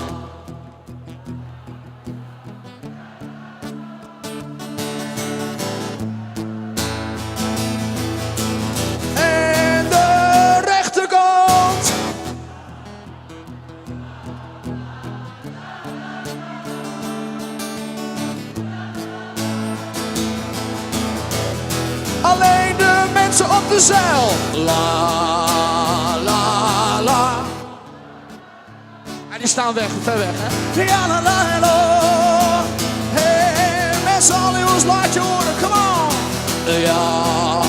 Alleen de mensen op de zeil. La, la, la. En die staan weg, ver weg, hè. Ja, la, la, la. Hey, met z'n allen, jongens, laat je horen, come on. Ja,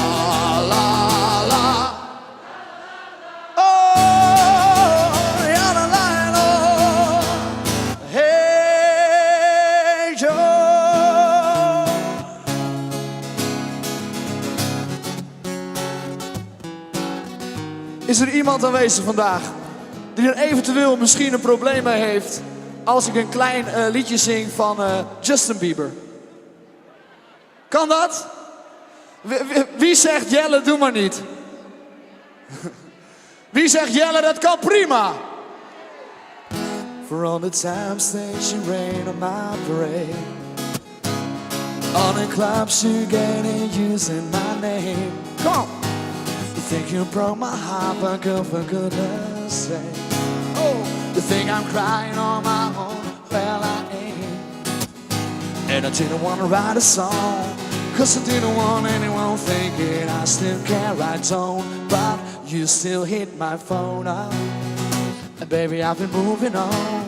la, la. Oh, ja, la, la, la. Hey, Joe. Is er iemand aanwezig vandaag die er eventueel misschien een probleem mee heeft als ik een klein liedje zing van Justin Bieber? Kan dat? Wie zegt Jelle, doe maar niet? Wie zegt Jelle, dat kan prima? For all the times that you rain on my parade, all the clubs you get in using my name. Come on. You think you broke my heart, but girl, for goodness sake. Oh, you think I'm crying on my own? Well, I ain't. And I didn't want to write a song, 'cause I didn't want anyone thinking I still can't write tone. But you still hit my phone up, and baby, I've been moving on.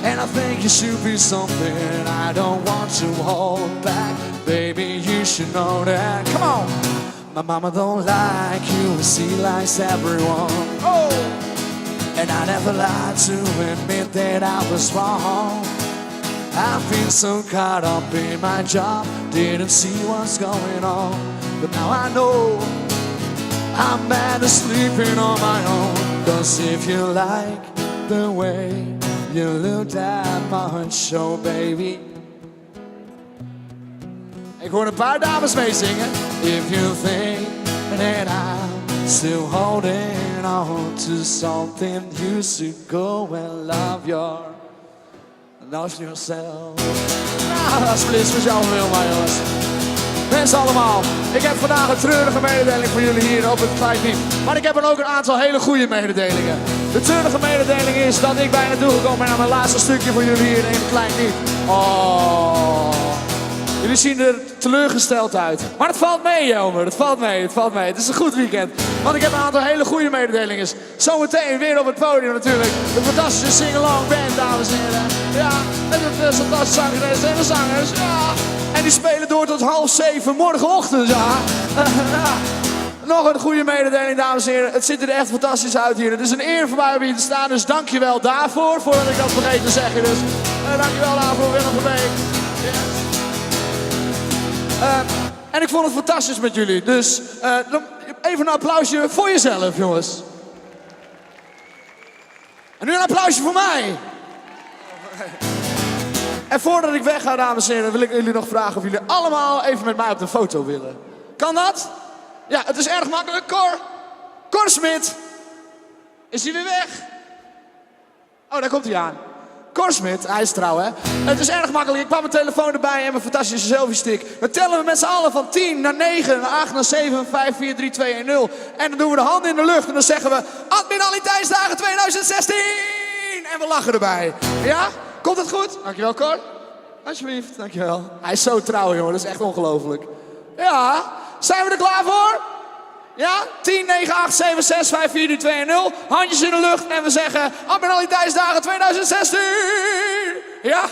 And I think you should be something I don't want to hold back. Baby, you should know that. Come on. My mama don't like you, and she likes everyone. Oh! And I never lied to admit that I was wrong. I've been so caught up in my job, didn't see what's going on. But now I know I'm better sleeping on my own. 'Cause if you like the way you look that much, oh baby. Ik hoor een paar dames meezingen. If you think that I'm still holding on to something, you should go and love yourself. Nou, alsjeblieft, speciaal voor Wilma, jongens. Mensen allemaal, ik heb vandaag een treurige mededeling voor jullie hier op het Klein Diep. Maar ik heb er ook een aantal hele goede mededelingen. De treurige mededeling is dat ik bijna toegekomen ben aan mijn laatste stukje voor jullie hier in het Klein Diep. Oh, jullie zien er teleurgesteld uit. Maar het valt mee, jongen, het valt mee. Het is een goed weekend. Want ik heb een aantal hele goede mededelingen. Zometeen weer op het podium natuurlijk. De fantastische sing-along band, dames en heren. Ja, en de fantastische zangeres en de zangers. Ja. En die spelen door tot 6:30 morgenochtend, ja. Nog een goede mededeling, dames en heren. Het ziet er echt fantastisch uit hier. Het is een eer voor mij om hier te staan, dus dankjewel daarvoor. Voordat ik dat vergeet te zeggen, dus. Dankjewel daarvoor, Willem van Beek. Yes. En ik vond het fantastisch met jullie. Dus even een applausje voor jezelf, jongens. En nu een applausje voor mij. En voordat ik wegga, dames en heren, wil ik jullie nog vragen of jullie allemaal even met mij op de foto willen. Kan dat? Ja, het is erg makkelijk. Cor Smit. Is hij weer weg? Oh, daar komt hij aan. Cor Smit, hij is trouw, hè? Het is erg makkelijk. Ik pak mijn telefoon erbij en mijn fantastische selfie-stick. Dan tellen we met z'n allen van 10 naar 9, naar 8, naar 7, 5, 4, 3, 2, 1, 0. En dan doen we de handen in de lucht en dan zeggen we Admiraliteitsdagen 2016! En we lachen erbij. Ja? Komt het goed? Dankjewel, Cor. Alsjeblieft, dankjewel. Hij is zo trouw, jongen. Dat is echt ongelooflijk. Ja, zijn we er klaar voor? Ja? 10, 9, 8, 7, 6, 5, 4, 3, 2 en 0. Handjes in de lucht en we zeggen Admiraliteitsdagen 2016. Ja?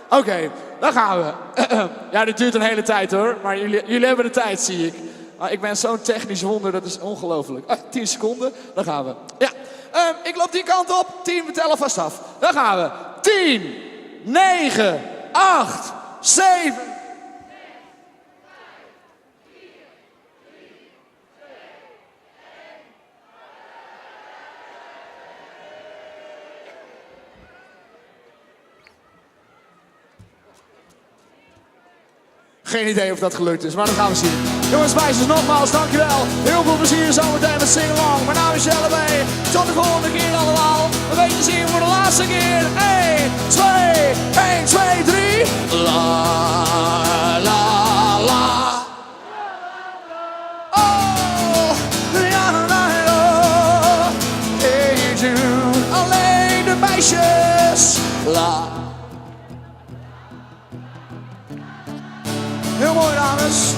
Oké, dan gaan we. Ja, dit duurt een hele tijd hoor. Maar jullie hebben de tijd, zie ik. Ik ben zo'n technisch wonder, dat is ongelooflijk. 10 seconden, dan gaan we. Ja, ik loop die kant op. 10, we tellen vast af. Dan gaan we. 10, 9, 8, 7... Geen idee of dat gelukt is, maar dat gaan we zien. Jongens, meisjes, nogmaals, dankjewel. Heel veel plezier zometeen met Sing Along. Mijn naam is Jelle B. Tot de volgende keer allemaal. We weten je zien voor de laatste keer. 1, 2, 3. La, la, la. Oh, ja, la, la. Hey Jude, alleen de meisjes. La. Heel mooi, dames.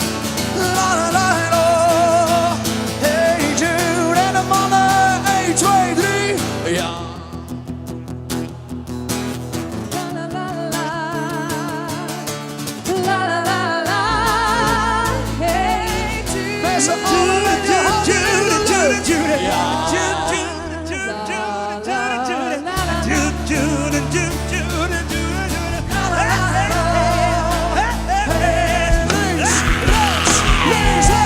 La la la la. Hey Jude en de mannen. 1, 2, 3. Ja. La la la la. Hey Jude. Met z'n allen met je handen. Jude. Ja. Links, rechts, links, rechts.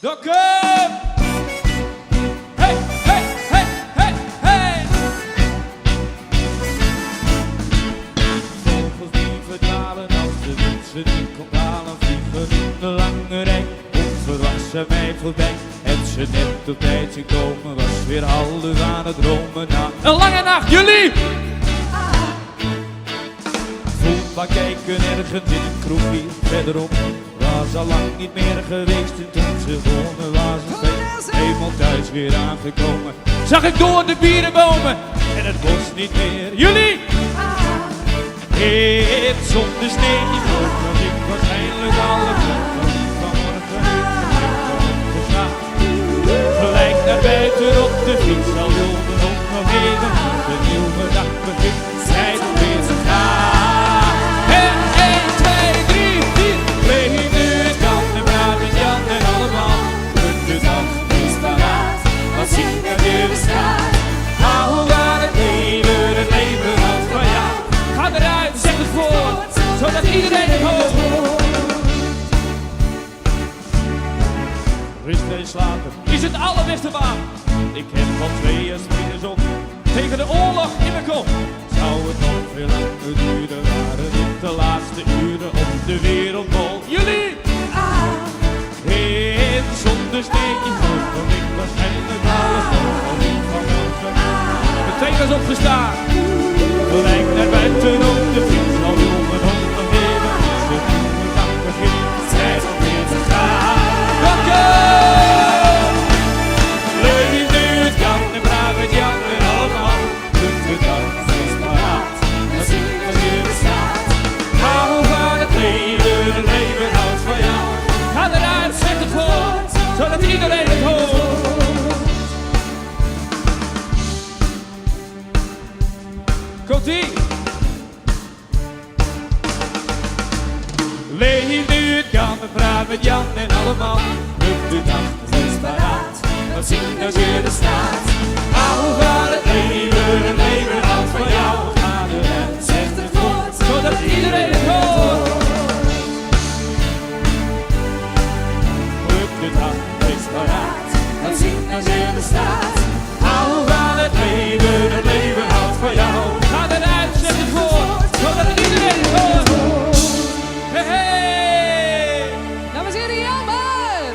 Dank u! Hey, hey, hey, hey, hey! Vogels die verdwalen als de wind ze niet komt halen, vliegen in de lange rij, onverwachts zijn mij voorbij. En ze net op tijd zien komen, was weer half aan het dromen na een lange nacht. Jullie! Voetbal kijken ergens in een kroegje verderop, was al lang niet meer geweest en toen ze wonnen was een feest. Eenmaal thuis weer aangekomen, zag ik door de bierenbomen en het bos niet meer. Jullie! Het zonder sneeuw, was ik waarschijnlijk alle vanmorgen opgestaan. Gelijk naar buiten op de fiets, al wilde nog even als de nieuwe dag begint, zij nog weer te gaan. En 1, 2, 3, 4, leven kan en Braaf en Jan en allemaal. De dag is paraat, wat zien er weer de straat. Hou aan het leven houdt van jou. Ga eruit, zet het voort, zodat iedereen het hoort. Rust en slapen is het allerbeste baan. Ik heb van 2 springers op, tegen de oorlog in mijn kop. Zou het nog veel langer duren, waren dit de laatste uren op de wereldbol. Jullie! In zonder steentje hoog, want ik waarschijnlijk alles nog al niet vanmorgen. Meteen was opgestaan, gelijk naar buiten op de fiets. Al wil mijn hond nog even, als de nieuwe dag begint, tijd om weer te gaan. Dank u! Leef nu, het kan en Braaf het Jan en allemaal. De dag is paraat, dan zien we weer de staat. Hou van het leven houdt van jou. Ga eruit, zet het voort, zodat iedereen het hoort. Komt-ie! Leef nu, het kan en Braaf met Jan en allemaal. De dag is paraat, dan zien we weer de staat. Hou van het leven houdt van jou. Ga eruit, zet het voort, zodat iedereen het hoort. De dag is paraat, dan zien we weer de staat. Hou van het leven houdt van jou. Ga eruit, zet het voort, zodat iedereen het hoort. Hey, hey! Dames en heren, jammer!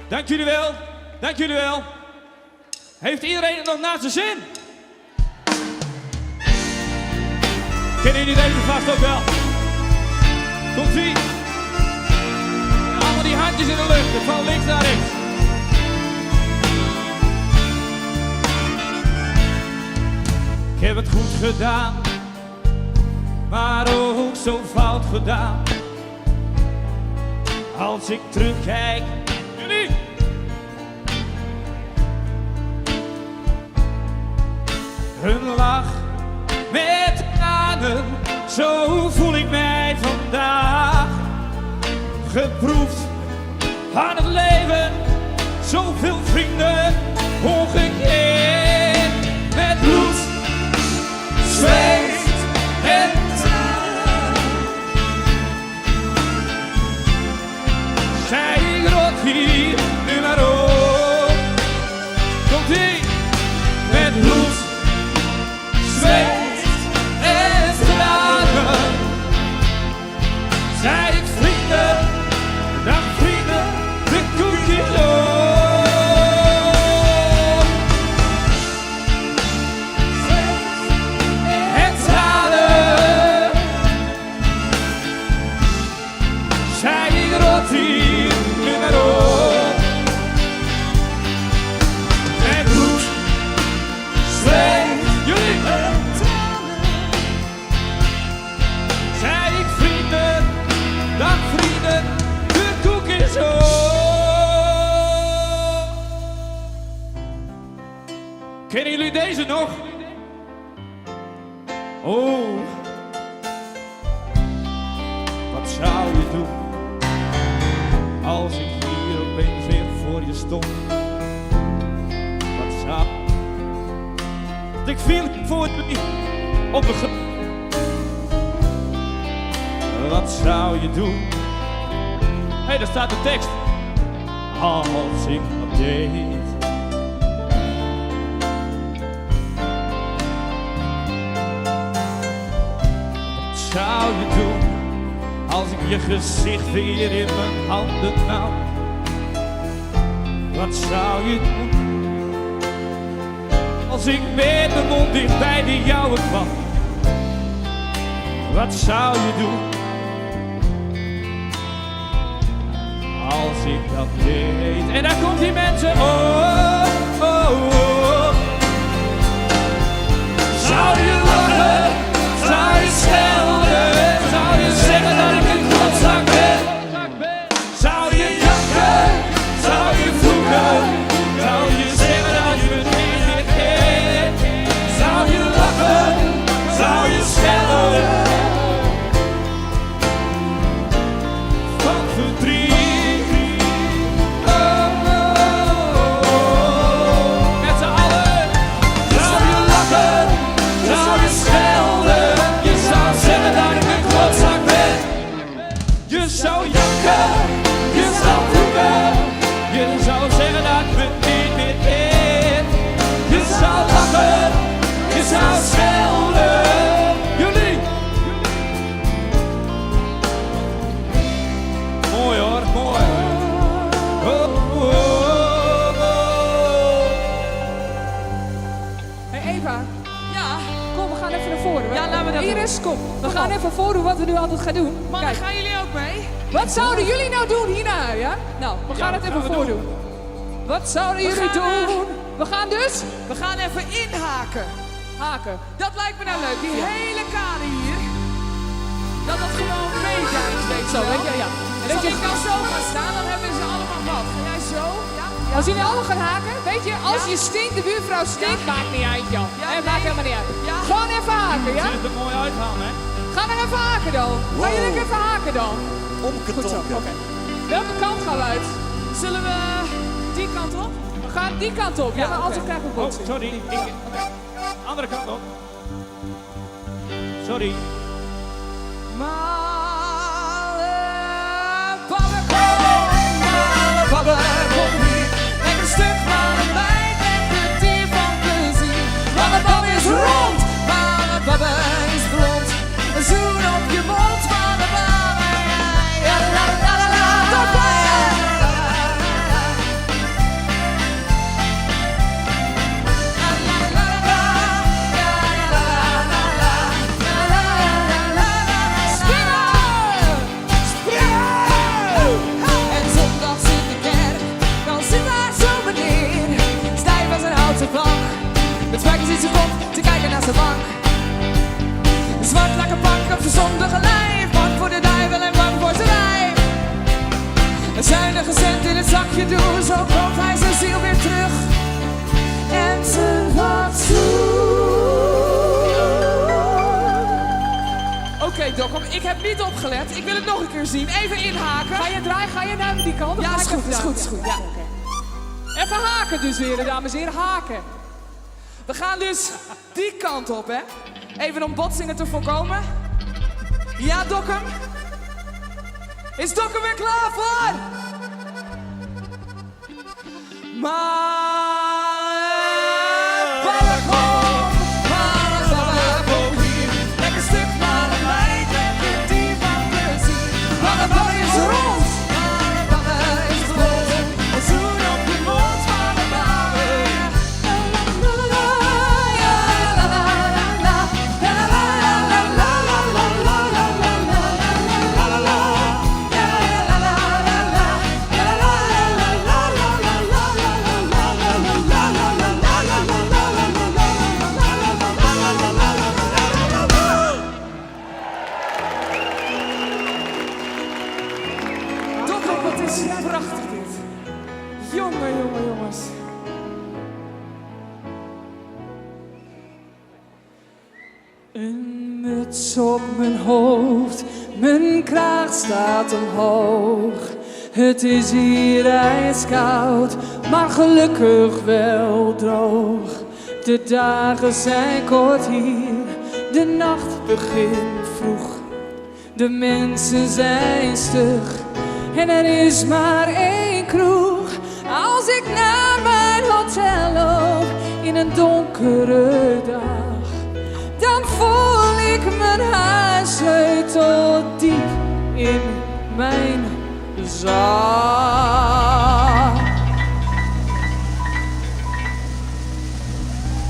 Dank jullie wel, dank jullie wel. Heeft iedereen het nog naar zijn zin? Kennen jullie deze vast ook wel? Komt-ie! Allemaal die handjes in de lucht, van links naar rechts. Ik heb het goed gedaan, maar ook zo fout gedaan. Als ik terugkijk, jullie! Hun lach met tranen, zo voel ik mij vandaag. Geproefd aan het leven, zoveel vrienden omgekeerd. Met bloed, zweet en tranen. Zij rot hier nu maar op. Komt-ie! Met bloed, zweet en tranen. Zij ik vrienden, dag vrienden, de koekjes op. En tranen. Zij ik rot hier nu maar op. Met bloed, zweet, jullie en tranen. Zij ik vrienden, dag vrienden, de koek is op. Kennen jullie deze nog? Oh, wat zou je doen als ik hier opeens weer voor je stond? Wat zou ik viel voor je op de grond? Wat zou je doen? Hé, daar staat de tekst. als ik dat deed. Wat zou je doen als ik je gezicht weer in mijn handen nam? Wat zou je doen als ik met mijn mond dicht bij de jouwe kwam? Wat zou je doen als ik dat deed? En daar komt die mensen. Oh, oh, oh. Zou je lachen? Zou je schelden? Zou je zeggen dat ik een klotzak ben? Zou je jakken? Zou je vloeken? Zou je zeggen dat je het niet meer kent? Zou je lachen? Zou je schelden? Van verdriet. Oh, oh, oh. Met z'n allen. Zou je lachen? Zou je schelden? Je zou zeggen dat ik een klootzak ben. Je zou jakken. Je zou vloeken. Je zou zeggen dat ik het niet meer ken. Je zou lachen. Je zou schelden. Jullie. Mooi hoor, mooi. Oh, oh, oh, oh. Hey Eva. Ja? Kom, we gaan even naar voren. Ja, laten we dat doen. Iris, kom. We gaan even voordoen wat we nu altijd gaan doen. Mannen, Kijk. gaan jullie ook mee? Wat zouden jullie nou doen hierna, ja? Nou, we gaan Ja, het wat even gaan we voordoen. Wat zouden We jullie gaan, doen? We gaan dus? We gaan even inhaken. Haken. Dat lijkt me nou leuk. Die hele kade hier. Dat dat gewoon meedijnt, weet je Zo, wel. weet je, ja. En Zal weet je- ik dan zo gaan staan, dan hebben ze allemaal wat. Ga jij zo? Ja? Als jullie allemaal gaan haken, weet je, als je stinkt, de buurvrouw stinkt, maakt niet uit, joh. Ja, Het nee. maakt helemaal niet uit. Ja. Gewoon even haken, ja? Ziet het er mooi uit gaan, hè? Ga maar even haken dan. Gaan jullie ook even haken dan? Goed zo, oké. Welke kant gaan we uit? Zullen we die kant op? We gaan die kant op, ja, maar oké. anders krijgen we Oh, botsing. sorry. Andere kant op. Sorry. Kom hier, leg een stuk malen bij, leg het dier van plezier. Mama Baba is rond, Mama Baba is blond. Een zoen op je mond, Mama Baba, ja, la la la la la. En zondag zit de kerk, dan zit daar zo'n meneer. Stijf als een houten plank, met spijkers in zijn kop, te kijken naar zijn bank. Een zwart lekker plank op zijn zondige lijf, bang voor de duivel en bang voor zijn lijf. Een zuinige cent in het zakje doen, zo koopt hij zijn ziel weer terug. En zijn fatsoen. Oké, Dokkum, ik heb niet opgelet. Ik wil het nog een keer zien. Even inhaken. Ga je draaien, ga je naar die kant? Ja, is goed, is goed, is goed. Ja. Even haken dus weer, dames en heren, haken. We gaan dus die kant op, hè? Even om botsingen te voorkomen. Ja, Dokkum? Is Dokkum weer klaar voor? Lekker stuk malen meid, lekker dier van plezier. Mama Baba is rond, Mama Baba is blond. Een zoen op je mond, Mama Baba. Dokkum, wat is prachtig dit. Jongen, jongen, jongens. Een muts op mijn hoofd, mijn kraag staat omhoog. Het is hier ijskoud, maar gelukkig wel droog. De dagen zijn kort hier, de nacht begint vroeg. De mensen zijn stug en er is maar één kroeg. in een donkere dag, dan voel ik mijn huissleutel diep in mijn zak.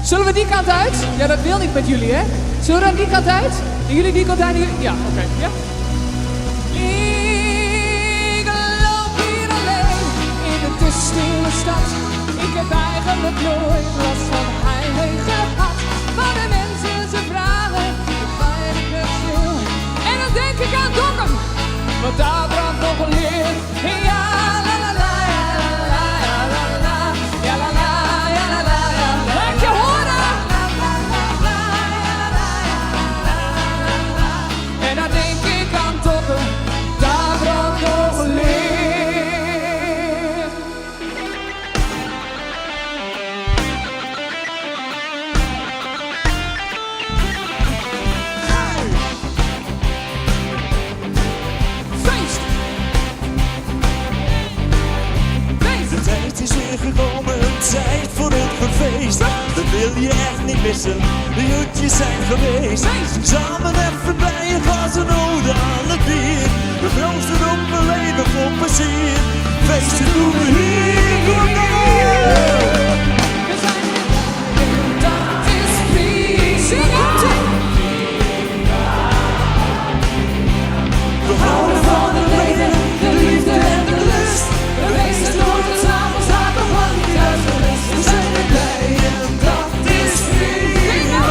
Zullen we die kant uit? Ja, dat wil niet met jullie, hè? Zullen we dan die kant uit? En jullie die kant uit? Ja, oké. Ja? Ik loop hier alleen in de stille stad. Ik heb eigenlijk nooit last van eigen gehad. Maar de mensen ze vragen, waar ik het wil. En dan denk ik aan Dokkum, want daar brandt nog een licht. Ja, la la la, ja la la, ja la la, ja la la, ja la la, ja. Laat je horen! En dan denk ik aan Dokkum, daar brandt nog een licht. De tijd is weer gekomen, een tijd voor een feest. Dat wil je echt niet missen, de joetjes zijn geweest. Samen even bij een glas en ode aan het bier. We proosten op mijn leven vol plezier. Feesten doen we hier, kom Dat is prima. We houden van het leven, de liefde en de lust. We wezen nooit en s'avonds laat nog lang niet uitgerust. We zijn er blij en dat is prima.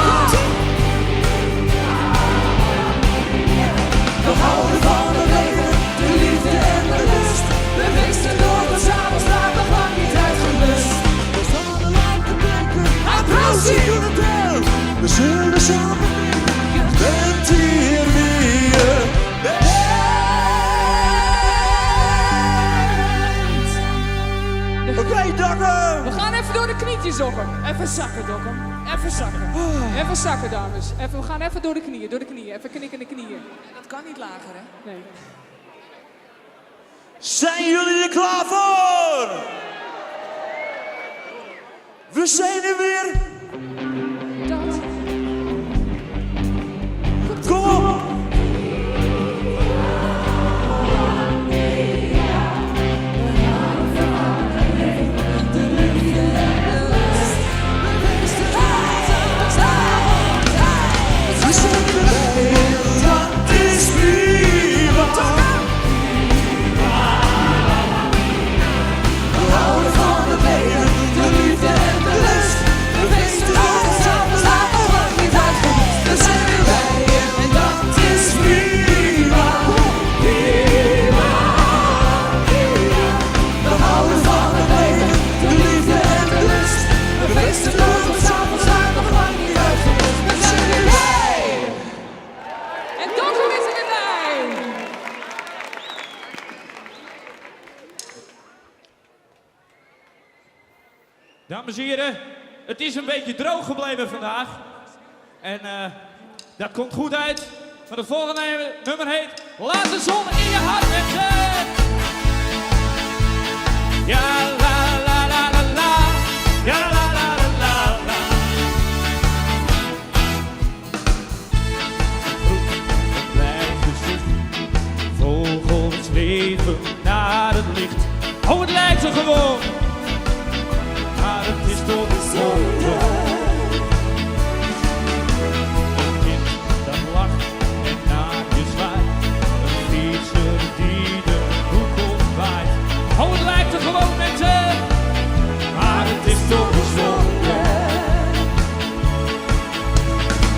We houden van het leven, de liefde en de lust. We wezen nooit en s'avonds laat nog lang niet uitgerust. We staan lang te denken, applaus hier op de we zullen samen weer, bent hier wie je bent. Oké, Dokkum! We gaan even door de knietjes, Dokkum. Even zakken, Dokkum. Even zakken. Even zakken, dames. Even, we gaan even door de knieën, door de knieën. Even knikken de knieën. Dat kan niet lager, hè? Nee. Zijn jullie er klaar voor? We zijn er weer. Kom op! Dames en heren, het is een beetje droog gebleven vandaag. En dat komt goed uit. Maar de volgende nummer heet Laat de zon in je hart wezen. Ja, la la la la la. Ja, la la la la la. Vroeg blijft de zicht. Vogels leven naar het licht. Oh, het lijkt zo gewoon. Maar het is toch een zonde. Een kind dat lacht en naar je zwaait. Een fietser die de hoek opwaait. Oh, het lijkt er gewoon mensen. Maar het is toch een zonde.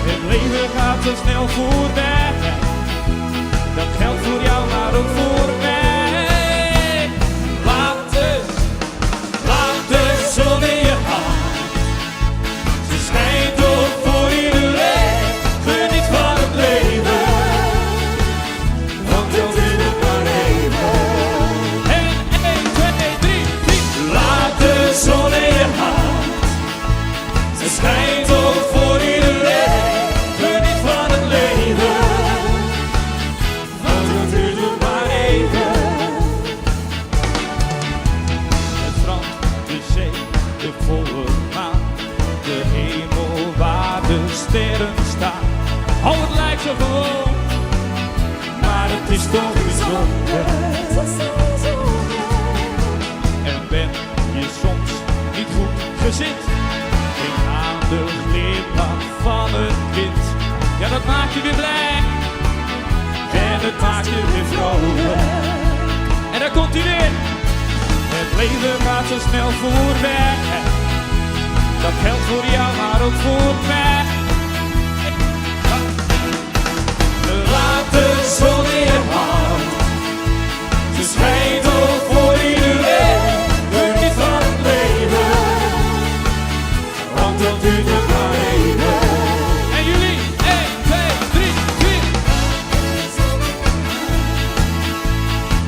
Het leven gaat zo snel voorbij. Dat geldt voor jou, maar ook voor mij. Zon in je hart, ze schijnt op voor iedereen. Geniet van het leven, want het is nog maar even. En 1, 2, 3, 4. Laat de zon in je hart, ze schijnt op voor iedereen. Geniet van het leven. zit. Denk aan de glimlach van het kind. Ja, dat maakt je weer blij. En het maakt je weer vrolijk. En daar komt hij weer. Het leven gaat zo snel voorbij. Dat geldt voor jou, maar ook voor mij. Laat de zon in je hand. Ze schijnt ook voor iedereen. Geniet van het leven. Want dat duurt nog maar even. En jullie, 1, 2, 3, 4.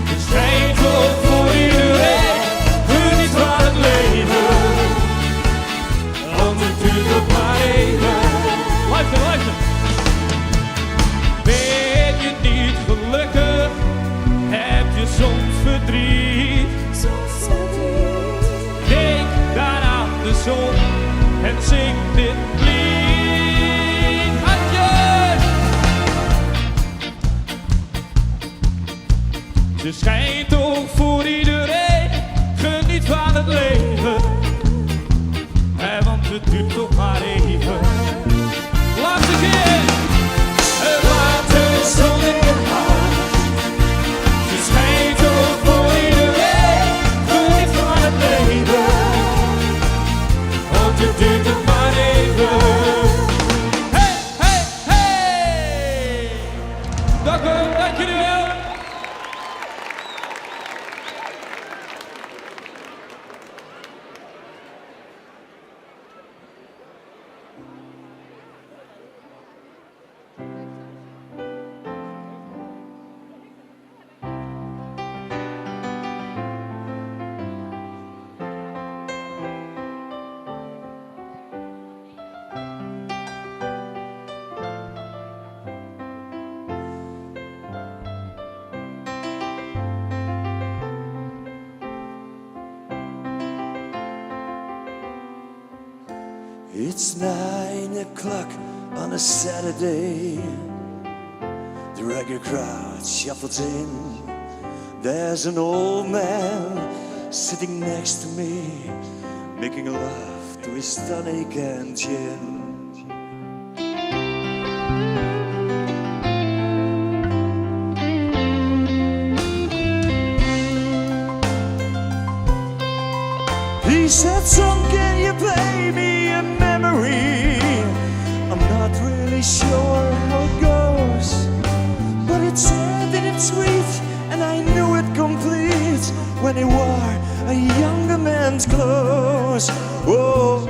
Ze schijnt ook voor iedereen. Geniet van het leven. Want het duurt nog maar even. Luister, luister. Ben je niet gelukkig? Heb je soms verdriet? Denk dan aan de zon en zing dit lied. Adieu! Ze schijnt ook voor iedereen. Geniet van het leven. Want het duurt toch maar even. Laatste keer. Laat de zon in je hand. Ze schijnt ook voor iedereen. Geniet van het leven. Want het duurt toch maar even. Hey, hey, hey! Dank u, dank jullie wel. It's 9 o'clock on a Saturday. The regular crowd shuffles in. There's an old man sitting next to me, making love to his tonic and gin. He said, "Son, can you play me a memory? I'm not really sure how it goes, but it's sad and it's sweet, and I knew it complete when he wore a younger man's clothes." Oh.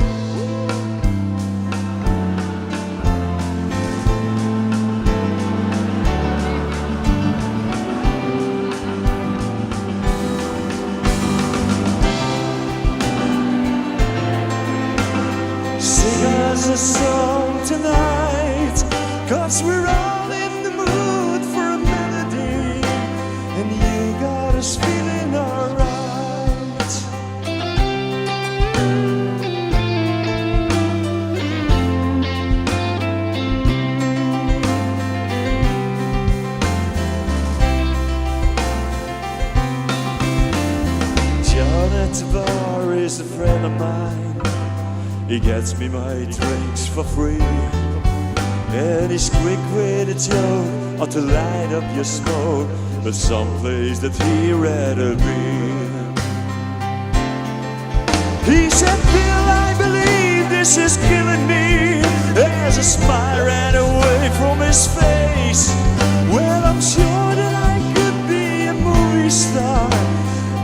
Sing us a song tonight, 'cause we're all in the mood for a melody, and you got us feeling alright. John at the bar is a friend of mine. He gets me my drinks for free, and he's quick with a joke or to light up your smoke, but someplace that he'd rather be. He said, "Bill, I believe this is killing me." As a smile ran away from his face. Well, I'm sure that I could be a movie star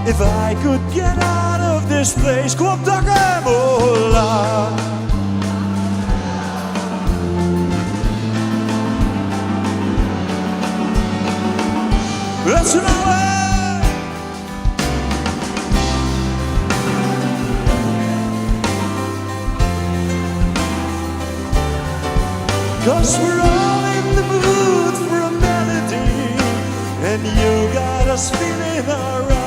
if I could get out of this place. Kom op, Dagamola. That's an hour. 'Cause we're all in the mood for a melody, and you got us feeling alright.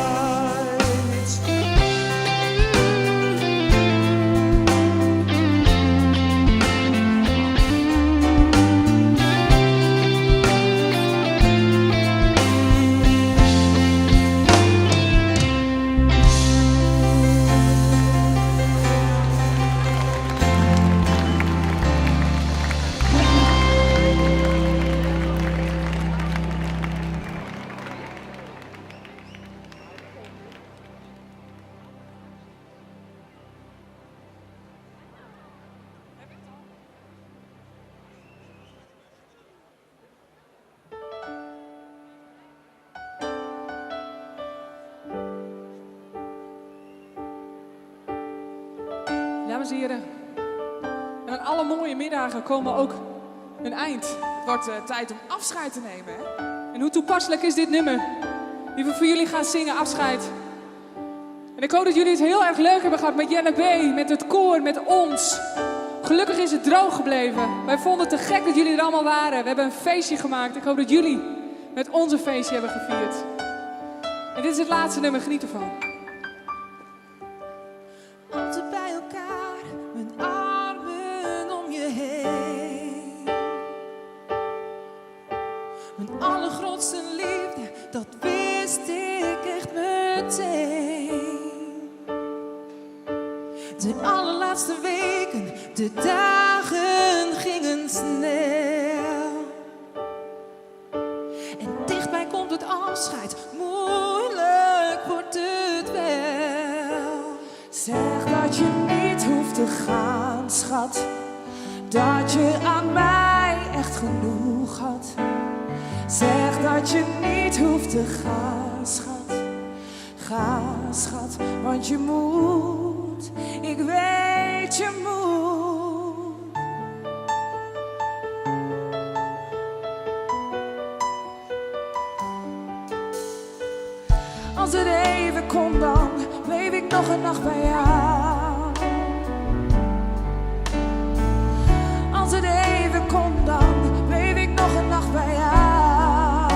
Dames en heren, en aan alle mooie middagen komen ook een eind. Het wordt tijd om afscheid te nemen. Hè? En hoe toepasselijk is dit nummer? Die we voor jullie gaan zingen, afscheid. En ik hoop dat jullie het heel erg leuk hebben gehad met Jelle B, met het koor, met ons. Gelukkig is het droog gebleven. Wij vonden het te gek dat jullie er allemaal waren. We hebben een feestje gemaakt. Ik hoop dat jullie met ons een feestje hebben gevierd. En dit is het laatste nummer, geniet ervan. Altijd bij elkaar, mijn armen om je heen. Mijn allergrootste liefde, dat wist ik echt meteen. De allerlaatste weken, de dagen gingen snel. En dichtbij komt het afscheid, moeilijk wordt het wel. Zeg dat je niet hoeft te gaan, schat. Dat je aan mij echt genoeg had. Zeg dat je niet hoeft te gaan, schat. Ga, schat, want je moet. Ik weet je moet. Als het even kon, dan bleef ik nog een nacht bij jou. Als het even kon, dan bleef ik nog een nacht bij jou.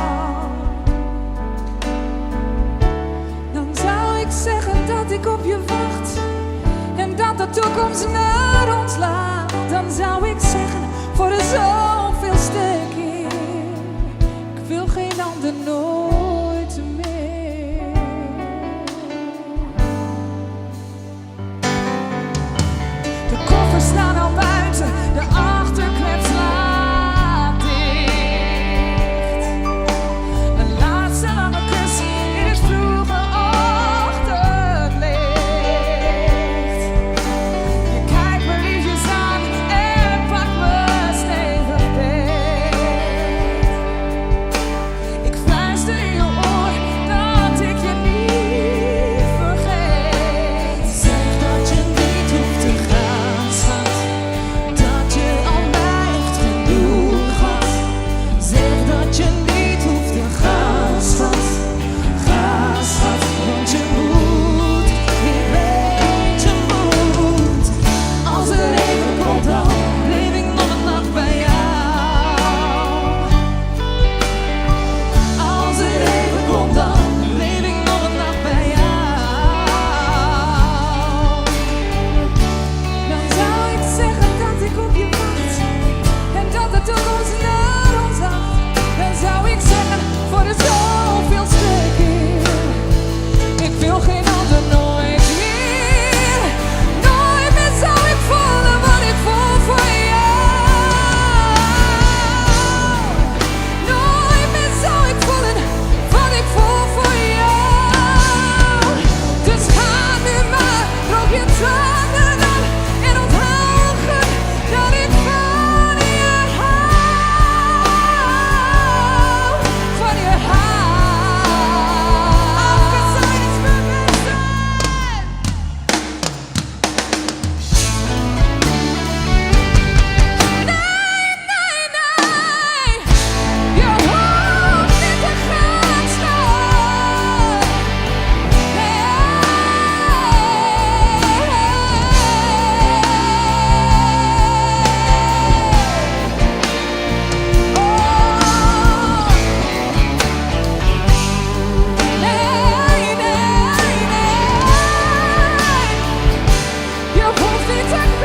Dan zou ik zeggen dat ik op je wacht en dat de toekomst naar ons laat. Dan zou ik zeggen voor de zoveelste keer, ik wil geen ander nooit meer. De koffers staan al buiten, de achterklep slaat dicht. Een laatste lange kus in het vroege ochtendlicht. Je kijkt me liefjes aan en pakt me stevig beet. Ik fluister in je oor dat ik je niet vergeet. Zeg dat je niet hoeft te gaan, schat. Dat je al mij echt genoeg had. Zeg dat je niet hoeft te gaan, schat. Ga, schat, want je moet. Ik weet je moet. Als er even komt, dan bleef ik nog een nacht bij jou. Als er even komt, dan bleef ik nog een nacht bij jou. Dan zou ik zeggen dat ik op je wacht en dat de toekomst naar ons had. Dan zou ik zeggen voor de zoveelste keer, ik wil geen ander nooit meer. Nooit meer zou ik voelen wat ik voel voor jou. Nooit meer zou ik voelen wat ik voel voor jou. Dus ga nu maar, droog je tranen dan en onthoud dat ik van je hou. Van je hou. Afgezien is mijn beste. Nee, je hoeft niet te gaan staan. Je hoeft niet te gaan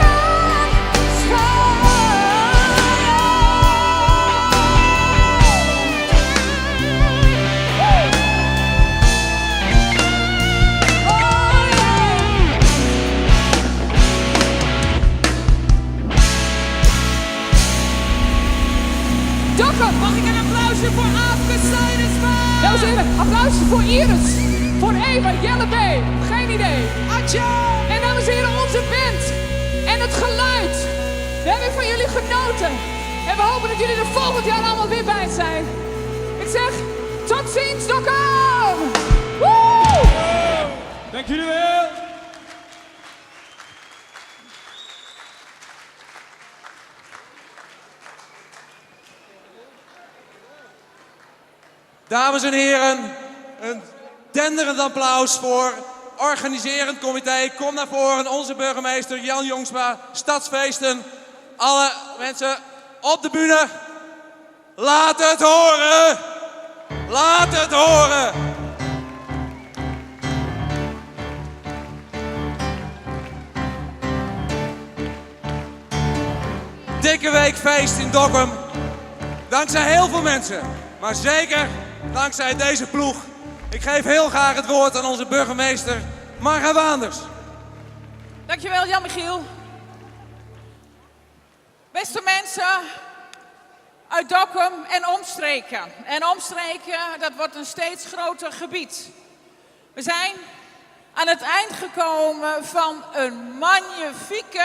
Dokken, mag ik een applausje voor Aafke Seidersma? Dames en heren, applausje voor Iris, voor Eva, Jelle B, geen idee. Atje! En dames en heren, onze band en het geluid. We hebben van jullie genoten. En we hopen dat jullie er volgend jaar allemaal weer bij zijn. Ik zeg, tot ziens, Dokken! Woe! Dank jullie wel. Dames en heren, een denderend applaus voor organiserend comité. Kom naar voren, onze burgemeester Jan Jongsma, Stadsfeesten. Alle mensen op de bühne. Laat het horen! Laat het horen! Dikke week feest in Dokkum. Dankzij heel veel mensen, maar zeker dankzij deze ploeg. Ik geef heel graag het woord aan onze burgemeester Marga Waanders. Dankjewel Jan-Michiel. Beste mensen uit Dokkum en omstreken. En omstreken, dat wordt een steeds groter gebied. We zijn aan het eind gekomen van een magnifieke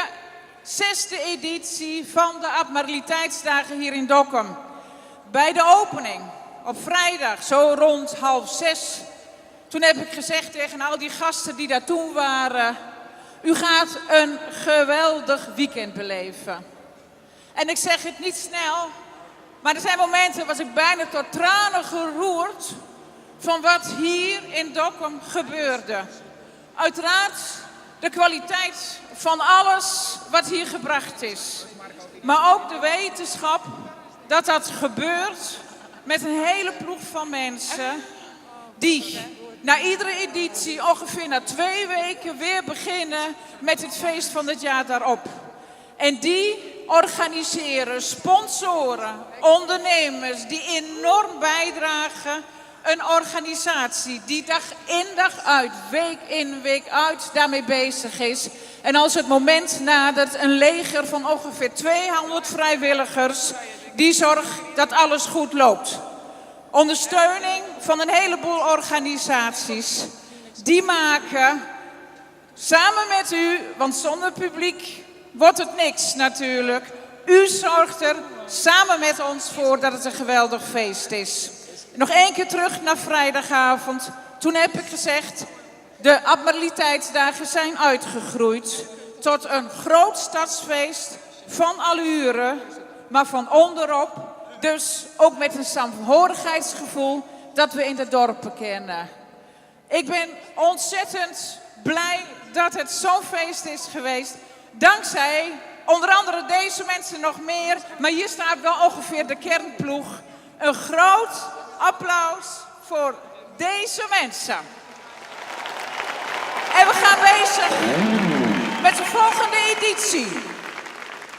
6e editie van de Abnormaliteitsdagen hier in Dokkum. Bij de opening op vrijdag, zo rond 5:30, toen heb ik gezegd tegen al die gasten die daar toen waren: u gaat een geweldig weekend beleven. En ik zeg het niet snel, maar er zijn momenten was ik bijna tot tranen geroerd van wat hier in Dokkum gebeurde. Uiteraard de kwaliteit van alles wat hier gebracht is. Maar ook de wetenschap dat dat gebeurt met een hele ploeg van mensen die na iedere editie ongeveer na 2 weken weer beginnen met het feest van het jaar daarop. En die organiseren sponsoren, ondernemers die enorm bijdragen. Een organisatie die dag in dag uit, week in week uit daarmee bezig is. En als het moment nadert, een leger van ongeveer 200 vrijwilligers die zorgt dat alles goed loopt. Ondersteuning van een heleboel organisaties. Die maken samen met u, want zonder publiek wordt het niks natuurlijk. U zorgt er samen met ons voor dat het een geweldig feest is. Nog 1 keer terug naar vrijdagavond. Toen heb ik gezegd, de Abnormaliteitsdagen zijn uitgegroeid tot een groot stadsfeest van allure, maar van onderop. Dus ook met een saamhorigheidsgevoel dat we in de dorpen kennen. Ik ben ontzettend blij dat het zo'n feest is geweest. Dankzij onder andere deze mensen nog meer, maar hier staat wel ongeveer de kernploeg. Een groot applaus voor deze mensen. En we gaan bezig met de volgende editie.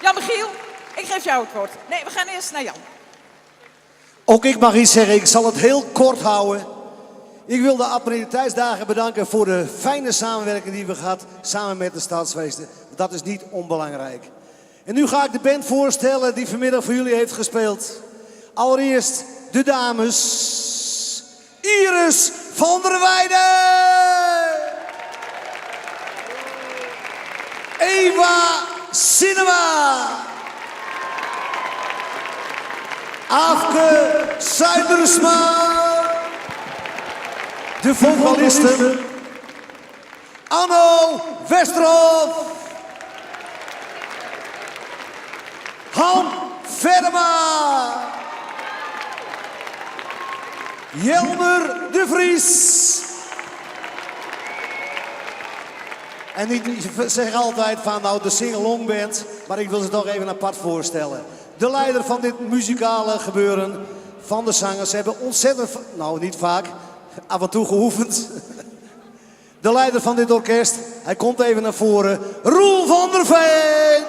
Jan-Michiel, ik geef jou het woord. Nee, we gaan eerst naar Jan. Ook ik mag iets zeggen, ik zal het heel kort houden. Ik wil de Abnormaliteitsdagen bedanken voor de fijne samenwerking die we gehad samen met de Stadsfeesten. Dat is niet onbelangrijk. En nu ga ik de band voorstellen die vanmiddag voor jullie heeft gespeeld. Allereerst de dames. Iris van der Weijden. Eva Cinema. Afke Zuidersma. De vocalisten. Anno Westerhof. Han Verma. Jelmer de Vries. En ik zeg altijd van nou de sing-along band, maar ik wil ze toch even apart voorstellen. De leider van dit muzikale gebeuren van de zangers. Ze hebben ontzettend, nou niet vaak, af en toe geoefend. De leider van dit orkest, hij komt even naar voren. Roel van der Veen.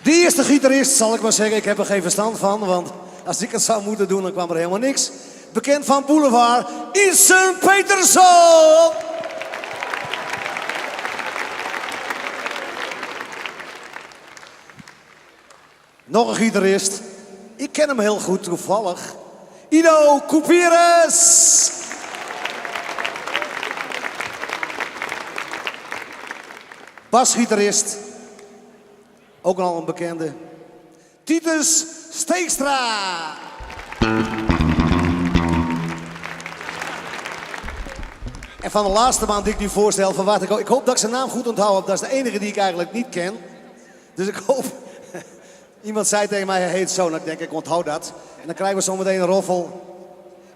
De eerste gitarist, zal ik maar zeggen, ik heb er geen verstand van, want als ik het zou moeten doen, dan kwam er helemaal niks. Bekend van Boulevard, Isen Peterson. Nog een gitarist. Ik ken hem heel goed, toevallig. Ido Couperus. Basgitarist. Ook al een bekende. Titus Steekstra. En van de laatste man die ik nu voorstel, van wat ik hoop dat ik zijn naam goed onthoud heb. Dat is de enige die ik eigenlijk niet ken. Dus ik hoop... Iemand zei tegen mij, hij heet zo. En ik denk, ik onthoud dat. En dan krijgen we zo meteen een roffel.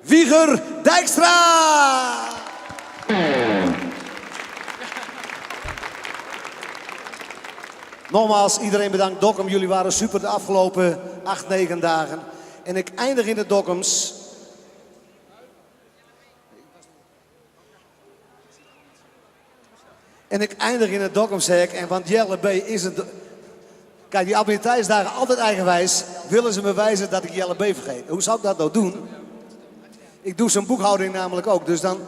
Wieger Dijkstra! Nogmaals, iedereen bedankt. Dokkum, jullie waren super de afgelopen 8, 9 dagen. En ik eindig in de Dokkums. En ik eindig in het Dokkumshek. En want Jelle B. is het... Kijk, die abiliteitsdagen altijd eigenwijs. Willen ze me wijzen dat ik Jelle B. vergeet. Hoe zou ik dat nou doen? Ik doe zijn boekhouding namelijk ook. Dus dan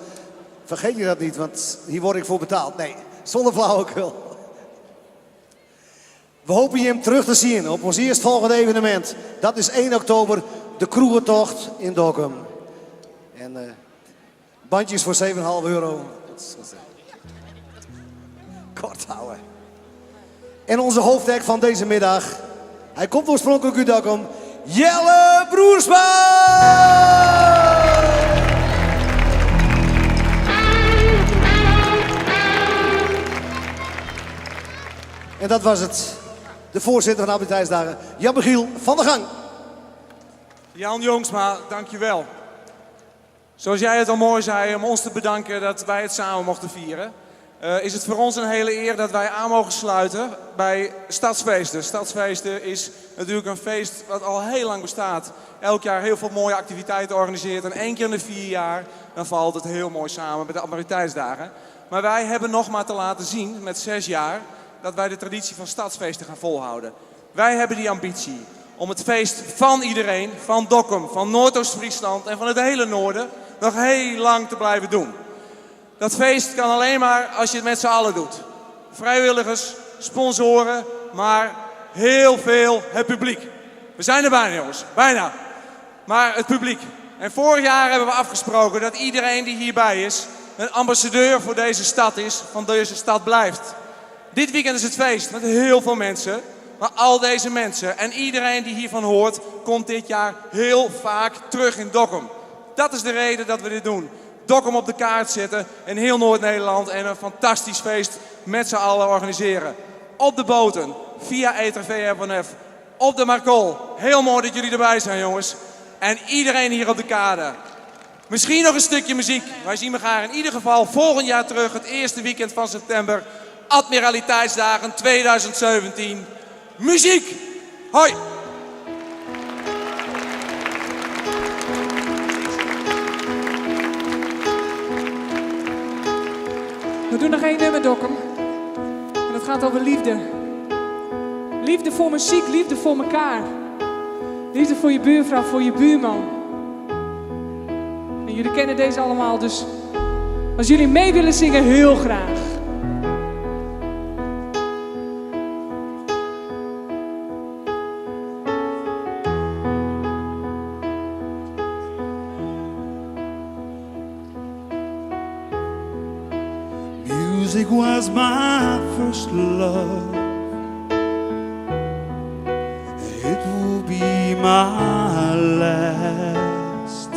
vergeet je dat niet, want hier word ik voor betaald. Nee, zonder flauwekul. We hopen je hem terug te zien op ons eerstvolgende evenement. Dat is 1 oktober, de Kroegentocht in Dokkum. En bandjes voor €7,5. Kort houden. En onze hoofdact van deze middag. Hij komt oorspronkelijk uit Dokkum. Jelle Broersma! En dat was het. De voorzitter van de Abiliteitsdagen, Jan-Michiel van der Gang. Jan Jongsma, dankjewel. Zoals jij het al mooi zei, om ons te bedanken dat wij het samen mochten vieren, is het voor ons een hele eer dat wij aan mogen sluiten bij Stadsfeesten. Stadsfeesten is natuurlijk een feest wat al heel lang bestaat. Elk jaar heel veel mooie activiteiten organiseert en 1 keer in de 4 jaar dan valt het heel mooi samen met de Abiliteitsdagen. Maar wij hebben nog maar te laten zien met 6 jaar dat wij de traditie van Stadsfeesten gaan volhouden. Wij hebben die ambitie om het feest van iedereen, van Dokkum, van Noordoost-Friesland en van het hele noorden, nog heel lang te blijven doen. Dat feest kan alleen maar als je het met z'n allen doet. Vrijwilligers, sponsoren, maar heel veel het publiek. We zijn er bijna, jongens, bijna. Maar het publiek. En vorig jaar hebben we afgesproken dat iedereen die hierbij is een ambassadeur voor deze stad is, van deze stad blijft. Dit weekend is het feest met heel veel mensen, maar al deze mensen en iedereen die hiervan hoort, komt dit jaar heel vaak terug in Dokkum. Dat is de reden dat we dit doen. Dokkum op de kaart zetten in heel Noord-Nederland en een fantastisch feest met z'n allen organiseren. Op de boten, via ETV-FNF, op de Marcol. Heel mooi dat jullie erbij zijn, jongens. En iedereen hier op de kade. Misschien nog een stukje muziek. Wij zien elkaar in ieder geval volgend jaar terug, het eerste weekend van september. Admiraliteitsdagen 2017. Muziek! Hoi! We doen nog 1 nummer, Dokkum. En dat gaat over liefde. Liefde voor muziek, liefde voor elkaar. Liefde voor je buurvrouw, voor je buurman. En jullie kennen deze allemaal, dus als jullie mee willen zingen, heel graag. Music was my first love. It will be my last.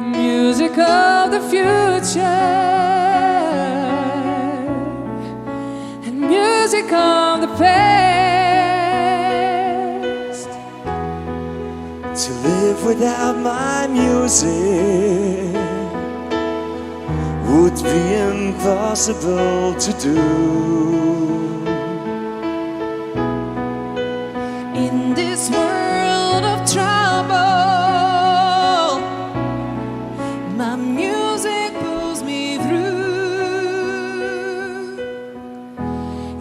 Music of the future and music of the past. To live without my music would be impossible to do. In this world of trouble, my music pulls me through.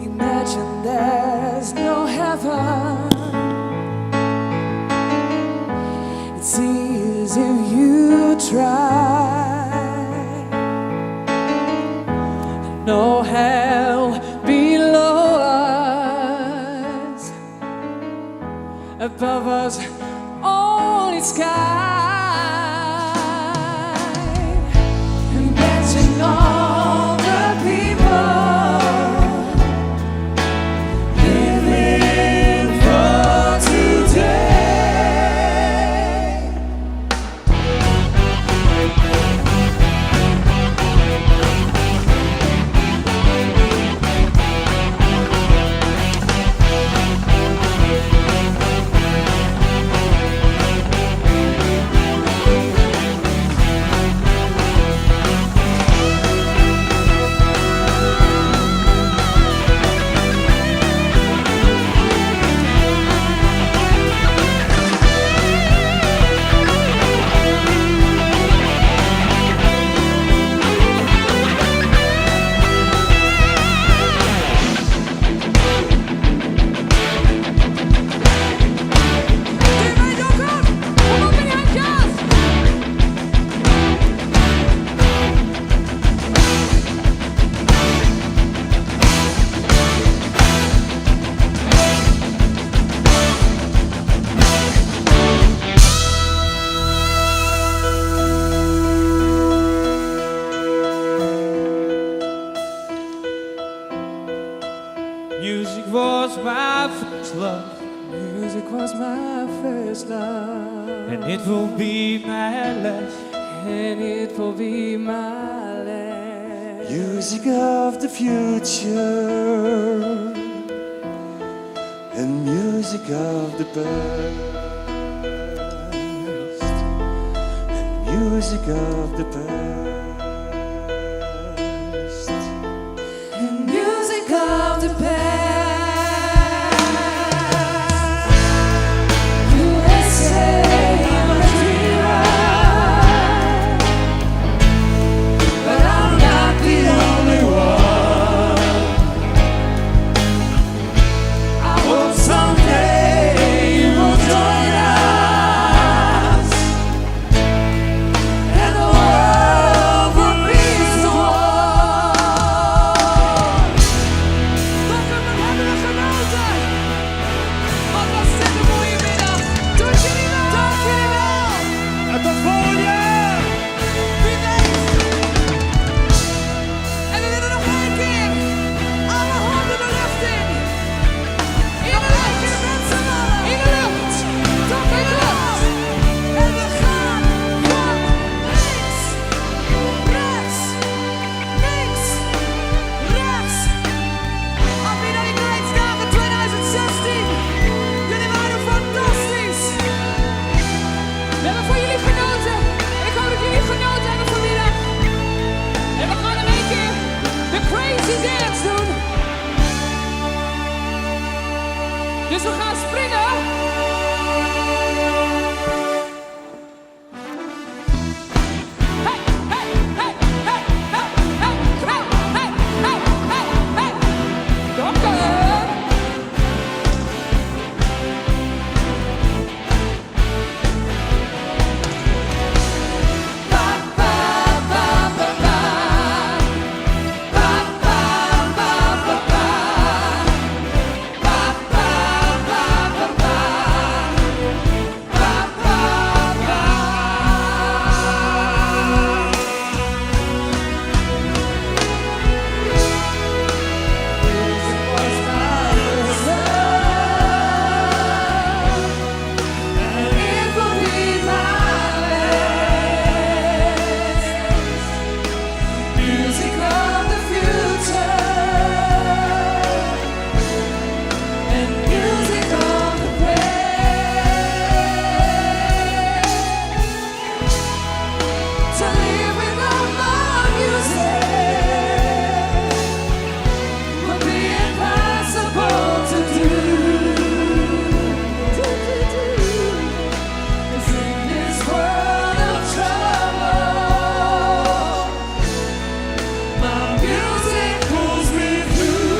Imagine there's no heaven. It's easy if you try. No hell below us, above us only sky. Imagine all the people living for today. And it will be my last. And it will be my last. Music of the future and music of the past and music of the past And music of the past. USA, must be right, but I'm not the only one. I hope someday you will join us, and the world will be so one. Dank u wel, hebben we genoten. Wat was dit een mooie middag. Dank jullie wel. Dank jullie wel. En tot volgend jaar. Wie weet. En we willen nog één keer alle handen de lucht in. In de lucht. Met z'n allen. In de lucht. Dank in de lucht. En we gaan van links, rechts, links, rechts. Affinaliteitsdagen 2016. Jullie waren fantastisch. We hebben van jullie genoten. En ik hoop dat jullie genoten hebben vanmiddag. En we gaan in één keer de crazy dance doen. Dus we gaan springen. Hey, hey, hey, hey, hey, hey, hey, hey, hey, hey, hey. Dokter. Music of the future and music of the past. To live without more music would be impossible to do. Cause in this world of trouble, my music pulls me through.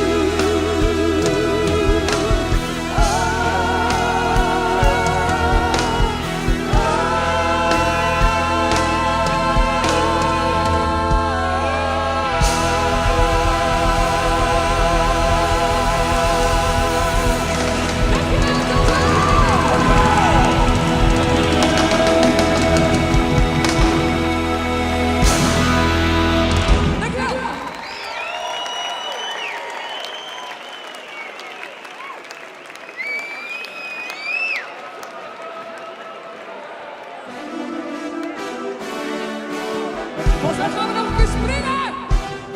Want dan gaan we nog een keer springen.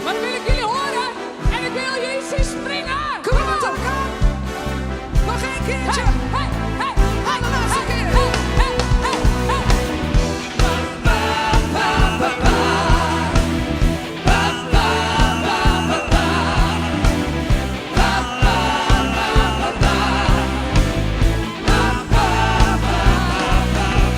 Maar dan wil ik jullie horen. En ik wil jullie zien springen. Kom op, Tom. Nog één keertje. Hey, hey, hey. De laatste keer. Hey, hey, hey, hey. Ba, ba, ba, ba, ba. Ba, ba, ba, ba, ba. Ba, ba, ba, ba, ba. Ba, ba, ba, ba, ba.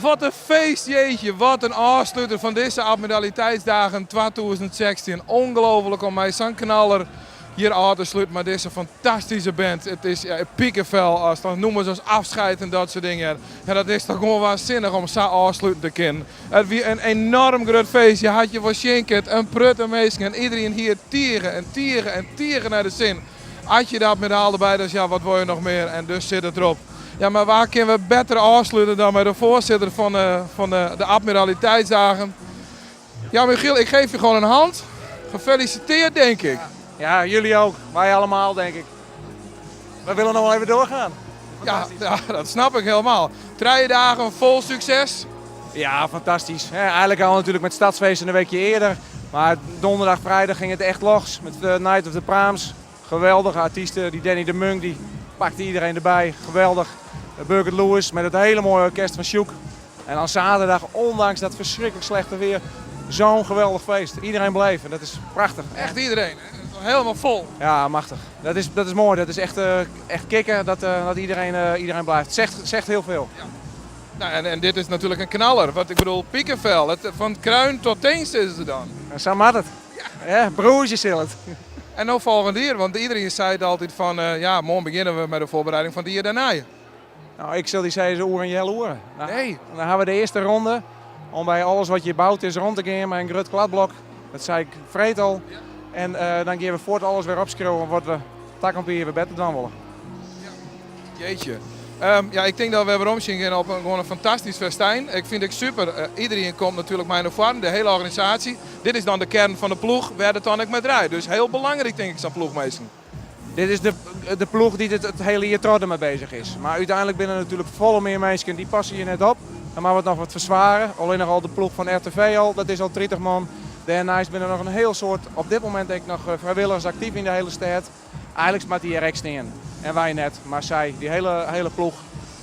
wat een feest, jeetje. Wat een afsluiter van deze Admiraliteitsdagen 2016. Ongelooflijk om mij zo'n knaller hier aan te sluiten met deze fantastische band. Het is piekenvel, als dan noemen ze als afscheid en dat soort dingen. Ja, dat is toch gewoon waanzinnig om zo afsluiten te kunnen. Het was een enorm groot feest. Je had je waarschijnlijk een prutte meisje en iedereen hier tieren naar de zin. Als je dat met erbij, dus ja, wat wil je nog meer? En dus zit het erop. Ja, maar waar kunnen we beter afsluiten dan met de voorzitter van de Admiraliteitsdagen? Ja, Michiel, ik geef je gewoon een hand. Gefeliciteerd, denk ik. Ja, jullie ook. Wij allemaal, denk ik. We willen nog wel even doorgaan. Ja, dat snap ik helemaal. 3 dagen vol succes. Ja, fantastisch. Ja, eigenlijk al natuurlijk met stadsfeesten een weekje eerder. Maar donderdag, vrijdag ging het echt los. Met de Night of the Praams. Geweldige artiesten. Die Danny de Munk, die pakte iedereen erbij. Geweldig. Birgit Lewis met het hele mooie orkest van Sjoek. En dan zaterdag, ondanks dat verschrikkelijk slechte weer, zo'n geweldig feest. Iedereen bleef en dat is prachtig. Echt iedereen, hè? Helemaal vol. Ja, machtig. Dat is mooi. Dat is echt kicken dat iedereen blijft. Zegt heel veel. Ja. Nou, en dit is natuurlijk een knaller. Wat ik bedoel, piekenvel. Van kruin tot teens is het dan. En zo mag het. Ja, broertjes is het. En nou volgende hier, want iedereen zei het altijd van, ja, morgen beginnen we met de voorbereiding van die hier daarna. Nou, ik zal die zeggen oren en jelle oren. Nou, nee. Dan hebben we de eerste ronde om bij alles wat je bouwt is rond te gaan met een groot kladblok. Dat zei ik vreed al. Ja. En dan gaan we voort alles weer opschreeuwen wat we takkenpier weer beter dan willen. Ja. Jeetje. Ja, ik denk dat we weer omzien op gewoon een fantastisch festijn. Ik vind het super. Iedereen komt natuurlijk mij naar voren, de hele organisatie. Dit is dan de kern van de ploeg waar het dan ook met draait. Dus heel belangrijk denk ik zo'n ploegmeester. Dit is de ploeg die het hele jaar trotsen mee bezig is. Maar uiteindelijk binnen natuurlijk volle meer mensen die passen hier net op. Dan maken we het nog wat verzwaren. Alleen nog al de ploeg van RTV al, dat is al 30 man. Daarnaast binnen nog een heel soort, op dit moment denk ik nog vrijwilligers actief in de hele stad. Eigenlijk smaakt die er in. En wij net, maar zij, die hele ploeg.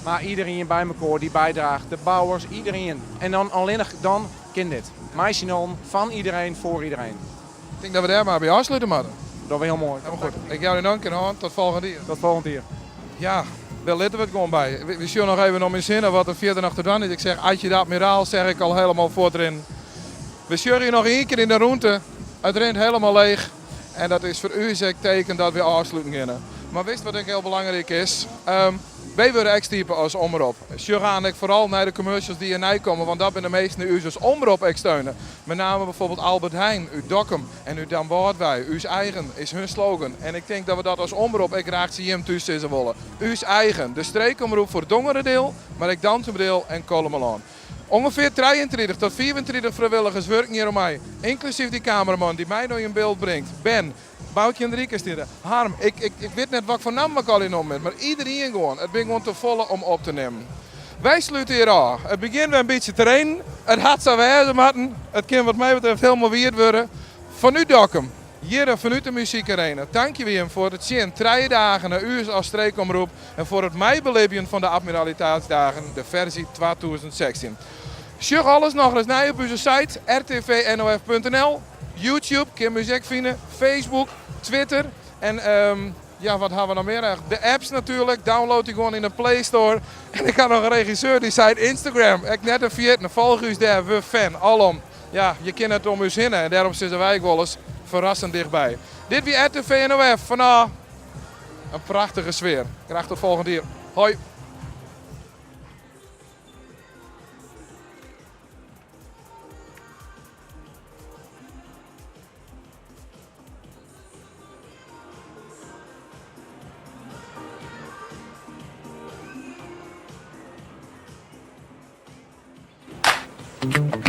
Maar iedereen bij elkaar die bijdraagt, de bouwers, iedereen. En dan alleen nog dan kind dit. Meisjenon van iedereen voor iedereen. Ik denk dat we daar maar bij afsluiten moeten. Dat was heel mooi. Helemaal goed. Ik jou dank en hand. Tot volgende keer. Tot volgende keer. Ja, daar letten we het gewoon bij. We zien nog even om in zinnen wat er verder nog te doen is. Ik zeg, Adje de Admiraal zeg ik al helemaal voortrin. We zien hier nog 1 keer in de route. Het rent helemaal leeg. En dat is voor u een teken dat we afsluiten kunnen. Maar wist wat ik heel belangrijk is? Wij worden extypen als omroep. Zo ga ik vooral naar de commercials die hiernaar komen, want dat zijn de meeste nu als omroep steunen. Met name bijvoorbeeld Albert Heijn, uw Dokkum en uw Dan Boordwij. Uw eigen is hun slogan. En ik denk dat we dat als omroep graag zien tussen willen. Uw eigen, de streekomroep voor het Dongerendeel, maar ik Dansenbedeel en Kollemelaan. Ongeveer 23 tot 24 vrijwilligers werken hier om mij. Inclusief die cameraman die mij nog in beeld brengt. Ben, Boutje Enriquez, Harm. Ik weet net wat voor naam ik al in om ben, maar iedereen gewoon. Het ben gewoon te volle om op te nemen. Wij sluiten hier aan. Het begint weer een beetje terrein. Het had zo wijzen moeten. Het kan wat mij betreft helemaal weird worden. Van u Dokkum. Hier vanuit de muziekarena. Dank je weer voor het zien 3 dagen naar u als streekomroep. En voor het meibeleven van de Admiraliteitsdagen, de versie 2016. Sjug alles nog eens naar op onze site rtvnof.nl. YouTube, kun je muziek vinden. Facebook, Twitter. En ja, wat hebben we nog meer? De apps natuurlijk. Download die gewoon in de Play Store. En ik had nog een regisseur die zei Instagram. Ik net een vierde. Volg u daar, we fan. Alom. Ja, je kent het om u zinnen. En daarom zitten wij wel eens verrassend dichtbij. Dit weer RTV NOF. Vanaf een prachtige sfeer. Graag tot volgende keer. Hoi. Thank